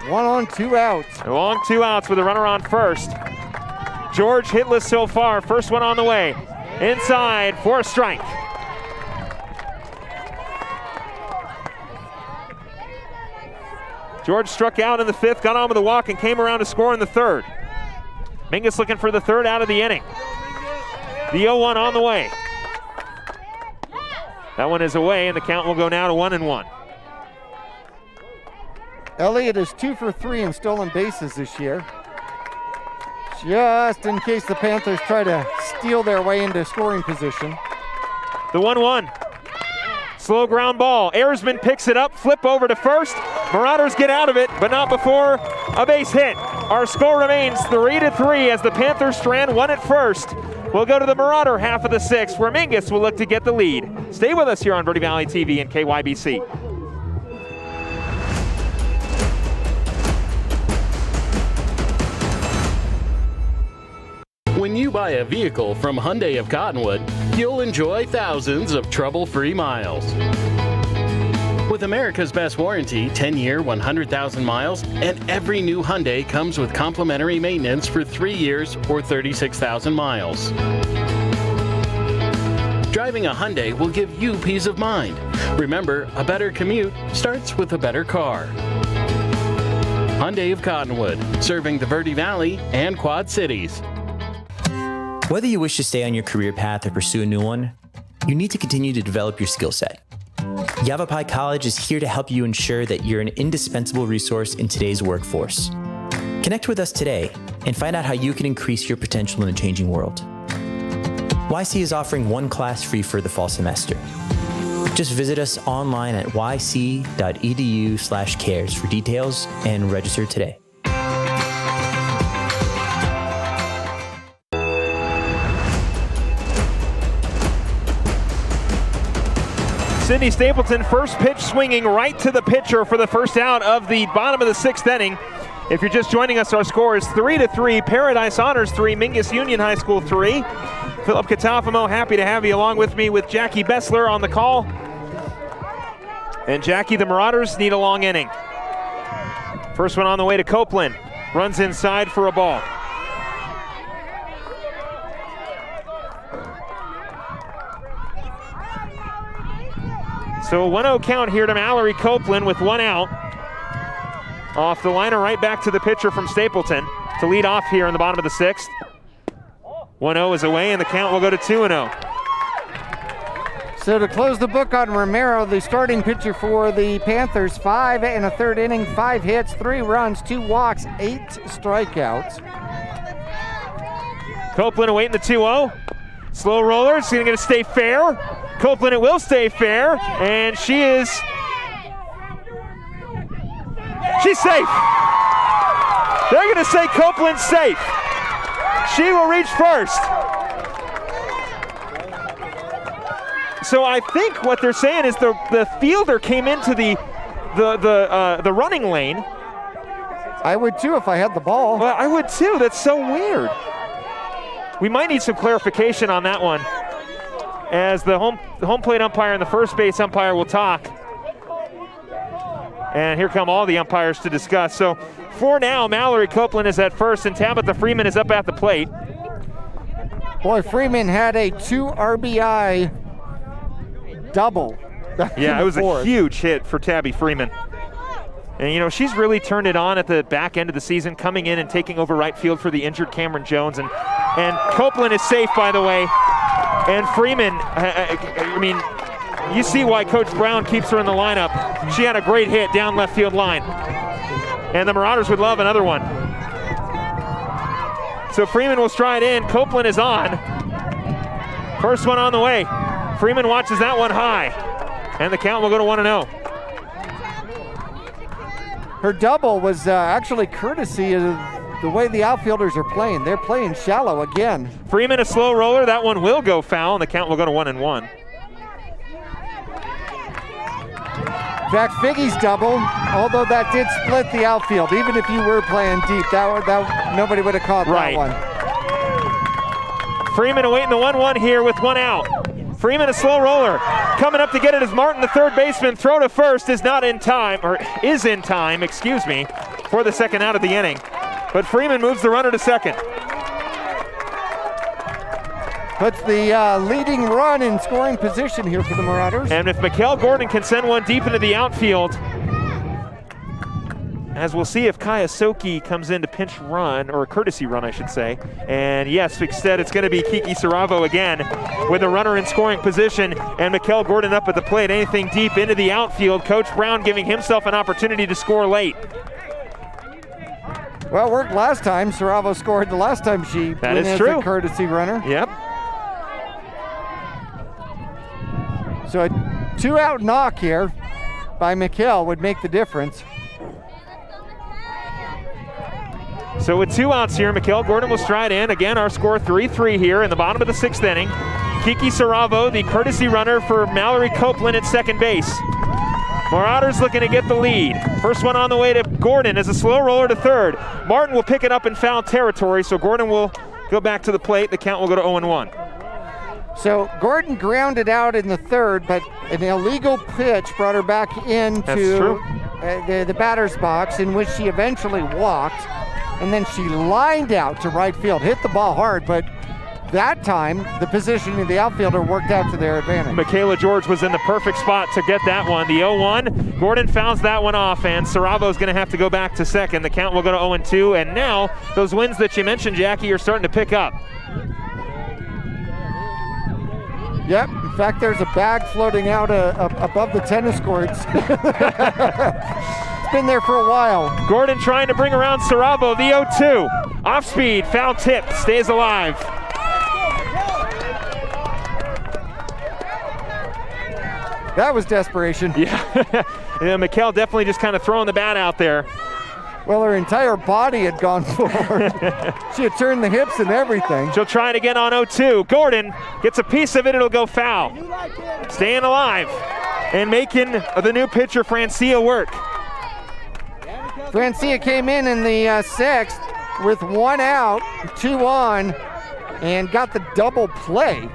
1 on, 2 outs. A long 2 outs with a runner on first. George hitless so far. First one on the way. Inside for a strike. George struck out in the 5th, got on with a walk, and came around to score in the 3rd. Mingus looking for the 3rd out of the inning. The 0-1 on the way. That one is away, and the count will go now to 1-1. Elliott is 2 for 3 in stolen bases this year. Just in case the Panthers try to steal their way into scoring position. The 1-1. Slow ground ball. Ayersman picks it up, flip over to first. Marauders get out of it, but not before a base hit. Our score remains 3-3 as the Panthers strand 1 at first. We'll go to the Marauder half of the 6th, where Mingus will look to get the lead. Stay with us here on Verde Valley TV and KYBC. When you buy a vehicle from Hyundai of Cottonwood, you'll enjoy thousands of trouble-free miles. With America's best warranty, 10-year, 100,000 miles, and every new Hyundai comes with complimentary maintenance for 3 years or 36,000 miles. Driving a Hyundai will give you peace of mind. Remember, a better commute starts with a better car. Hyundai of Cottonwood, serving the Verde Valley and Quad Cities. Whether you wish to stay on your career path or pursue a new one, you need to continue to develop your skill set. Yavapai College is here to help you ensure that you're an indispensable resource in today's workforce. Connect with us today and find out how you can increase your potential in a changing world. YC is offering 1 class free for the fall semester. Just visit us online at yc.edu/cares for details and register today. Sydney Stapleton, first pitch swinging right to the pitcher for the first out of the bottom of the 6th inning. If you're just joining us, our score is 3-3. Paradise Honors 3, Mingus Union High School 3. Philip Catafamo, happy to have you along with me with Jackie Bessler on the call. And Jackie, the Marauders need a long inning. First one on the way to Copeland. Runs inside for a ball. So a 1-0 count here to Mallerie Copeland with 1 out. Off the liner, right back to the pitcher from Stapleton to lead off here in the bottom of the 6th. 1-0 is away, and the count will go to 2-0. So to close the book on Romero, the starting pitcher for the Panthers, 5 1/3 inning, 5 hits, 3 runs, 2 walks, 8 strikeouts. Copeland awaiting the 2-0. Slow roller, it's going to stay fair. Copeland, it will stay fair, and she's safe. They're going to say Copeland's safe. She will reach first. So I think what they're saying is the fielder came into the running lane. I would too if I had the ball. Well, I would too. That's so weird. We might need some clarification on that one, as the home plate umpire and the first base umpire will talk. And here come all the umpires to discuss. So for now, Mallerie Copeland is at first, and Tabitha Freeman is up at the plate. Boy, Freeman had a 2 RBI double. Yeah, it was a huge hit for Tabby Freeman. And, you know, she's really turned it on at the back end of the season, coming in and taking over right field for the injured Cameron Jones. And Copeland is safe, by the way. And Freeman, I mean, you see why Coach Brown keeps her in the lineup. She had a great hit down left field line. And the Marauders would love another one. So Freeman will stride in. Copeland is on. First one on the way. Freeman watches that one high. And the count will go to 1-0. Her double was actually courtesy of the way the outfielders are playing. They're playing shallow again. Freeman a slow roller. That one will go foul, and the count will go to 1-1. In fact, Figgy's double, although that did split the outfield. Even if you were playing deep, that nobody would have caught that one. Freeman awaiting the 1-1 here with one out. Freeman a slow roller. Coming up to get it is Martin, the third baseman. Throw to first is in time, excuse me, for the second out of the inning. But Freeman moves the runner to second. Puts the leading run in scoring position here for the Marauders. And if Mikkel Gordon can send one deep into the outfield, as we'll see if Kaya Soki comes in to pinch run, or a courtesy run, I should say. And yes, instead it's going to be Kiki Saravo again with a runner in scoring position, and Mikkel Gordon up at the plate. Anything deep into the outfield. Coach Brown giving himself an opportunity to score late. Well, it worked last time. Saravo scored the last time she went as a courtesy runner. Yep. So a 2-out knock here by Mikkel would make the difference. So with 2 outs here, Mikkel Gordon will stride in. Again, our score 3-3 here in the bottom of the 6th inning. Kiki Saravo, the courtesy runner for Mallerie Copeland at second base. Marauders looking to get the lead. First one on the way to Gordon as a slow roller to third. Martin will pick it up in foul territory, so Gordon will go back to the plate. The count will go to 0-1. So Gordon grounded out in the third, but an illegal pitch brought her back into the batter's box, in which she eventually walked, and then she lined out to right field, hit the ball hard, but that time the positioning of the outfielder worked out to their advantage. Michaela George was in the perfect spot to get that one. The 0-1, Gordon fouls that one off, and Saravo's going to have to go back to second. The count will go to 0-2, and now those wins that you mentioned, Jackie, are starting to pick up. Yep, in fact, there's a bag floating out above the tennis courts. It's been there for a while. Gordon trying to bring around Saravo, the 0-2. Off speed, foul tip, stays alive. That was desperation. Yeah, Mikkel definitely just kind of throwing the bat out there. Well, her entire body had gone forward. She had turned the hips and everything. She'll try it again on 0-2. Gordon gets a piece of it, it'll go foul. Staying alive and making the new pitcher, Francia, work. Francia came in the 6th with 1 out, 2 on, and got the double play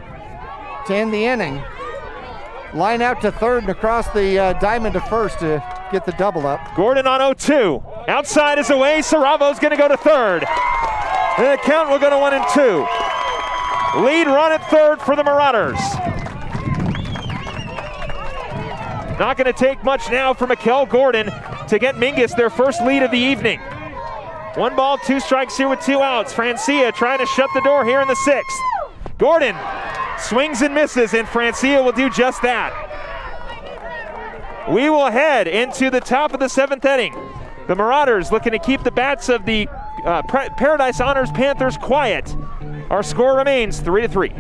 to end the inning. Line out to third and across the diamond to first to get the double up. Gordon on 0-2. Outside is away. Saravo's going to go to third. And the count will go to 1-2. Lead run at third for the Marauders. Not going to take much now for Mikkel Gordon to get Mingus their first lead of the evening. 1 ball, 2 strikes here with 2 outs. Francia trying to shut the door here in the 6th. Gordon swings and misses, and Francia will do just that. We will head into the top of the 7th inning. The Marauders looking to keep the bats of the Paradise Honors Panthers quiet. Our score remains 3-3.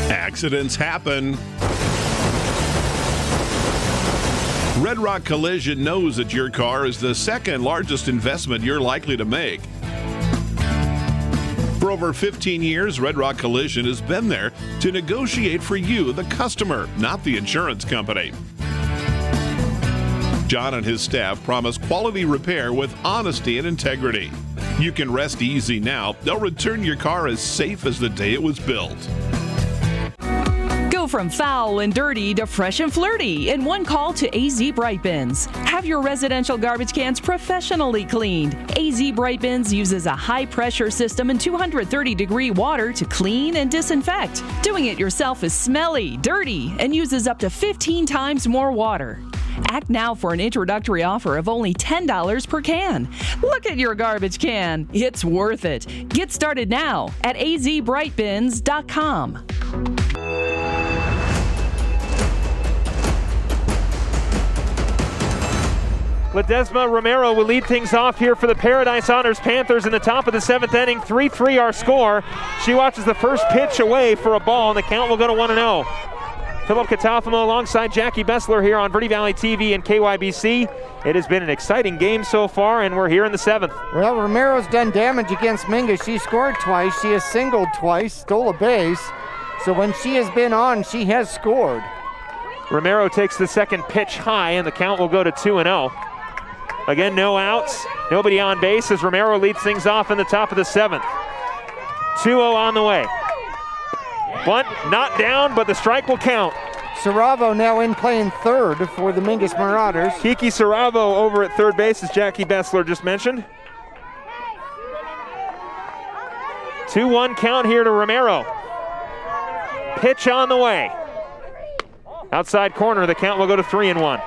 Accidents happen. Red Rock Collision knows that your car is the second largest investment you're likely to make. For over 15 years, Red Rock Collision has been there to negotiate for you, the customer, not the insurance company. John and his staff promise quality repair with honesty and integrity. You can rest easy now. They'll return your car as safe as the day it was built. Go from foul and dirty to fresh and flirty in one call to AZ Bright Bins. Have your residential garbage cans professionally cleaned. AZ Bright Bins uses a high-pressure system and 230-degree water to clean and disinfect. Doing it yourself is smelly, dirty, and uses up to 15 times more water. Act now for an introductory offer of only $10 per can. Look at your garbage can. It's worth it. Get started now at azbrightbins.com. Ledesma Romero will lead things off here for the Paradise Honors Panthers in the top of the 7th inning. 3-3 our score. She watches the first pitch away for a ball, and the count will go to 1-0. Philip Catafamo alongside Jackie Bessler here on Verde Valley TV and KYBC. It has been an exciting game so far, and we're here in the 7th. Well, Romero's done damage against Mingus. She scored twice. She has singled twice, stole a base. So when she has been on, she has scored. Romero takes the second pitch high, and the count will go to 2-0. Again, no outs, nobody on base as Romero leads things off in the top of the 7th. 2-0 on the way. Bunt not down, but the strike will count. Saravo now in playing third for the Mingus Marauders. Kiki Saravo over at third base, as Jackie Bessler just mentioned. 2-1 count here to Romero. Pitch on the way. Outside corner, the count will go to 3-1.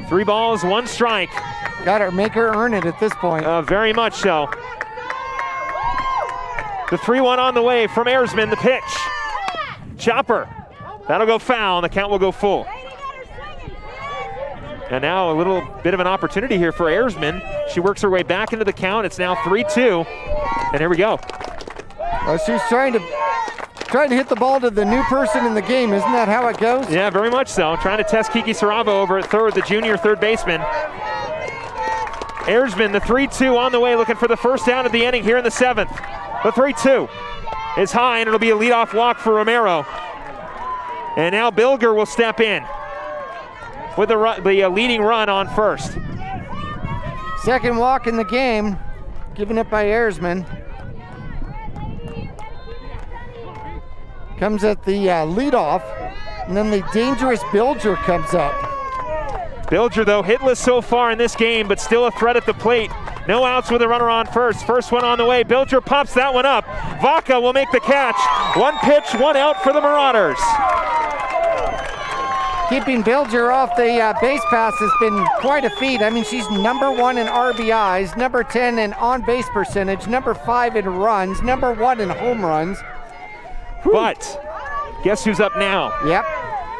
Three balls, one strike. Got to make her earn it at this point. Very much so. The 3-1 on the way from Erzman, the pitch. Chopper, that'll go foul, and the count will go full. And now a little bit of an opportunity here for Erzman. She works her way back into the count. It's now 3-2, and here we go. Well, she's trying to hit the ball to the new person in the game. Isn't that how it goes? Yeah, very much so. Trying to test Kiki Saravo over at third, the junior third baseman. Erzman, the 3-2 on the way, looking for the first down of the inning here in the 7th. The 3-2 is high, and it'll be a leadoff walk for Romero. And now Bilger will step in with the leading run on first. Second walk in the game, given up by Erzman. Comes at the leadoff, and then the dangerous Bilger comes up. Bilger, though, hitless so far in this game, but still a threat at the plate. No outs with a runner on first. First one on the way. Bilger pops that one up. Vaca will make the catch. One pitch, one out for the Marauders. Keeping Bilger off the base pass has been quite a feat. I mean, she's number 1 in RBIs, number 10 in on-base percentage, number 5 in runs, number 1 in home runs. But guess who's up now? Yep,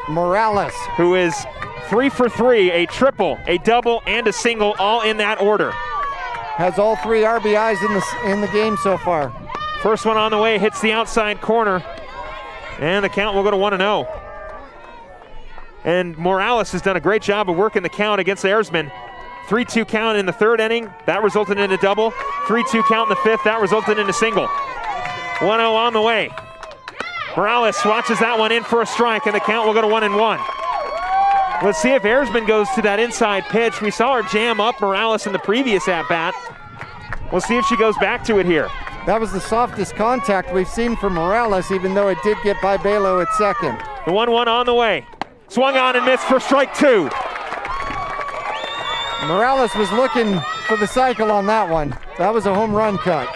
Morales. Who is 3 for 3, a triple, a double, and a single, all in that order. Has all 3 RBIs in the game so far. First one on the way, hits the outside corner, and the count will go to 1-0. And Morales has done a great job of working the count against Erzman. 3-2 count in the 3rd inning, that resulted in a double. 3-2 count in the 5th, that resulted in a single. 1-0 on the way. Morales watches that one in for a strike, and the count will go to 1-1. Let's see if Erzman goes to that inside pitch. We saw her jam up Morales in the previous at-bat. We'll see if she goes back to it here. That was the softest contact we've seen from Morales, even though it did get by Balo at second. The 1-1 on the way. Swung on and missed for strike 2. Morales was looking for the cycle on that one. That was a home run cut.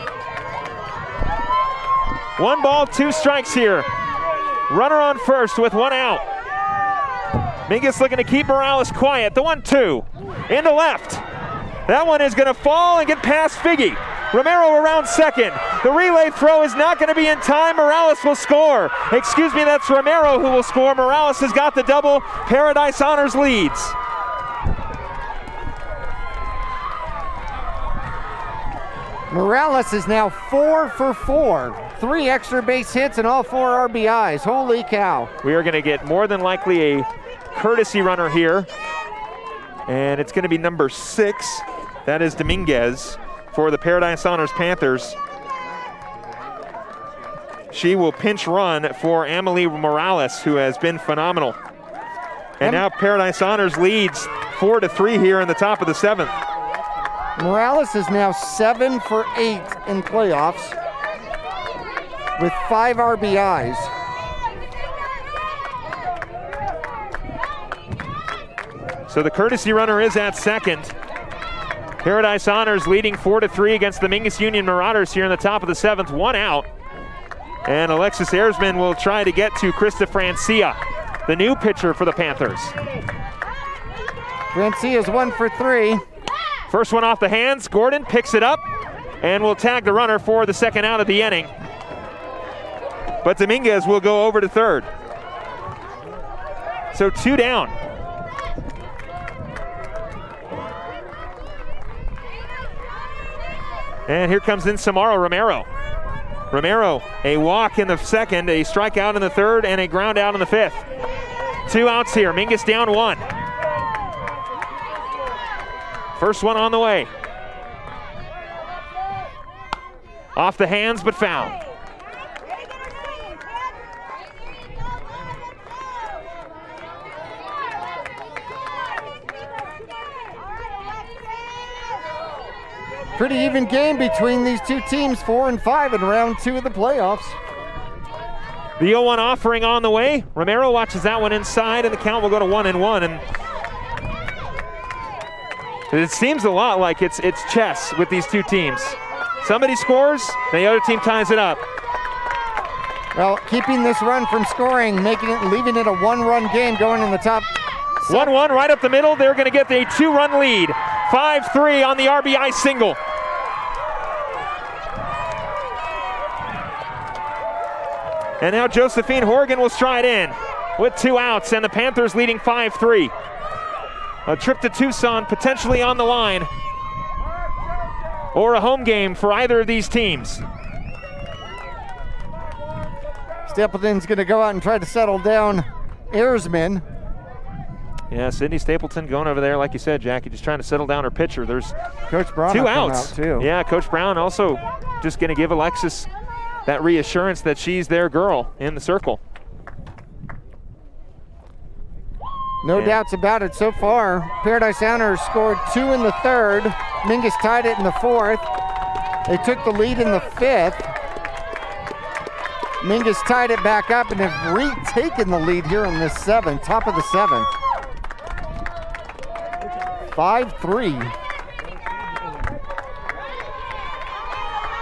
1 ball, 2 strikes here. Runner on first with 1 out. Mingus looking to keep Morales quiet. The 1-2 into left. That one is going to fall and get past Figgy. Romero around second. The relay throw is not going to be in time. Morales will score. Excuse me, that's Romero who will score. Morales has got the double. Paradise Honors leads. Morales is now 4 for 4. 3 extra base hits and all 4 RBIs. Holy cow. We are going to get more than likely a courtesy runner here. And it's going to be number 6. That is Dominguez for the Paradise Honors Panthers. She will pinch run for Amelie Morales, who has been phenomenal. And now Paradise Honors leads 4-3 here in the top of the 7th. Morales is now 7 for 8 in playoffs with 5 RBIs. So the courtesy runner is at second. Paradise Honors leading 4-3 against the Mingus Union Marauders here in the top of the 7th. 1 out. And Alexis Erzman will try to get to Krista Francia, the new pitcher for the Panthers. Francia's 1 for 3. First one off the hands. Gordon picks it up and will tag the runner for the second out of the inning. But Dominguez will go over to third. So 2 down. And here comes in Samara Romero. Romero, a walk in the second, a strikeout in the third, and a ground out in the fifth. 2 outs here. Mingus down 1. First one on the way. Off the hands, but foul. Pretty even game between these two teams, 4 and 5 in round 2 of the playoffs. The 0-1 offering on the way. Romero watches that one inside, and the count will go to 1-1. And it seems a lot like it's chess with these two teams. Somebody scores, the other team ties it up. Well, keeping this run from scoring, leaving it a 1-run game going in the top. 1-1 right up the middle. They're going to get a 2-run lead. 5-3 on the RBI single. And now Josephine Horgan will stride in with 2 outs, and the Panthers leading 5-3. A trip to Tucson potentially on the line, or a home game for either of these teams. Stapleton's going to go out and try to settle down Erzman. Yeah, Sydney Stapleton going over there, like you said, Jackie, just trying to settle down her pitcher. There's Coach Brown 2 outs. Out too. Yeah, Coach Brown also just going to give Alexis that reassurance that she's their girl in the circle. No doubts about it so far. Paradise Sounders scored 2 in the third. Mingus tied it in the fourth. They took the lead in the fifth. Mingus tied it back up and have retaken the lead here in the seventh, top of the seventh. 5-3.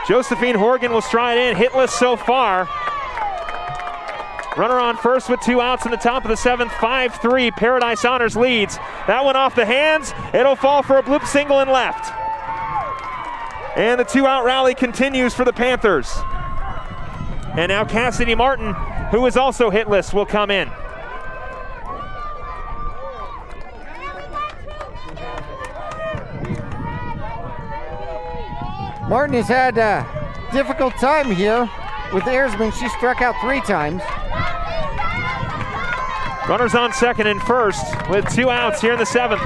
Josephine Horgan will stride in, hitless so far. Runner on first with 2 outs in the top of the seventh. 5-3, Paradise Honors leads. That one off the hands. It'll fall for a bloop single and left. And the 2-out rally continues for the Panthers. And now Cassidy Martin, who is also hitless, will come in. Martin has had a difficult time here with Erzman. She struck out 3 times. Runners on second and first with 2 outs here in the seventh.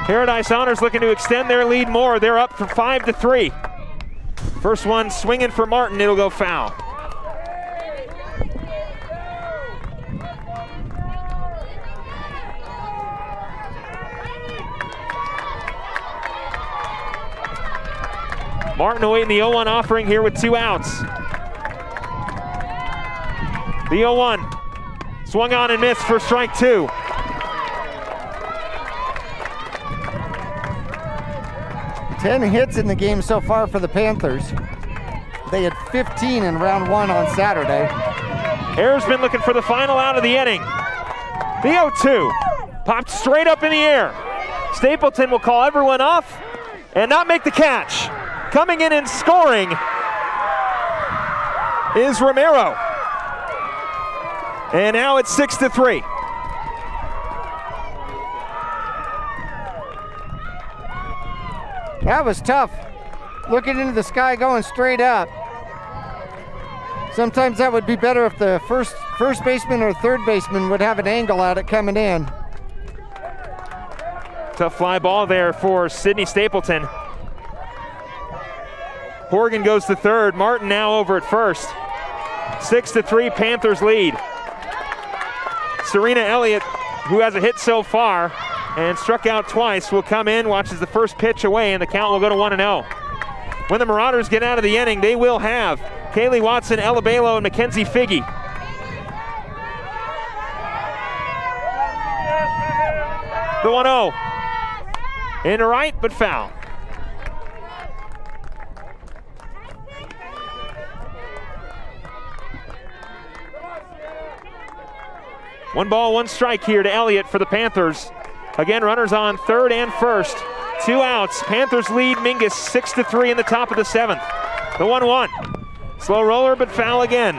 Paradise Honors looking to extend their lead more. They're up for 5-3. First one swinging for Martin, it'll go foul. Martin awaiting the 0-1 offering here with 2 outs. The 0-1 swung on and missed for strike 2. Ten hits in the game so far for the Panthers. They had 15 in round 1 on Saturday. Erzman looking for the final out of the inning. The 0-2 popped straight up in the air. Stapleton will call everyone off and not make the catch. Coming in and scoring is Romero. And now it's 6-3. That was tough. Looking into the sky, going straight up. Sometimes that would be better if the first baseman or third baseman would have an angle at it coming in. Tough fly ball there for Sydney Stapleton. Horgan goes to third. Martin now over at first. 6-3, Panthers lead. Serena Elliott, who has a hit so far and struck out twice, will come in, watches the first pitch away, and the count will go to 1-0. When the Marauders get out of the inning, they will have Kaylee Watson, Ella Balo, and Mackenzie Figge. The 1-0. Into right, but foul. 1 ball, 1 strike here to Elliott for the Panthers. Again, runners on third and first. 2 outs. Panthers lead Mingus 6-3 in the top of the 7th. The 1-1. Slow roller, but foul again.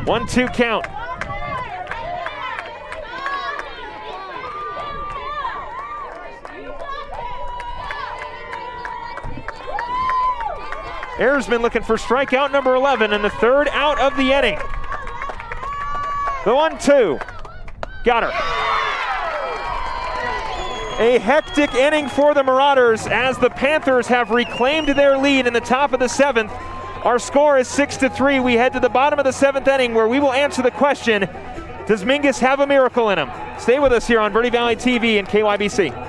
1-2 count. Ersman looking for strikeout number 11 and the 3rd out of the inning. The 1-2. Got her. A hectic inning for the Marauders as the Panthers have reclaimed their lead in the top of the 7th. Our score is 6-3. We head to the bottom of the 7th inning where we will answer the question, does Mingus have a miracle in him? Stay with us here on Verde Valley TV and KYBC.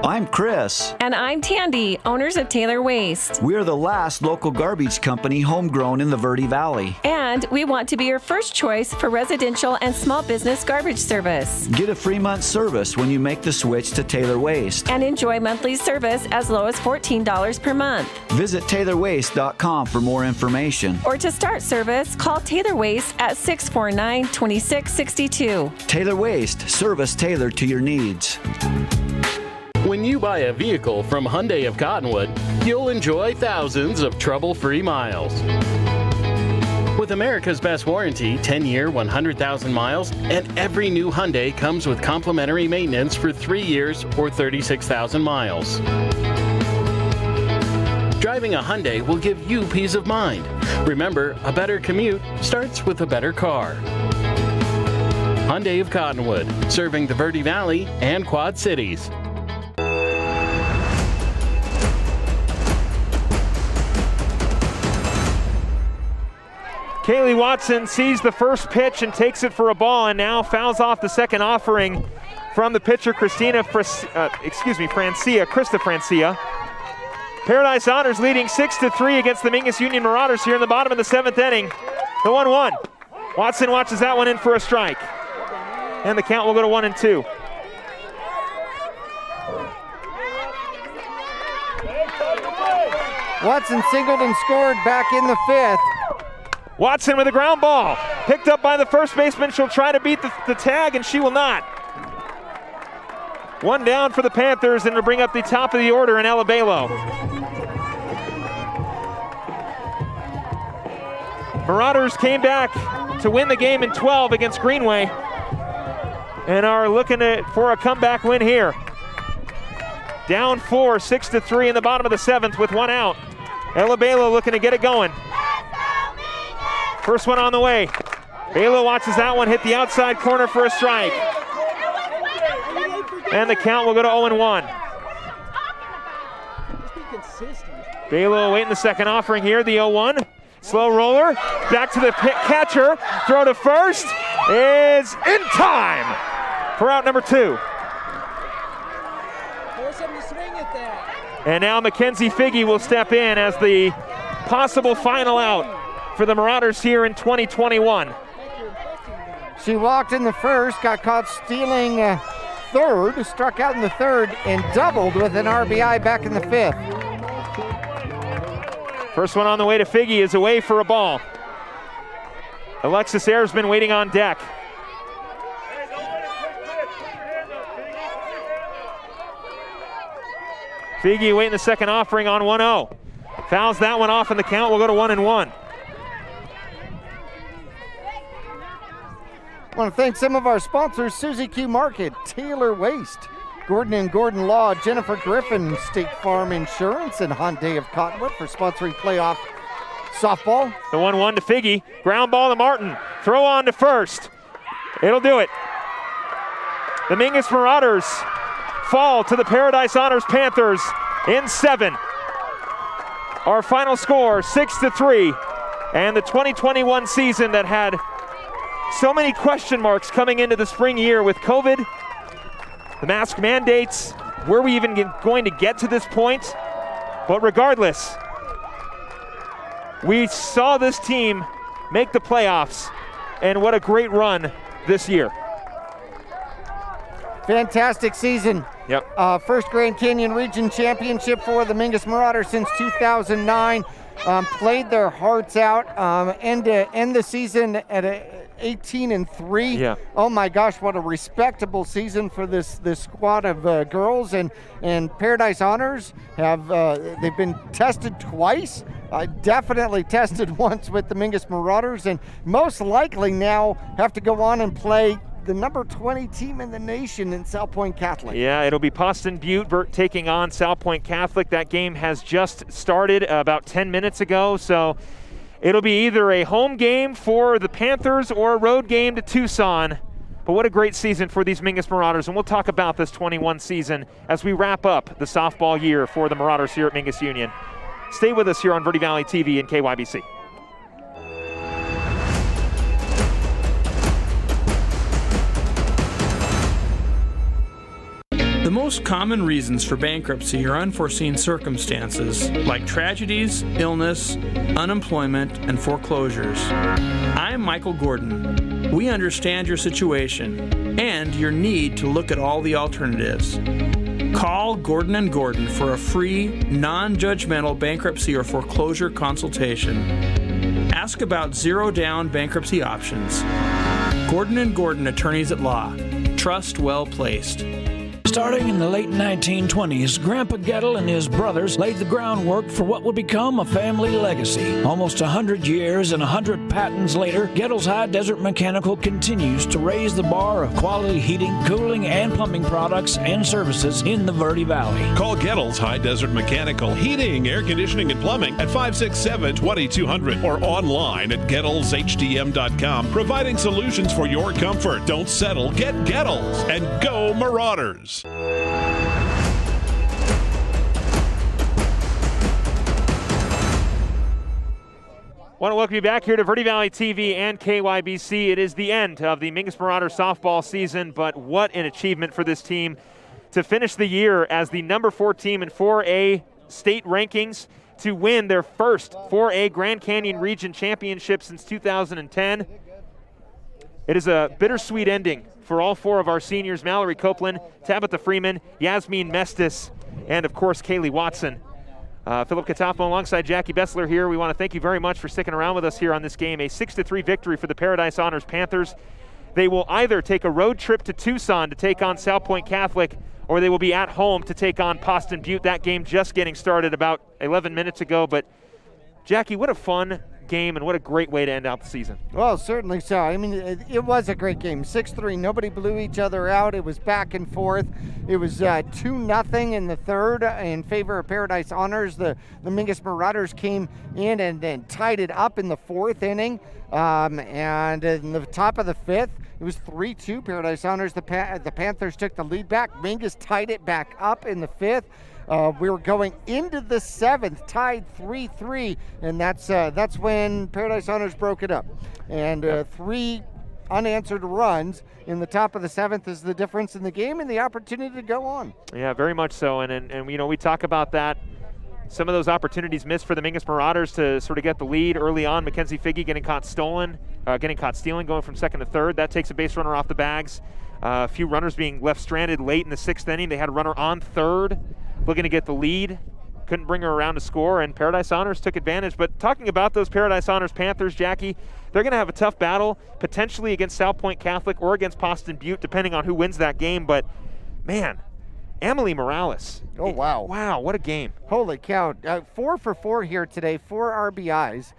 I'm Chris. And I'm Tandy, owners of Taylor Waste. We're the last local garbage company homegrown in the Verde Valley. And we want to be your first choice for residential and small business garbage service. Get a free month service when you make the switch to Taylor Waste. And enjoy monthly service as low as $14 per month. Visit TaylorWaste.com for more information. Or to start service, call Taylor Waste at 649-2662. Taylor Waste, service tailored to your needs. When you buy a vehicle from Hyundai of Cottonwood, you'll enjoy thousands of trouble-free miles. With America's best warranty, 10-year, 100,000 miles, and every new Hyundai comes with complimentary maintenance for 3 years or 36,000 miles. Driving a Hyundai will give you peace of mind. Remember, a better commute starts with a better car. Hyundai of Cottonwood, serving the Verde Valley and Quad Cities. Kaylee Watson sees the first pitch and takes it for a ball and now fouls off the second offering from the pitcher Krista Francia. Paradise Honors leading 6-3 against the Mingus Union Marauders here in the bottom of the 7th inning. The 1-1. Watson watches that one in for a strike. And the count will go to 1-2. Watson singled and scored back in the 5th. Watson with a ground ball. Picked up by the first baseman. She'll try to beat the tag, and she will not. 1 down for the Panthers, and to bring up the top of the order in Elabelo. Marauders came back to win the game in 12 against Greenway and are looking for a comeback win here. Down 4, 6-3 in the bottom of the 7th with 1 out. Elabelo looking to get it going. First one on the way. Balo watches that one hit the outside corner for a strike. And the count will go to 0-1. Balo awaiting the second offering here, the 0-1. Slow roller, back to the catcher. Throw to first is in time for out number 2. And now Mackenzie Figge will step in as the possible final out for the Marauders here in 2021. She walked in the first, got caught stealing third, struck out in the 3rd, and doubled with an RBI back in the 5th. First one on the way to Figge is away for a ball. Alexis Ersman waiting on deck. Figge waiting the second offering on 1-0. Fouls that one off and the count will go to 1-1. I want to thank some of our sponsors: Susie Q Market, Taylor Waste, Gordon & Gordon Law, Jennifer Griffin, State Farm Insurance, and Hyundai of Cottonwood for sponsoring playoff softball. The 1-1 to Figge, ground ball to Martin, throw on to first. It'll do it. The Mingus Marauders fall to the Paradise Honors Panthers in 7. Our final score, 6-3, and the 2021 season that had so many question marks coming into the spring year with COVID, the mask mandates, were we even going to get to this point? But regardless, we saw this team make the playoffs, and what a great run this year. Fantastic season. Yep. First Grand Canyon Region Championship for the Mingus Marauder since 2009. Played their hearts out. End the season at 18-3. Yeah. Oh my gosh, what a respectable season for this squad of girls. And Paradise Honors have they've been tested twice. Definitely tested once with the Mingus Marauders, and most likely now have to go on and play the number 20 team in the nation in South Point Catholic. Yeah, it'll be Poston Butte taking on South Point Catholic. That game has just started about 10 minutes ago, so it'll be either a home game for the Panthers or a road game to Tucson. But what a great season for these Mingus Marauders, and we'll talk about this 21 season as we wrap up the softball year for the Marauders here at Mingus Union. Stay with us here on Verde Valley TV and KYBC. The most common reasons for bankruptcy are unforeseen circumstances like tragedies, illness, unemployment, and foreclosures. I'm Michael Gordon. We understand your situation and your need to look at all the alternatives. Call Gordon & Gordon for a free, non-judgmental bankruptcy or foreclosure consultation. Ask about zero-down bankruptcy options. Gordon & Gordon Attorneys at Law. Trust well placed. Starting in the late 1920s, Grandpa Gettle and his brothers laid the groundwork for what would become a family legacy. Almost 100 years and 100 patents later, Gettle's High Desert Mechanical continues to raise the bar of quality heating, cooling, and plumbing products and services in the Verde Valley. Call Gettle's High Desert Mechanical Heating, Air Conditioning, and Plumbing at 567-2200 or online at GettlesHDM.com, providing solutions for your comfort. Don't settle, get Gettles, and go Marauders. Want to welcome you back here to Verde Valley TV and KYBC. It is the end of the Mingus Marauder softball season, but what an achievement for this team to finish the year as the number 4 team in 4A state rankings, to win their first 4A Grand Canyon Region Championship since 2010. It is a bittersweet ending for all 4 of our seniors: Mallerie Copeland, Tabitha Freeman, Yasmin Mestis, and of course Kaylee Watson. Philip Catafo alongside Jackie Bessler here. We want to thank you very much for sticking around with us here on this game. A 6-3 victory for the Paradise Honors Panthers. They will either take a road trip to Tucson to take on South Point Catholic, or they will be at home to take on Poston Butte. That game just getting started about 11 minutes ago. But Jackie, what a fun game and what a great way to end out the season. Well, certainly so. I mean, it was a great game. 6-3. Nobody blew each other out. It was back and forth. It was 2-0 in the third in favor of Paradise Honors. The Mingus Marauders came in and then tied it up in the 4th inning. And in the top of the 5th, it was 3-2 Paradise Honors. The Panthers took the lead back. Mingus tied it back up in the 5th. We were going into the 7th, tied 3-3, and that's when Paradise Honors broke it up. And 3 unanswered runs in the top of the 7th is the difference in the game and the opportunity to go on. Yeah, very much so. And you know, we talk about that. Some of those opportunities missed for the Mingus Marauders to sort of get the lead early on. Mackenzie Figge getting caught stealing, going from 2nd to 3rd. That takes a base runner off the bags. A few runners being left stranded late in the 6th inning. They had a runner on 3rd, looking to get the lead. Couldn't bring her around to score, and Paradise Honors took advantage. But talking about those Paradise Honors Panthers, Jackie, they're going to have a tough battle, potentially against South Point Catholic or against Poston Butte, depending on who wins that game. But, man, Emily Morales. Oh, wow. Wow, what a game. Holy cow. 4 for 4 here today, 4 RBIs.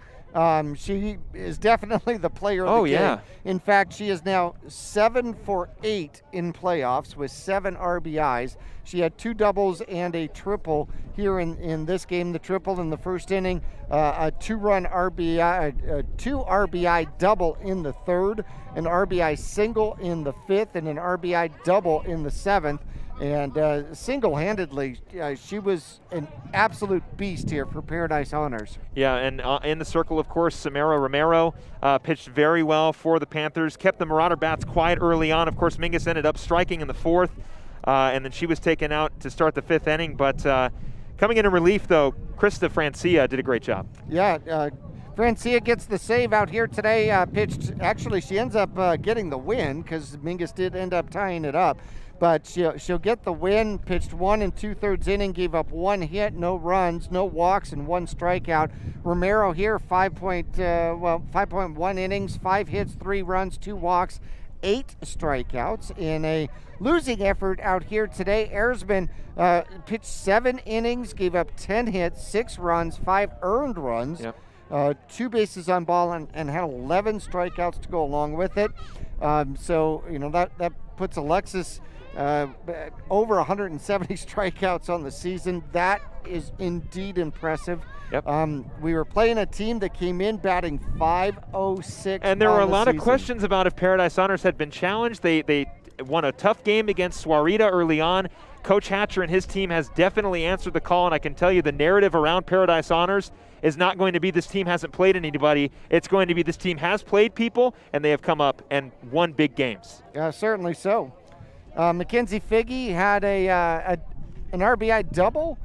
She is definitely the player of the game. Yeah. In fact, she is now 7 for 8 in playoffs with 7 RBIs. She had 2 doubles and a triple here in this game. The triple in the 1st inning, a 2-run RBI, a 2 RBI double in the 3rd, an RBI single in the 5th, and an RBI double in the 7th. And single-handedly, she was an absolute beast here for Paradise Honors. Yeah, and in the circle, of course, Samara Romero pitched very well for the Panthers, kept the Marauder bats quiet early on. Of course, Mingus ended up striking in the 4th, and then she was taken out to start the 5th inning. But coming in relief, though, Krista Francia did a great job. Yeah, Francia gets the save out here today. Pitched, actually, she ends up getting the win because Mingus did end up tying it up. but she'll get the win. Pitched 1 2/3 inning, gave up 1 hit, no runs, no walks, and 1 strikeout. Romero here, 5.1 innings, 5 hits, 3 runs, 2 walks, 8 strikeouts in a losing effort out here today. Erzman pitched 7 innings, gave up 10 hits, 6 runs, 5 earned runs, 2 bases on ball, and had 11 strikeouts to go along with it. So, that puts Alexis over 170 strikeouts on the season. That is indeed impressive. Yep. We were playing a team that came in batting .506. And there were a lot of questions about if Paradise Honors had been challenged. They won a tough game against Swarita early on. Coach Hatcher and his team has definitely answered the call, and I can tell you the narrative around Paradise Honors is not going to be this team hasn't played anybody. It's going to be this team has played people, and they have come up and won big games. Certainly so. Mackenzie Figge had an RBI double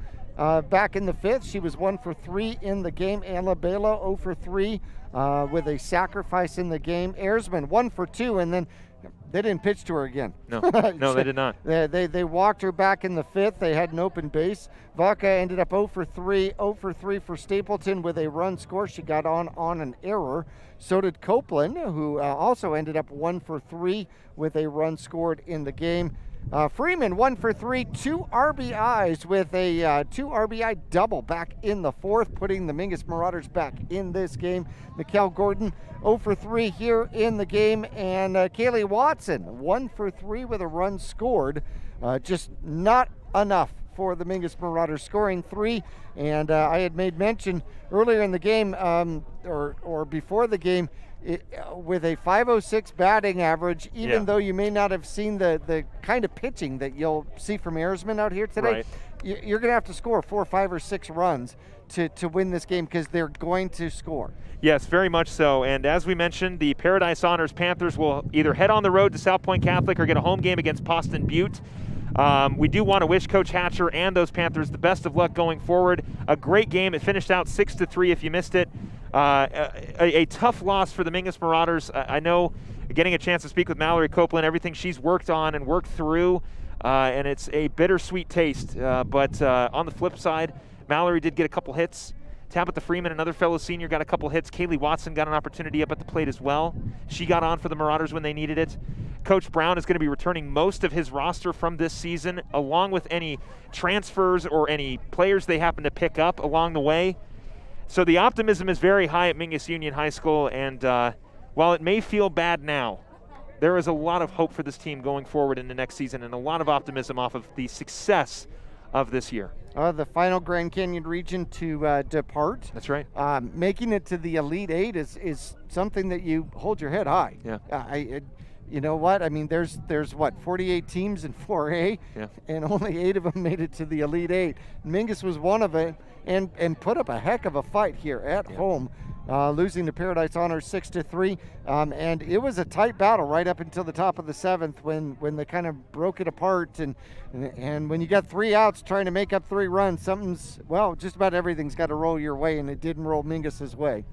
back in the 5th. She was 1 for 3 in the game. Anna Bela 0 for 3 with a sacrifice in the game. Erzman 1 for 2, and then they didn't pitch to her again. No, they did not. They walked her back in the 5th. They had an open base. Vaca ended up 0 for 3 for Stapleton with a run score. She got on an error. So did Copeland, who also ended up 1 for 3 with a run scored in the game. Freeman 1 for 3, 2 RBIs with a 2 RBI double back in the 4th, putting the Mingus Marauders back in this game. Mikkel Gordon 0 for 3 here in the game, and Kaylee Watson 1 for 3 with a run scored. Just not enough for the Mingus Marauders, scoring 3. And I had made mention earlier in the game, or before the game, with a .506 batting average, even though you may not have seen the kind of pitching that you'll see from Erzman out here today, you're going to have to score 4, 5, or 6 runs to win this game, because they're going to score. Yes, very much so. And as we mentioned, the Paradise Honors Panthers will either head on the road to South Point Catholic or get a home game against Poston Butte. We do want to wish Coach Hatcher and those Panthers the best of luck going forward. A great game. It finished out 6-3 if you missed it. A tough loss for the Mingus Marauders. I know, getting a chance to speak with Mallerie Copeland, everything she's worked on and worked through, and it's a bittersweet taste. But on the flip side, Mallerie did get a couple hits. Tabitha Freeman, another fellow senior, got a couple hits. Kaylee Watson got an opportunity up at the plate as well. She got on for the Marauders when they needed it. Coach Brown is going to be returning most of his roster from this season, along with any transfers or any players they happen to pick up along the way. So the optimism is very high at Mingus Union High School, and while it may feel bad now, there is a lot of hope for this team going forward in the next season, and a lot of optimism off of the success of this year. The final Grand Canyon region to depart. That's right. Making it to the Elite 8 is something that you hold your head high. Yeah. You know what? I mean, there's what, 48 teams in 4A, and only 8 of them made it to the Elite 8. Mingus was one of it, and put up a heck of a fight here at home, losing to Paradise Honors 6-3. And it was a tight battle right up until the top of the 7th when they kind of broke it apart. And when you got 3 outs trying to make up 3 runs, just about everything's got to roll your way, and it didn't roll Mingus's way.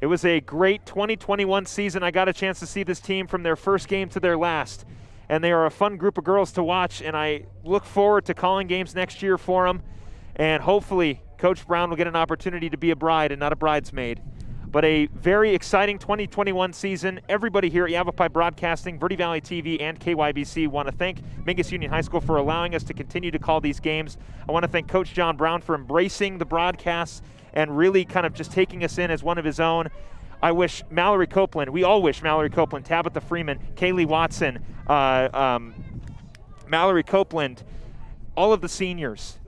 It was a great 2021 season. I got a chance to see this team from their first game to their last, and they are a fun group of girls to watch, and I look forward to calling games next year for them, and hopefully Coach Brown will get an opportunity to be a bride and not a bridesmaid. But a very exciting 2021 season. Everybody here at Yavapai Broadcasting, Verde Valley TV, and KYBC want to thank Mingus Union High School for allowing us to continue to call these games. I want to thank Coach John Brown for embracing the broadcasts and really kind of just taking us in as one of his own. I wish Mallerie Copeland, we all wish Mallerie Copeland, Tabitha Freeman, Kaylee Watson, Mallerie Copeland, all of the seniors,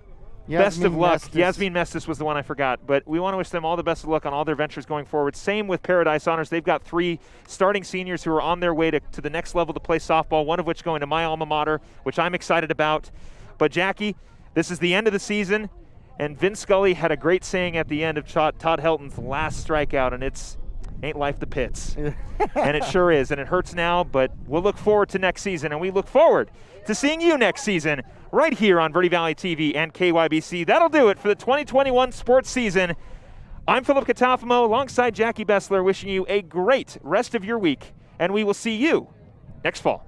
best of luck. Yasmin Mestis was the one I forgot, but we want to wish them all the best of luck on all their ventures going forward. Same with Paradise Honors. They've got 3 starting seniors who are on their way to the next level to play softball, one of which going to my alma mater, which I'm excited about. But Jackie, this is the end of the season. And Vince Scully had a great saying at the end of Todd Helton's last strikeout, and it's, ain't life the pits. And it sure is, and it hurts now, but we'll look forward to next season, and we look forward to seeing you next season right here on Verde Valley TV and KYBC. That'll do it for the 2021 sports season. I'm Philip Catafamo alongside Jackie Bessler, wishing you a great rest of your week, and we will see you next fall.